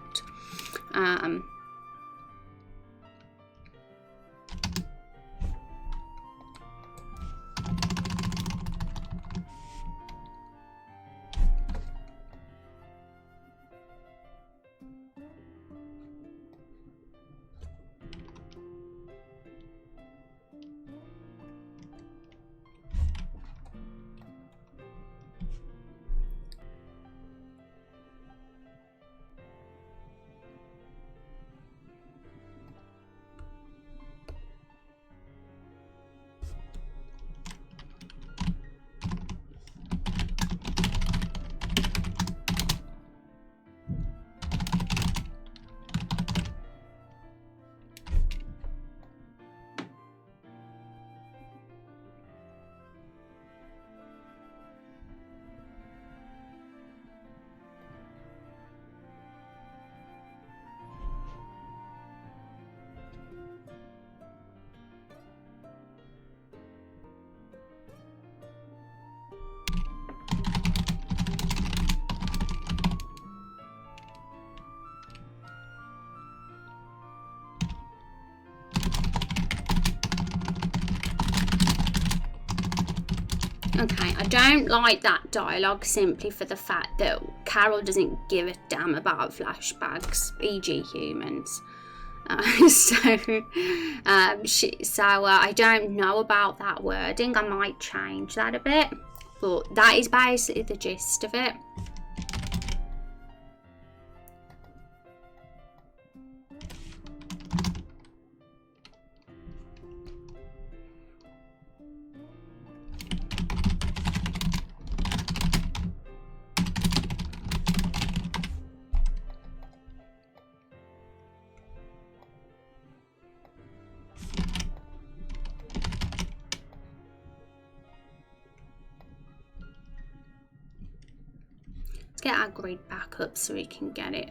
Okay, I don't like that dialogue simply for the fact that Carol doesn't give a damn about flashbacks, e.g. humans. So I don't know about that wording. I might change that a bit. But that is basically the gist of it. Let's get our grid back up so we can get it.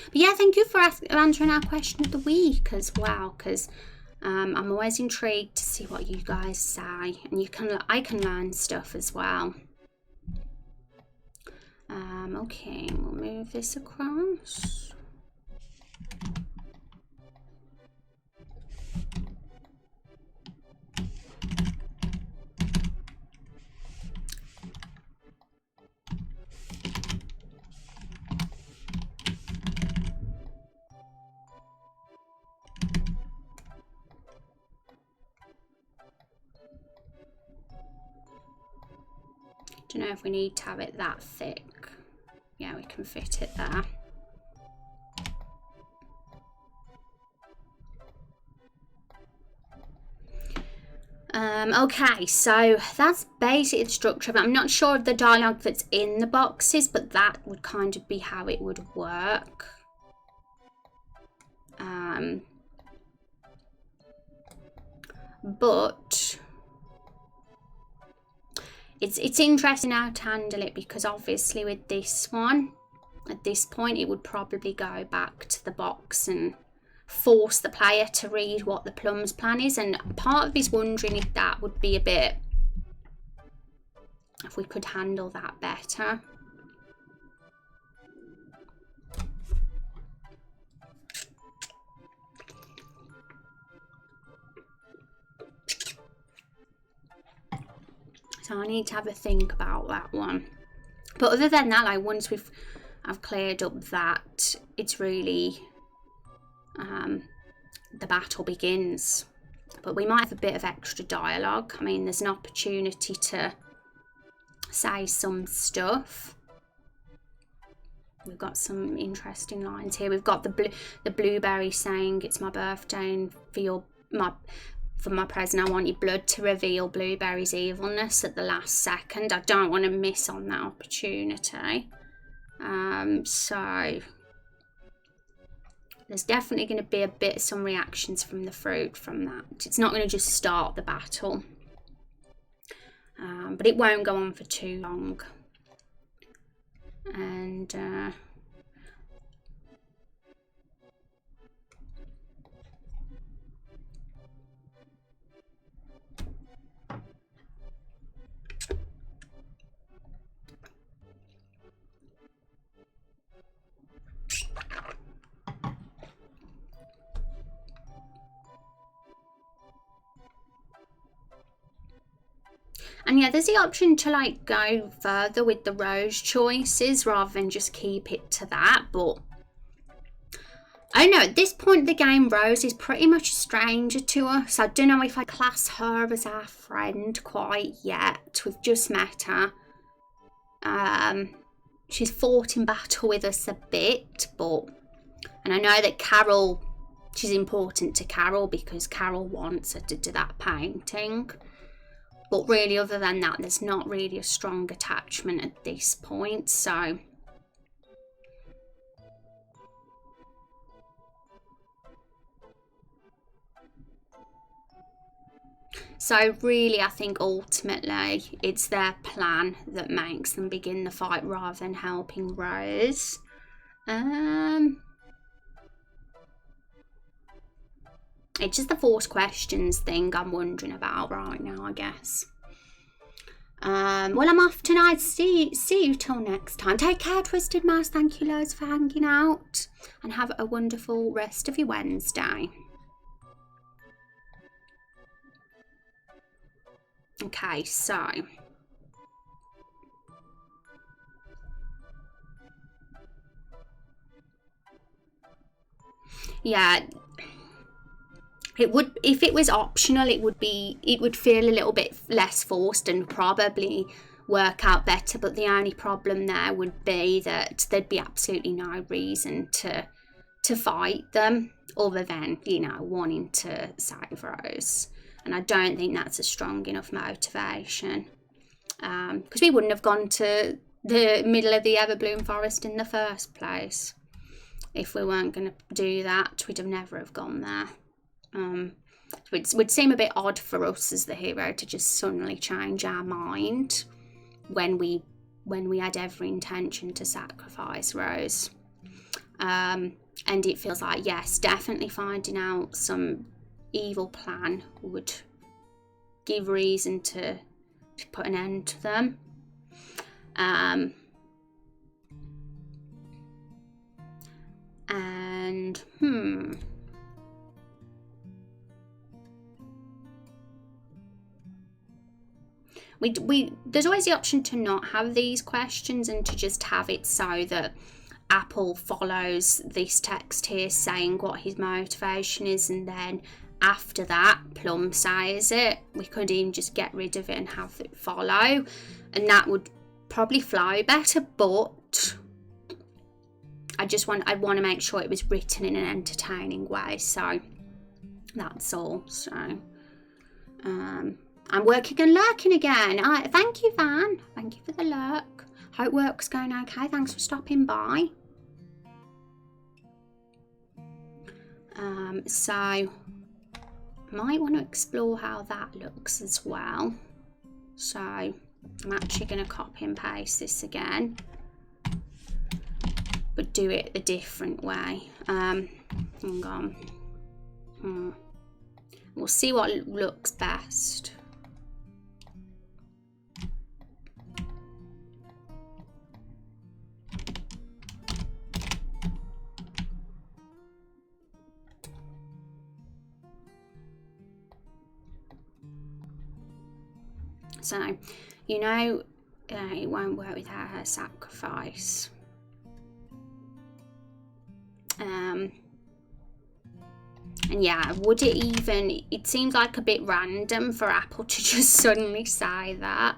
But yeah, thank you for answering our question of the week as well, because I'm always intrigued to see what you guys say, and I can learn stuff as well. Okay, we'll move this across. Don't know if we need to have it that thick. Yeah, we can fit it there. Okay, so that's basically the structure of it. I'm not sure of the dialogue that's in the boxes, but that would kind of be how it would work. But it's interesting how to handle it, because obviously with this one, at this point, it would probably go back to the box and force the player to read what the plum's plan is, and part of me is wondering if that would be a bit, if we could handle that better. So I need to have a think about that one. But other than that, like once I've cleared up that, it's really the battle begins. But we might have a bit of extra dialogue. I mean, there's an opportunity to say some stuff. We've got some interesting lines here. We've got the blueberry saying, "It's my birthday, and for my present, I want your blood to reveal Blueberry's evilness at the last second." I don't want to miss on that opportunity. So there's definitely going to be some reactions from the fruit from that. It's not going to just start the battle. But it won't go on for too long. And yeah, there's the option to like go further with the rose choices rather than just keep it to that. But I don't know, at this point in the game, Rose is pretty much a stranger to us. I don't know if I class her as our friend quite yet. We've just met her. She's fought in battle with us a bit, and I know that Carol, she's important to Carol because Carol wants her to do that painting. But really, other than that, there's not really a strong attachment at this point, so really, I think ultimately it's their plan that makes them begin the fight rather than helping Rose. It's just the forced questions thing I'm wondering about right now, I guess. Well, I'm off tonight. See you till next time. Take care, Twisted Mouse. Thank you loads for hanging out, and have a wonderful rest of your Wednesday. Okay, so yeah, it would, if it was optional, it would feel a little bit less forced and probably work out better. But the only problem there would be that there'd be absolutely no reason to fight them other than, you know, wanting to save Rose. And I don't think that's a strong enough motivation, because we wouldn't have gone to the middle of the Everbloom Forest in the first place. If we weren't going to do that, we'd have never have gone there. It would seem a bit odd for us as the hero to just suddenly change our mind when we had every intention to sacrifice Rose. And it feels like, yes, definitely finding out some evil plan would give reason to put an end to them. And there's always the option to not have these questions and to just have it so that Apple follows this text here saying what his motivation is, and then after that Plum says it. We could even just get rid of it and have it follow, and that would probably flow better, but I want to make sure it was written in an entertaining way, so that's all. So I'm working and lurking again. Thank you, Van. Thank you for the lurk. Hope work's going okay. Thanks for stopping by. So might want to explore how that looks as well. So I'm actually going to copy and paste this again, but do it a different way. Hang on. We'll see what looks best. So, you know, it won't work without her sacrifice. And yeah, would it even, it seems like a bit random for Apple to just suddenly say that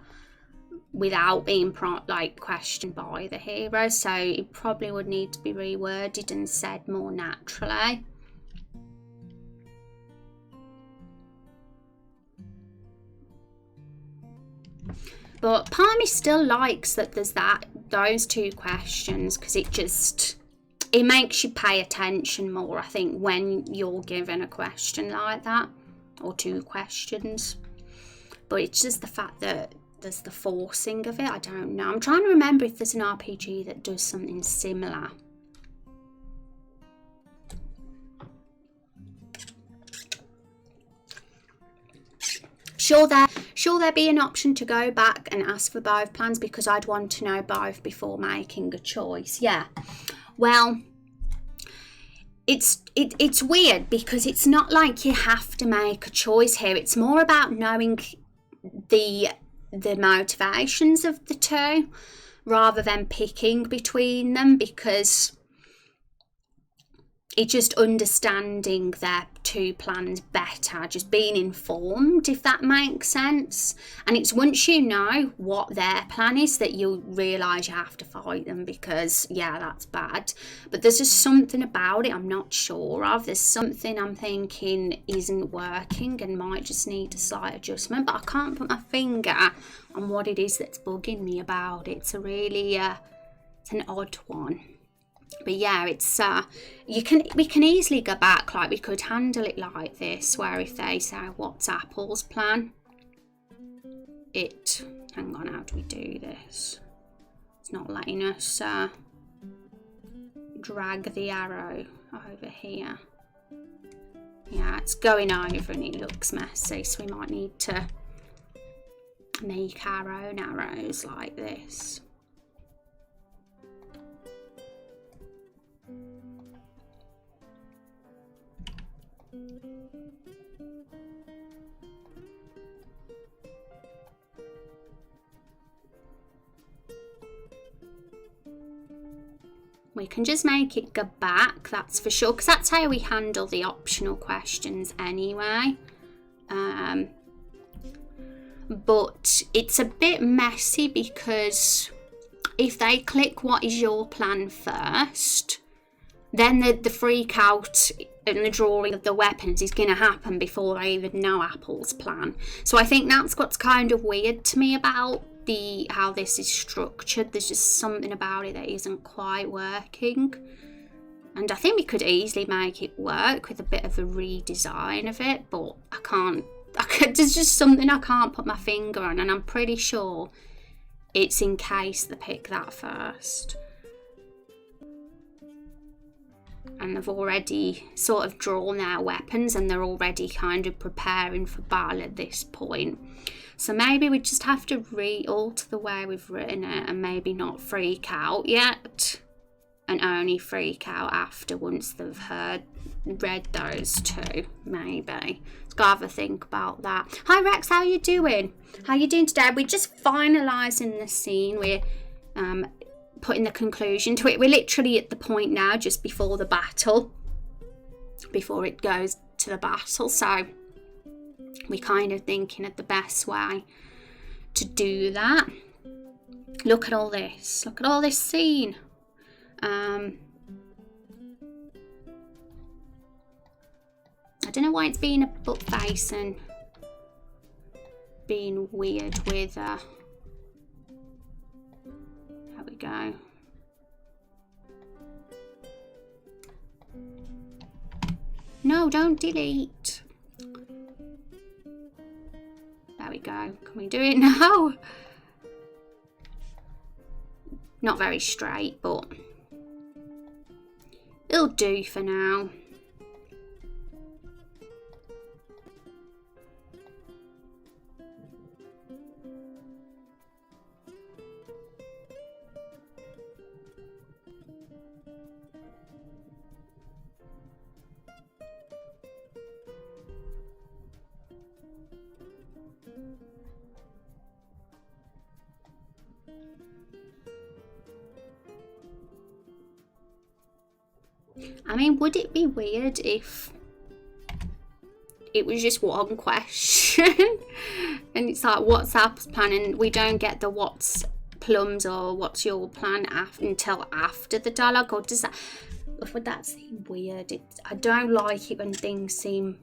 without being questioned by the hero, so it probably would need to be reworded and said more naturally. But part of me still likes that there's those two questions, because it makes you pay attention more, I think, when you're given a question like that, or two questions. But it's just the fact that there's the forcing of it. I don't know. I'm trying to remember if there's an RPG that does something similar. Sure there be an option to go back and ask for both plans, because I'd want to know both before making a choice. Yeah. Well, it's weird, because it's not like you have to make a choice here. It's more about knowing the motivations of the two rather than picking between them, because it's just understanding their two plans better, just being informed, if that makes sense. And it's once you know what their plan is that you'll realise you have to fight them, because yeah, that's bad. But there's just something about it I'm not sure of. There's something I'm thinking isn't working and might just need a slight adjustment, but I can't put my finger on what it is that's bugging me about it. It's a really it's an odd one. But yeah, it's we can easily go back. Like, we could handle it like this, where if they say what's Apple's plan, hang on, how do we do this? It's not letting us drag the arrow over here. Yeah, it's going over and it looks messy, so we might need to make our own arrows like this. We can just make it go back, that's for sure, because that's how we handle the optional questions anyway. But it's a bit messy because if they click what is your plan first, then the freak out and the drawing of the weapons is going to happen before they even know Apple's plan. So I think that's what's kind of weird to me about how this is structured. There's just something about it that isn't quite working. And I think we could easily make it work with a bit of a redesign of it, but I can't. There's just something I can't put my finger on, and I'm pretty sure it's in case they pick that first. And they've already sort of drawn their weapons and they're already kind of preparing for battle at this point. So maybe we just have to re-alter the way we've written it and maybe not freak out yet, and only freak out after once they've read those two, maybe. Let's go have a think about that. Hi Rex, how you doing? How you doing today? We're just finalising the scene. We're putting the conclusion to it. We're literally at the point now just before the battle, before it goes to the battle. So we're kind of thinking of the best way to do that. Look at all this. Look at all this scene. I don't know why it's being a butt face and being weird with there we go. No, don't delete. There we go. Can we do it now? Not very straight, but it'll do for now. I mean, would it be weird if it was just one question and it's like, what's Apple's plan, and we don't get the what's Plum's or what's your plan until after the dialogue? Or does that, would that seem weird? I don't like it when things seem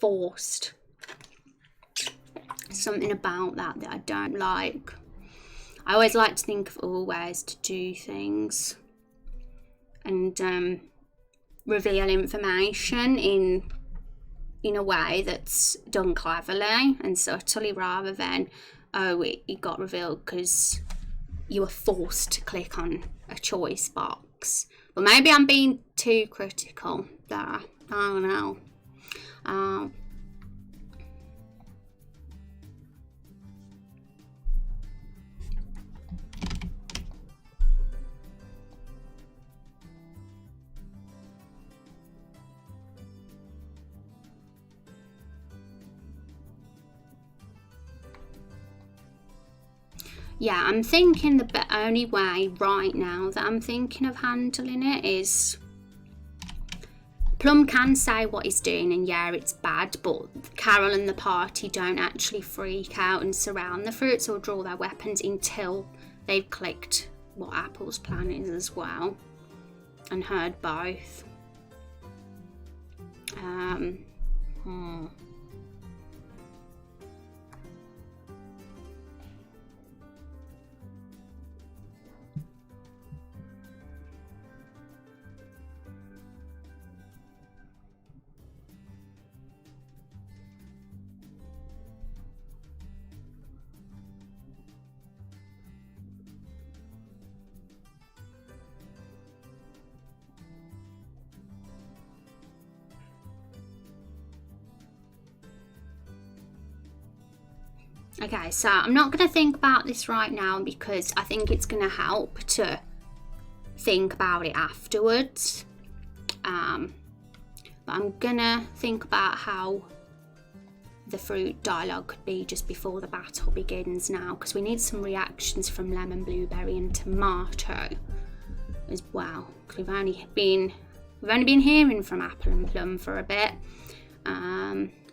forced. Something about that I don't like. I always like to think of other ways to do things and reveal information in a way that's done cleverly and subtly, rather than, oh, it got revealed because you were forced to click on a choice box. But maybe I'm being too critical there. I don't know. Yeah, I'm thinking the only way right now that I'm thinking of handling it is Plum can say what he's doing and yeah, it's bad, but Carol and the party don't actually freak out and surround the fruits or draw their weapons until they've clicked what Apple's plan is as well and heard both. Okay, so I'm not going to think about this right now because I think it's going to help to think about it afterwards. But I'm going to think about how the fruit dialogue could be just before the battle begins now, because we need some reactions from Lemon, Blueberry and Tomato as well, because we've only been hearing from Apple and Plum for a bit.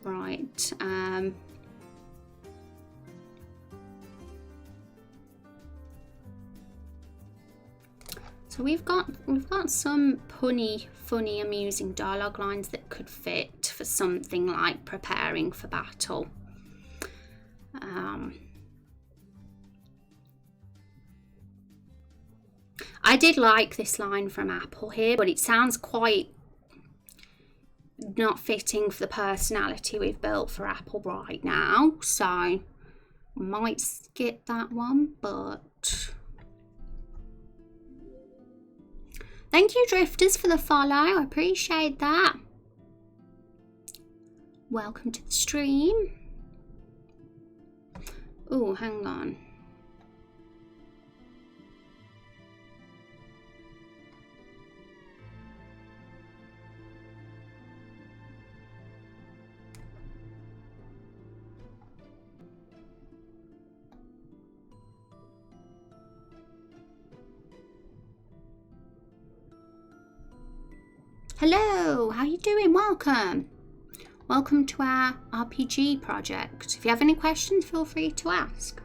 Right. So we've got some punny, funny, amusing dialogue lines that could fit for something like preparing for battle. I did like this line from Apple here, but it sounds quite not fitting for the personality we've built for Apple right now, so I might skip that one. But thank you, Drifters, for the follow. I appreciate that. Welcome to the stream. Oh, hang on. Hello, how you doing? Welcome. Welcome to our RPG project. If you have any questions, feel free to ask.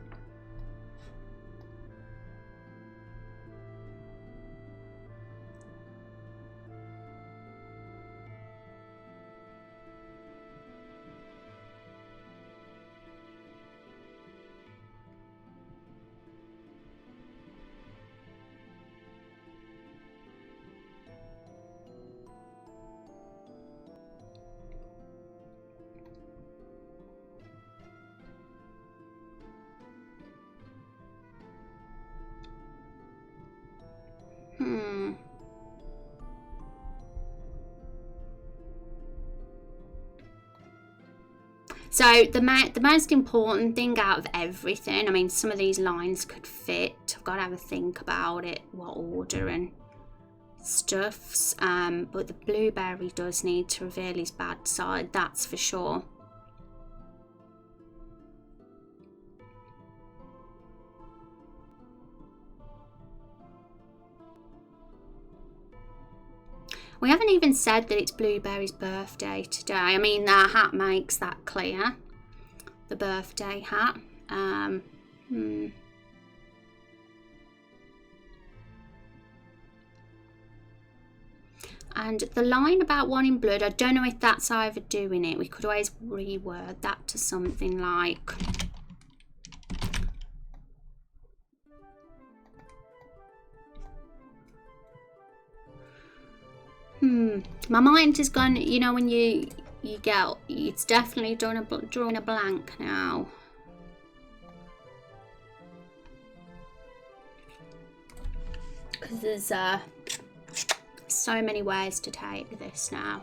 So the most important thing out of everything, I mean, some of these lines could fit. I've got to have a think about it, what order and stuffs. But the blueberry does need to reveal his bad side, that's for sure. We haven't even said that it's Blueberry's birthday today. I mean, their hat makes that clear. The birthday hat. And the line about wanting blood, I don't know if that's overdoing it. We could always reword that to something like... My mind has gone, you know, when you get, it's definitely drawing a blank now. Because there's so many ways to take this now.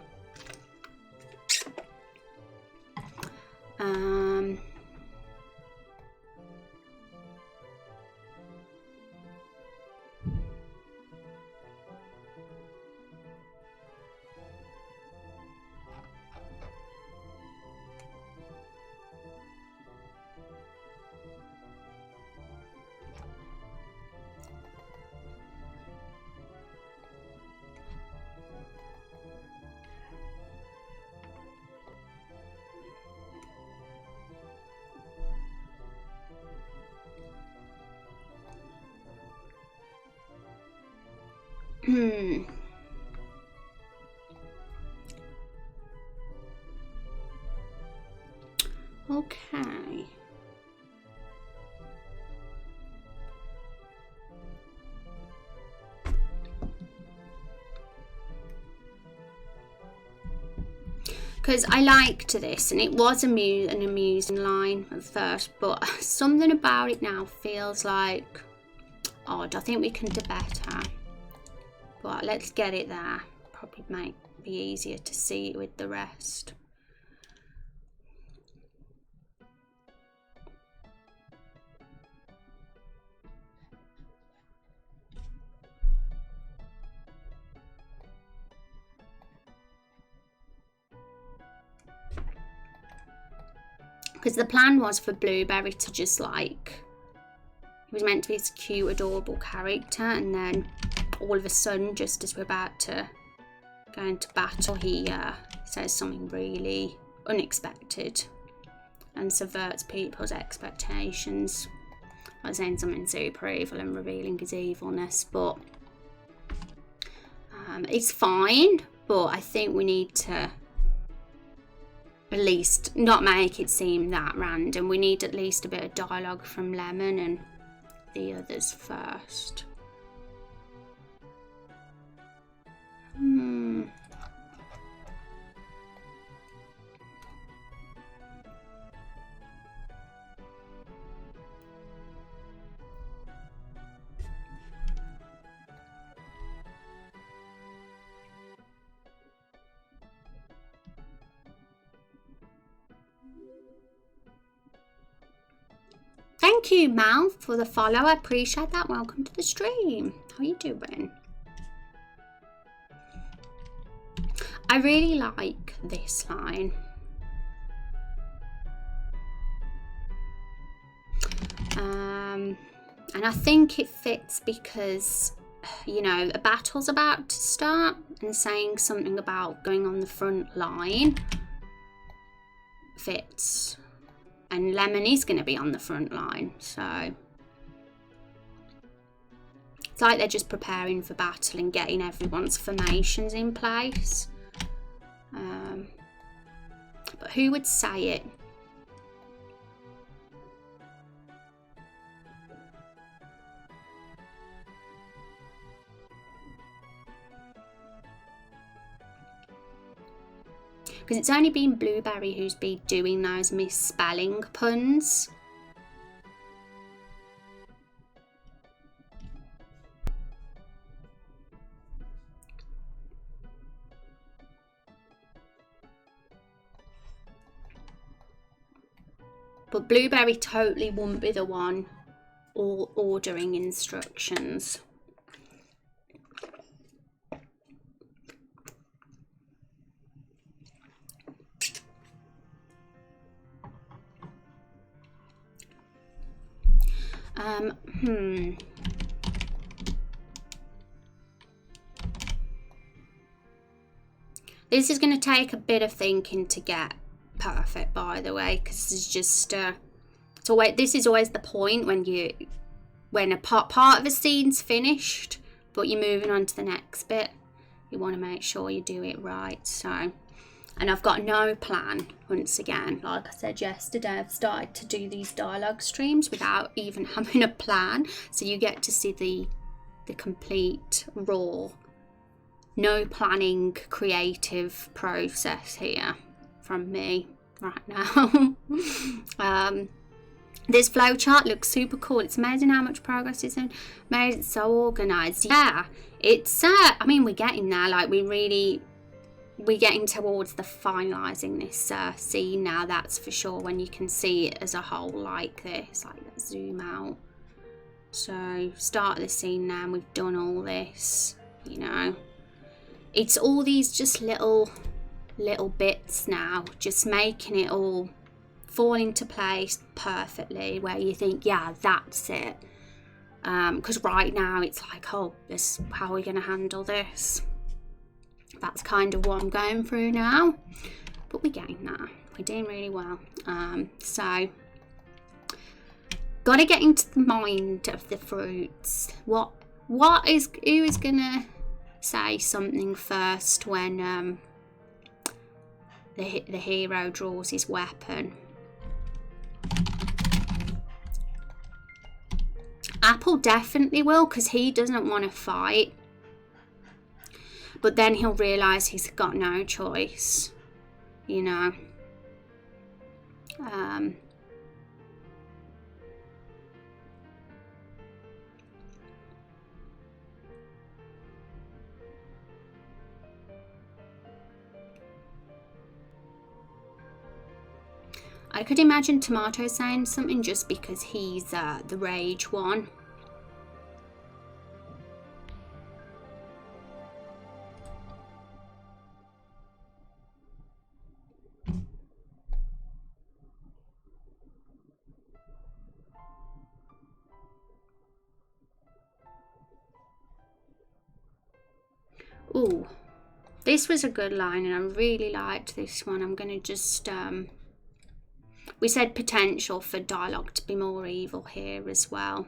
Okay. Because I liked this, and it was an amusing line at first, but something about it now feels like odd. I think we can do better. But let's get it there. Probably might be easier to see it with the rest. Because the plan was for Blueberry to just like, he was meant to be this cute, adorable character, and then all of a sudden, just as we're about to go into battle, he says something really unexpected and subverts people's expectations by saying something super evil and revealing his evilness. But it's fine, but I think we need to at least not make it seem that random. We need at least a bit of dialogue from Lemon and the others first. Thank you, Mal, for the follow. I appreciate that. Welcome to the stream. How are you doing? I really like this line. And I think it fits because, you know, a battle's about to start, and saying something about going on the front line fits. And Lemon is going to be on the front line, so it's like they're just preparing for battle and getting everyone's formations in place. But who would say it? Because it's only been Blueberry who's been doing those misspelling puns. But Blueberry totally wouldn't be the one ordering instructions. This is going to take a bit of thinking to get perfect, by the way, because it's just this is always the point when a part of a scene's finished, but you're moving on to the next bit. You want to make sure you do it right. So, and I've got no plan. Once again, like I said yesterday, I've started to do these dialogue streams without even having a plan, so you get to see the complete raw, no planning, creative process here from me right now. This flowchart looks super cool. It's amazing how much progress is made. It's so organized. Yeah, it's I mean, we're getting there. Like, we're getting towards the finalizing this scene now, that's for sure, when you can see it as a whole like this. Like, let's zoom out. So start the scene now, and we've done all this, you know. It's all these just little bits now, just making it all fall into place perfectly, where you think, yeah, that's it. Because right now it's like, oh, how are we going to handle this? That's kind of what I'm going through now, but we're getting there. We're doing really well. So got to get into the mind of the fruits. Who is gonna say something first when the hero draws his weapon? Apple definitely will, because he doesn't want to fight. But then he'll realise he's got no choice, you know. I could imagine Tomato saying something just because he's the rage one. Ooh, this was a good line and I really liked this one. I'm going to just, we said potential for dialogue to be more evil here as well.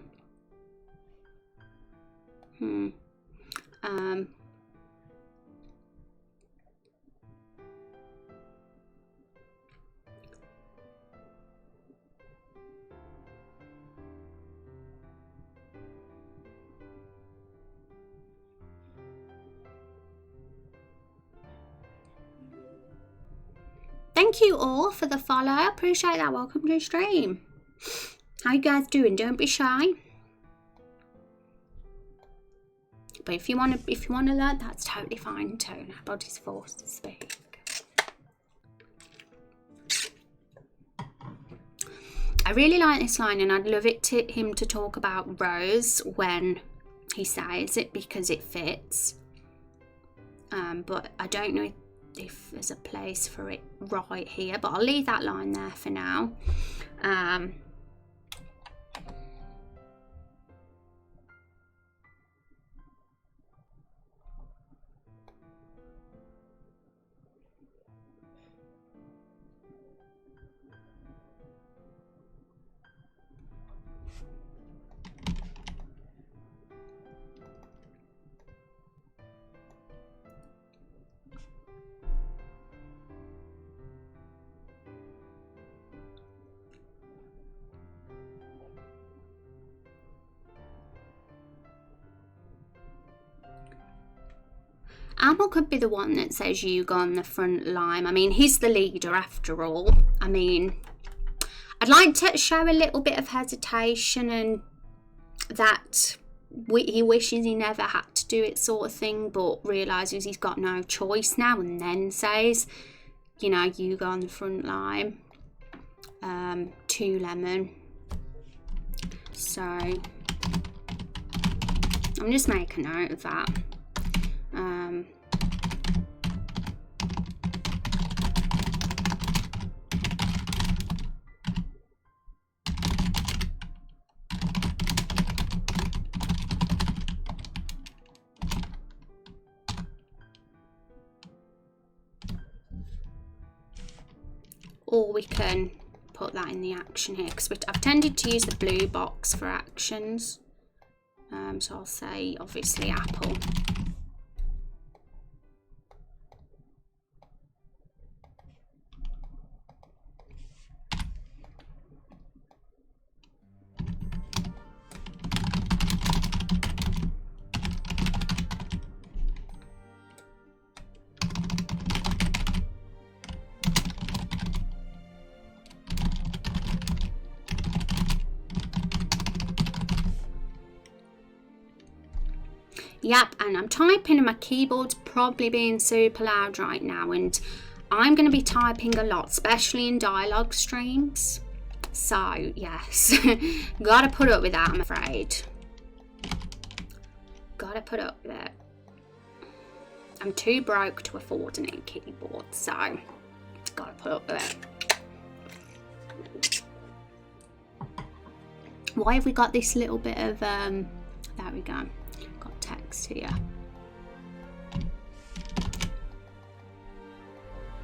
Thank you all for the follow. I appreciate that. Welcome to the stream. How you guys doing? Don't be shy. But if you want to learn, that's totally fine too. Nobody's forced to speak. I really like this line, and I'd love him to talk about Rose when he says it because it fits. But I don't know if there's a place for it right here. But I'll leave that line there for now. Apple could be the one that says you go on the front line. I mean, he's the leader after all. I mean, I'd like to show a little bit of hesitation and that he wishes he never had to do it sort of thing, but realises he's got no choice now and then says, you know, you go on the front line. 2 lemon. So, I'm just making a note of that. Or we can put that in the action here because I've tended to use the blue box for actions. So I'll say obviously apple. Yep, and I'm typing and my keyboard's probably being super loud right now, and I'm going to be typing a lot, especially in dialogue streams. So, yes, gotta put up with that, I'm afraid. Gotta put up with it. I'm too broke to afford a new keyboard, so gotta put up with it. Why have we got this little bit of, there we go. Text here. I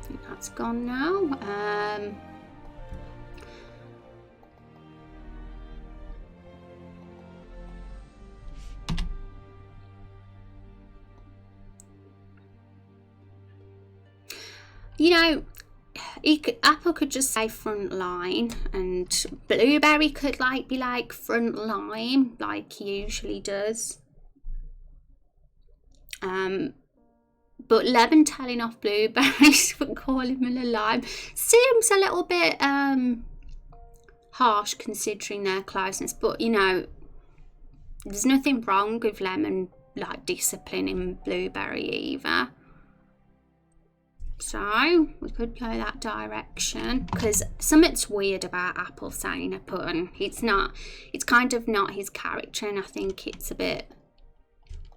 think that's gone now. You know, Apple could just say front line, and Blueberry could be like front line, like he usually does. But Lemon telling off Blueberries for calling him a lime seems a little bit harsh considering their closeness. But you know, there's nothing wrong with Lemon like disciplining Blueberry either. So we could go that direction because something's weird about Apple saying a pun. It's kind of not his character, and I think it's a bit.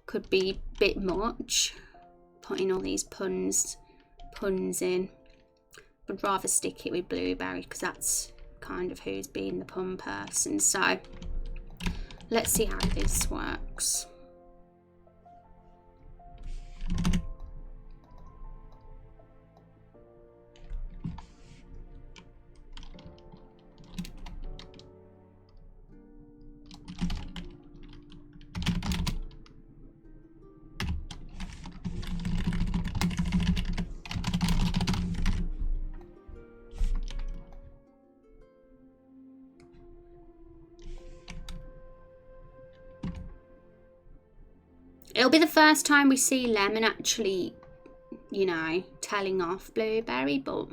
Could be a bit much putting all these puns in. I'd rather stick it with Blueberry because that's kind of who's being the pun person. So let's see how this works. It'll be the first time we see Lemon actually, you know, telling off Blueberry, but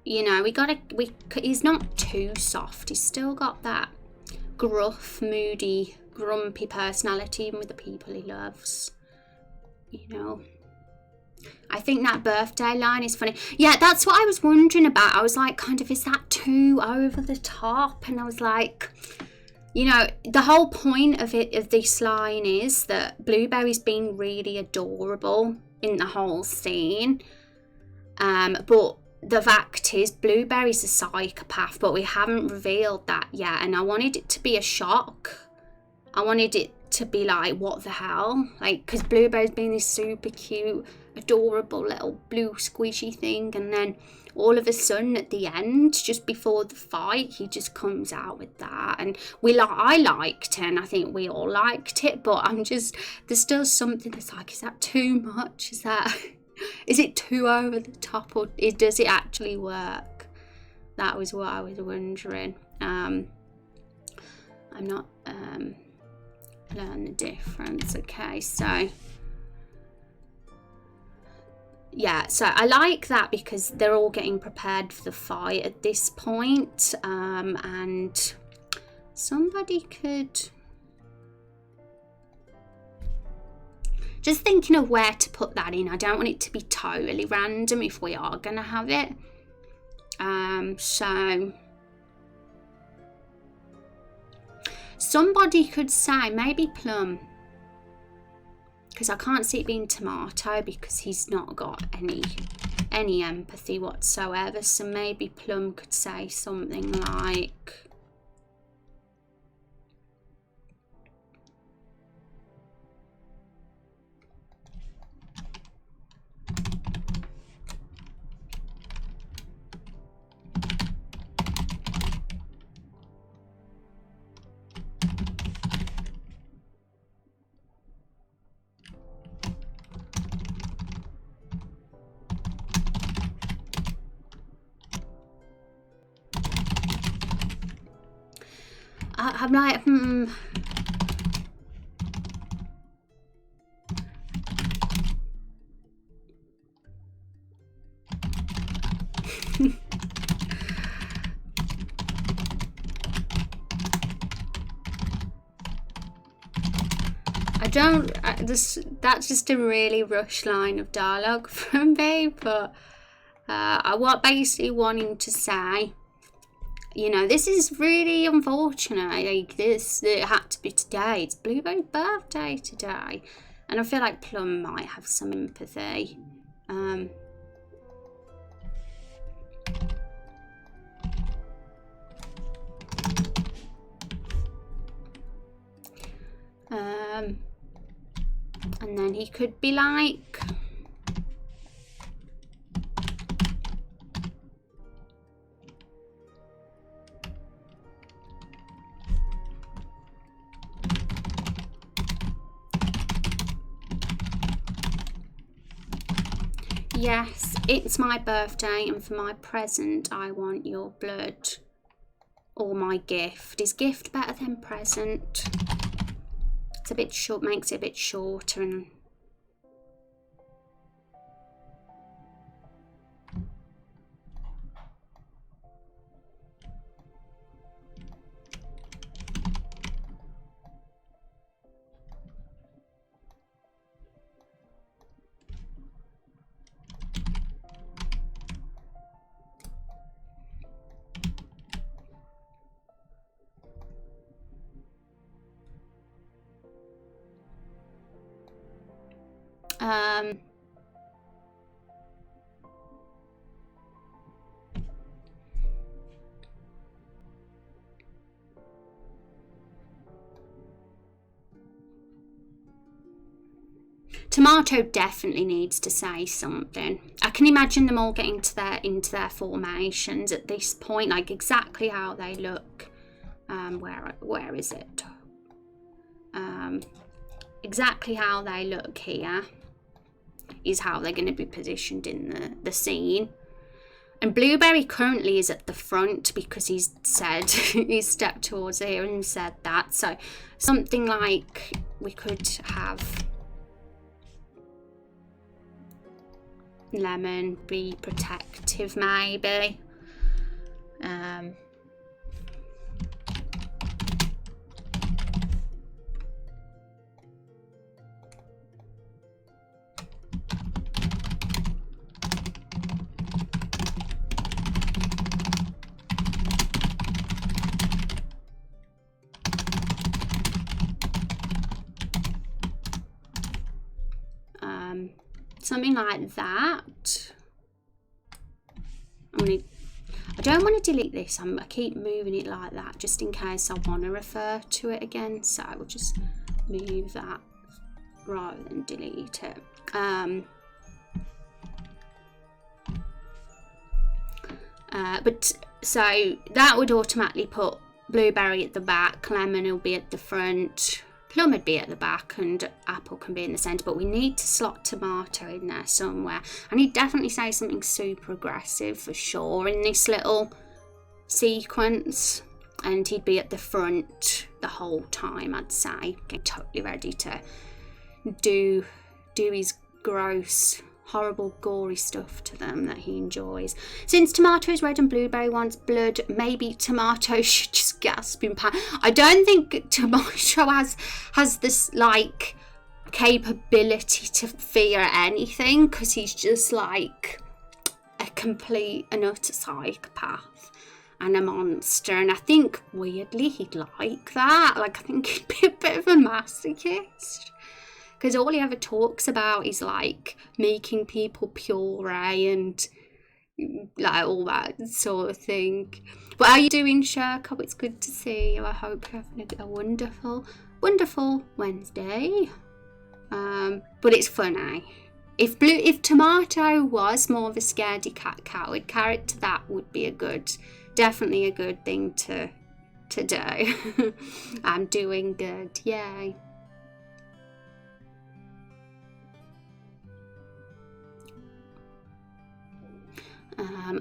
you know, he's not too soft. He's still got that gruff, moody, grumpy personality, even with the people he loves. You know, I think that birthday line is funny. Yeah, that's what I was wondering about. I was like, kind of, is that too over the top? And I was like, you know, the whole point of this line is that Blueberry's been really adorable in the whole scene. But the fact is, Blueberry's a psychopath, but we haven't revealed that yet. And I wanted it to be a shock. I wanted it to be like, what the hell? Like, because Blueberry's been this super cute, adorable little blue squishy thing, and then all of a sudden at the end, just before the fight, he just comes out with that. And I liked it, and I think we all liked it, but there's still something that's like, is that too much? Is it too over the top, or does it actually work? That was what I was wondering. I'm not learn the difference. Okay, so yeah, so I like that because they're all getting prepared for the fight at this point, and somebody could, just thinking of where to put that in. I don't want it to be totally random if we are gonna have it. So somebody could say maybe Plum, because I can't see it being Tomato because he's not got any empathy whatsoever. So maybe Plum could say something like, I'm like, that's just a really rushed line of dialogue from me, but I was basically wanting to say, you know, this is really unfortunate. Like, it had to be today. It's Blueberry's birthday today. And I feel like Plum might have some empathy. And then he could be like, yes, it's my birthday, and for my present I want your blood, or my gift. Is gift better than present? It's a bit short, makes it a bit shorter. And Tomato definitely needs to say something. I can imagine them all getting into their formations at this point, like exactly how they look. Where is it? Exactly how they look here is how they're going to be positioned in the scene. And blueberry currently is at the front because he's said, he's stepped towards here and said that. So something like we could have lemon be protective maybe. Something like that. I don't want to delete this. I keep moving it like that just in case I want to refer to it again. So we'll just move that rather than delete it. But so that would automatically put blueberry at the back, lemon will be at the front, plum would be at the back, and apple can be in the centre. But we need to slot tomato in there somewhere. And he'd definitely say something super aggressive for sure in this little sequence, and he'd be at the front the whole time, I'd say, getting totally ready to do his gross, horrible, gory stuff to them that he enjoys. Since tomato is red and blueberry wants blood, maybe tomato should just gasp in pain. I don't think tomato has this like capability to fear anything, because he's just like a complete and utter psychopath and a monster. And I think weirdly he'd like that. Like, I think he'd be a bit of a masochist, because all he ever talks about is like making people puree and like all that sort of thing. But how are you doing, Sherko? It's good to see you. I hope you're having a wonderful, wonderful Wednesday. But it's funny. If Tomato was more of a scaredy cat coward character, that would be definitely a good thing to do. I'm doing good, yay.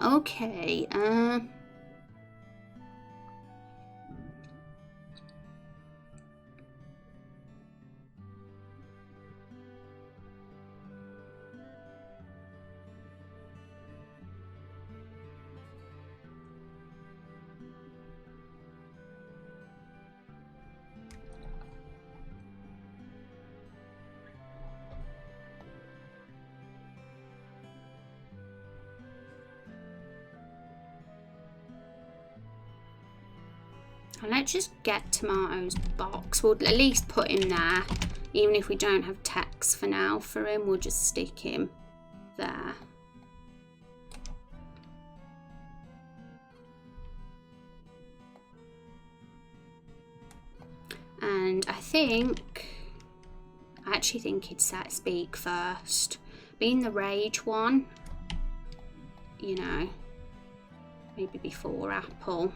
Okay. And let's just get Tomato's box. We'll at least put him there. Even if we don't have text for now for him, we'll just stick him there. And I actually think he'd speak first. Being the rage one, you know, maybe before Apple.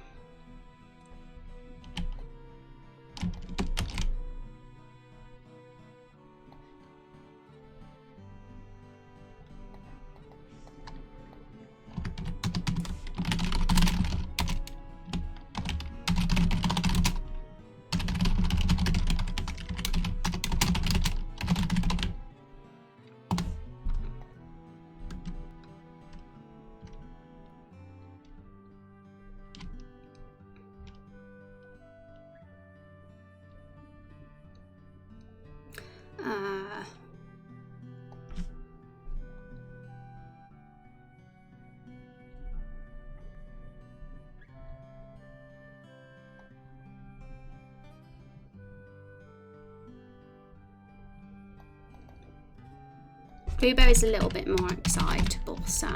Blueberry's a little bit more excitable, so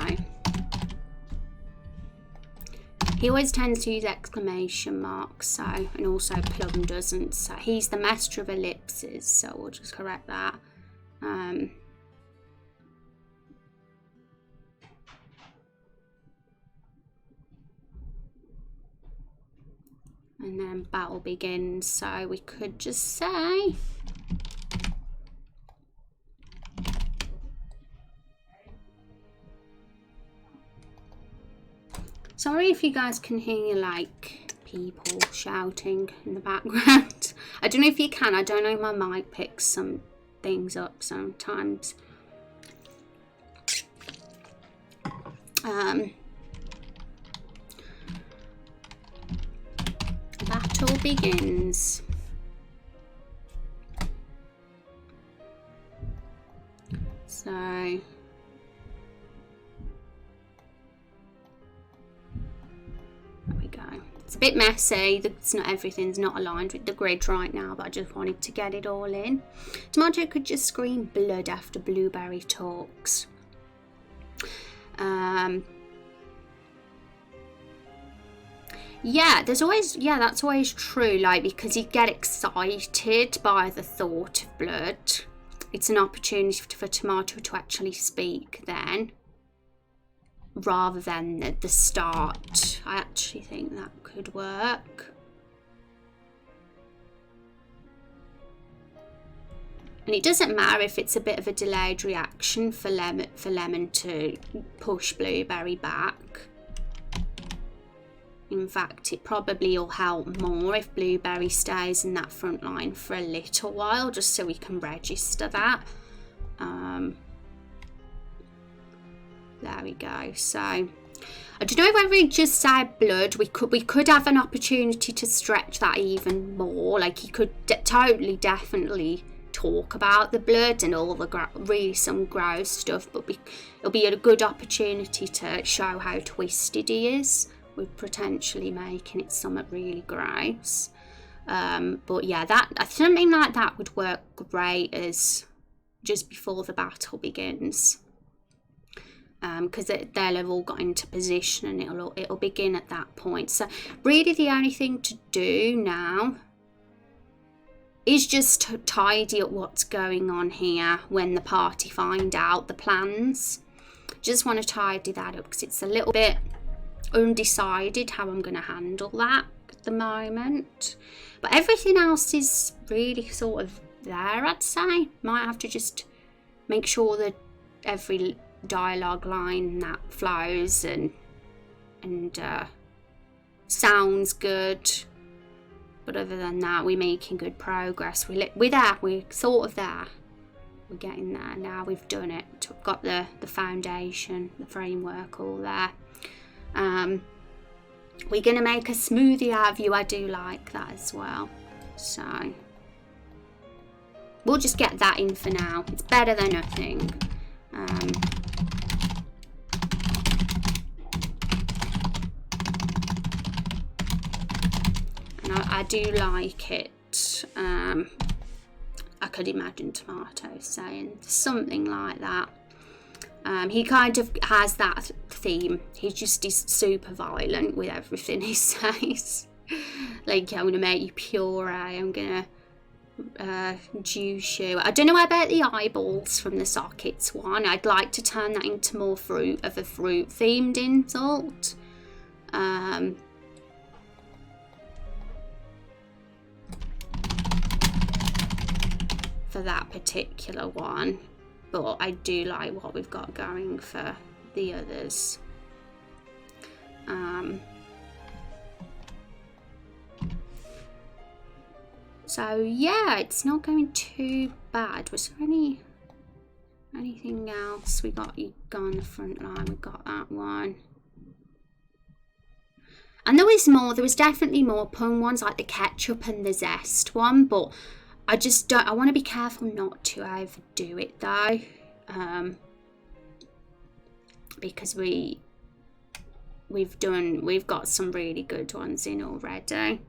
he always tends to use exclamation marks, so, and also Plum doesn't, so he's the master of ellipses, so we'll just correct that. And then battle begins, so we could just say Sorry if you guys can hear like people shouting in the background. I don't know if you can. I don't know if my mic picks some things up sometimes. Battle begins. So there we go. It's a bit messy. Everything's not aligned with the grid right now, but I just wanted to get it all in. Tomato could just scream blood after Blueberry talks. Yeah, that's always true, like, because you get excited by the thought of blood. It's an opportunity for Tomato to actually speak then, rather than at the start. I actually think that could work. And it doesn't matter if it's a bit of a delayed reaction for Lemon to push Blueberry back. In fact, it probably will help more if Blueberry stays in that front line for a little while, just so we can register that. There we go. So I don't know whether we just said blood. We could have an opportunity to stretch that even more. Like, he could definitely talk about the blood and all the really some gross stuff, but it'll be a good opportunity to show how twisted he is, with potentially making it something really gross. But yeah, something like that would work great as just before the battle begins, because they'll have all got into position and it'll begin at that point. So really the only thing to do now is just to tidy up what's going on here when the party find out the plans. Just want to tidy that up because it's a little bit undecided how I'm going to handle that at the moment, but everything else is really sort of there. I'd say might have to just make sure that every dialogue line that flows and sounds good, but other than that we're making good progress. We're sort of there, we're getting there now. We've done it, we've got the foundation, the framework all there. We're going to make a smoothie out of you. I do like that as well. So we'll just get that in for now. It's better than nothing. And I do like it. I could imagine Tomato saying something like that. He kind of has that theme. He's super violent with everything he says. Like, I'm going to make you puree, I'm going to juice you. I don't know about the eyeballs from the sockets one. I'd like to turn that into more fruit themed insult. For that particular one. But I do like what we've got going for the others. So yeah, it's not going too bad. Was there anything else? We got you on the front line. We got that one. And there was definitely more pun ones, like the ketchup and the zest one, but I want to be careful not to overdo it though, because we've got some really good ones in already,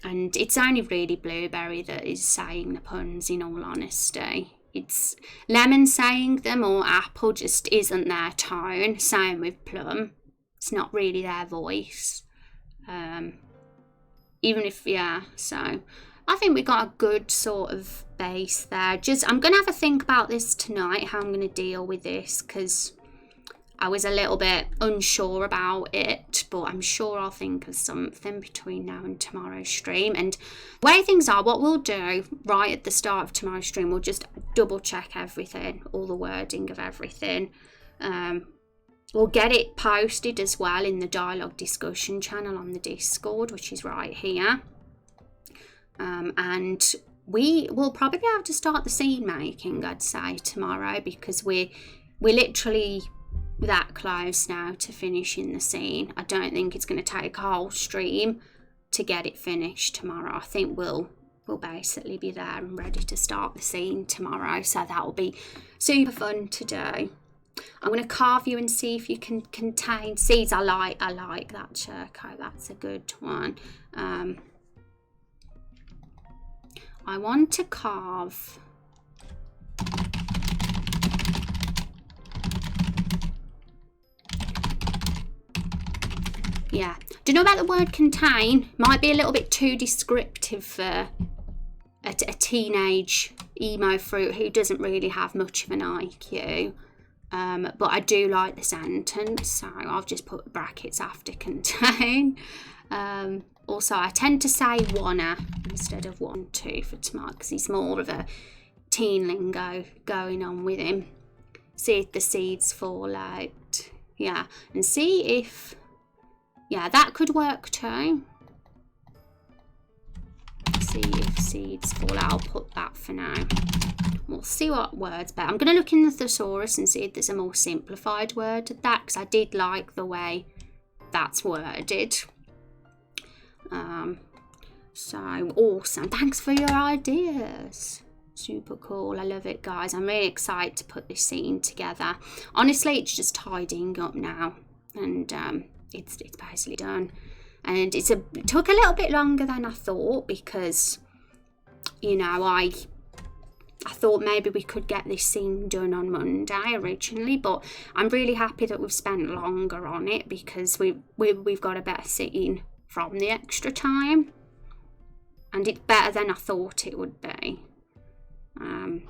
and it's only really Blueberry that is saying the puns, in all honesty. It's Lemon saying them, or Apple just isn't their tone. Same with Plum, it's not really their voice, even if, yeah, so I think we got a good sort of base there. I'm going to have a think about this tonight, how I'm going to deal with this, because I was a little bit unsure about it, but I'm sure I'll think of something between now and tomorrow's stream. And the way things are, what we'll do right at the start of tomorrow's stream, we'll just double check everything, all the wording of everything, we'll get it posted as well in the dialogue discussion channel on the Discord, which is right here. And we will probably have to start the scene making, I'd say, tomorrow, because we're literally that close now to finishing the scene. I don't think it's going to take a whole stream to get it finished tomorrow. I think we'll basically be there and ready to start the scene tomorrow, so that'll be super fun to do. I'm going to carve you and see if you can contain seeds. I like that, Churko. That's a good one. I want to carve. Yeah, don't know about the word contain. Might be a little bit too descriptive for a teenage emo fruit who doesn't really have much of an IQ. But I do like the sentence, so I've just put brackets after contain. Also, I tend to say wanna instead of want to for tomorrow, because he's more of a teen lingo going on with him. See if the seeds fall out. Yeah, and see if... yeah, that could work too. See if seeds fall out. I'll put that for now. We'll see what words better. I'm going to look in the thesaurus and see if there's a more simplified word to that, because I did like the way that's worded. So awesome. Thanks for your ideas. Super cool. I love it, guys. I'm really excited to put this scene together. Honestly, it's just tidying up now, and it's basically done. And it took a little bit longer than I thought, because, you know, I thought maybe we could get this scene done on Monday originally, but I'm really happy that we've spent longer on it, because we've got a better scene from the extra time, and it's better than I thought it would be, than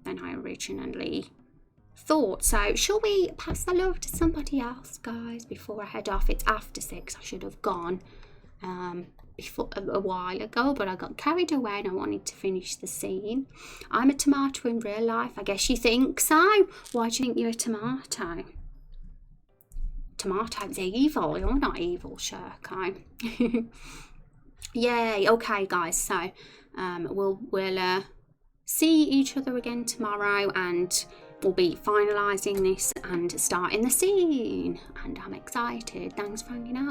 I originally thought. So shall we pass the love to somebody else, guys, before I head off? It's after 6. I should have gone before a while ago, but I got carried away and I wanted to finish the scene. I'm a tomato in real life. I guess you think so. Why do you think you're a tomato? Tomato's evil. You're not evil, Shirko. Yay. Okay, guys, so we'll see each other again tomorrow, and we'll be finalising this and starting the scene, and I'm excited. Thanks for hanging out.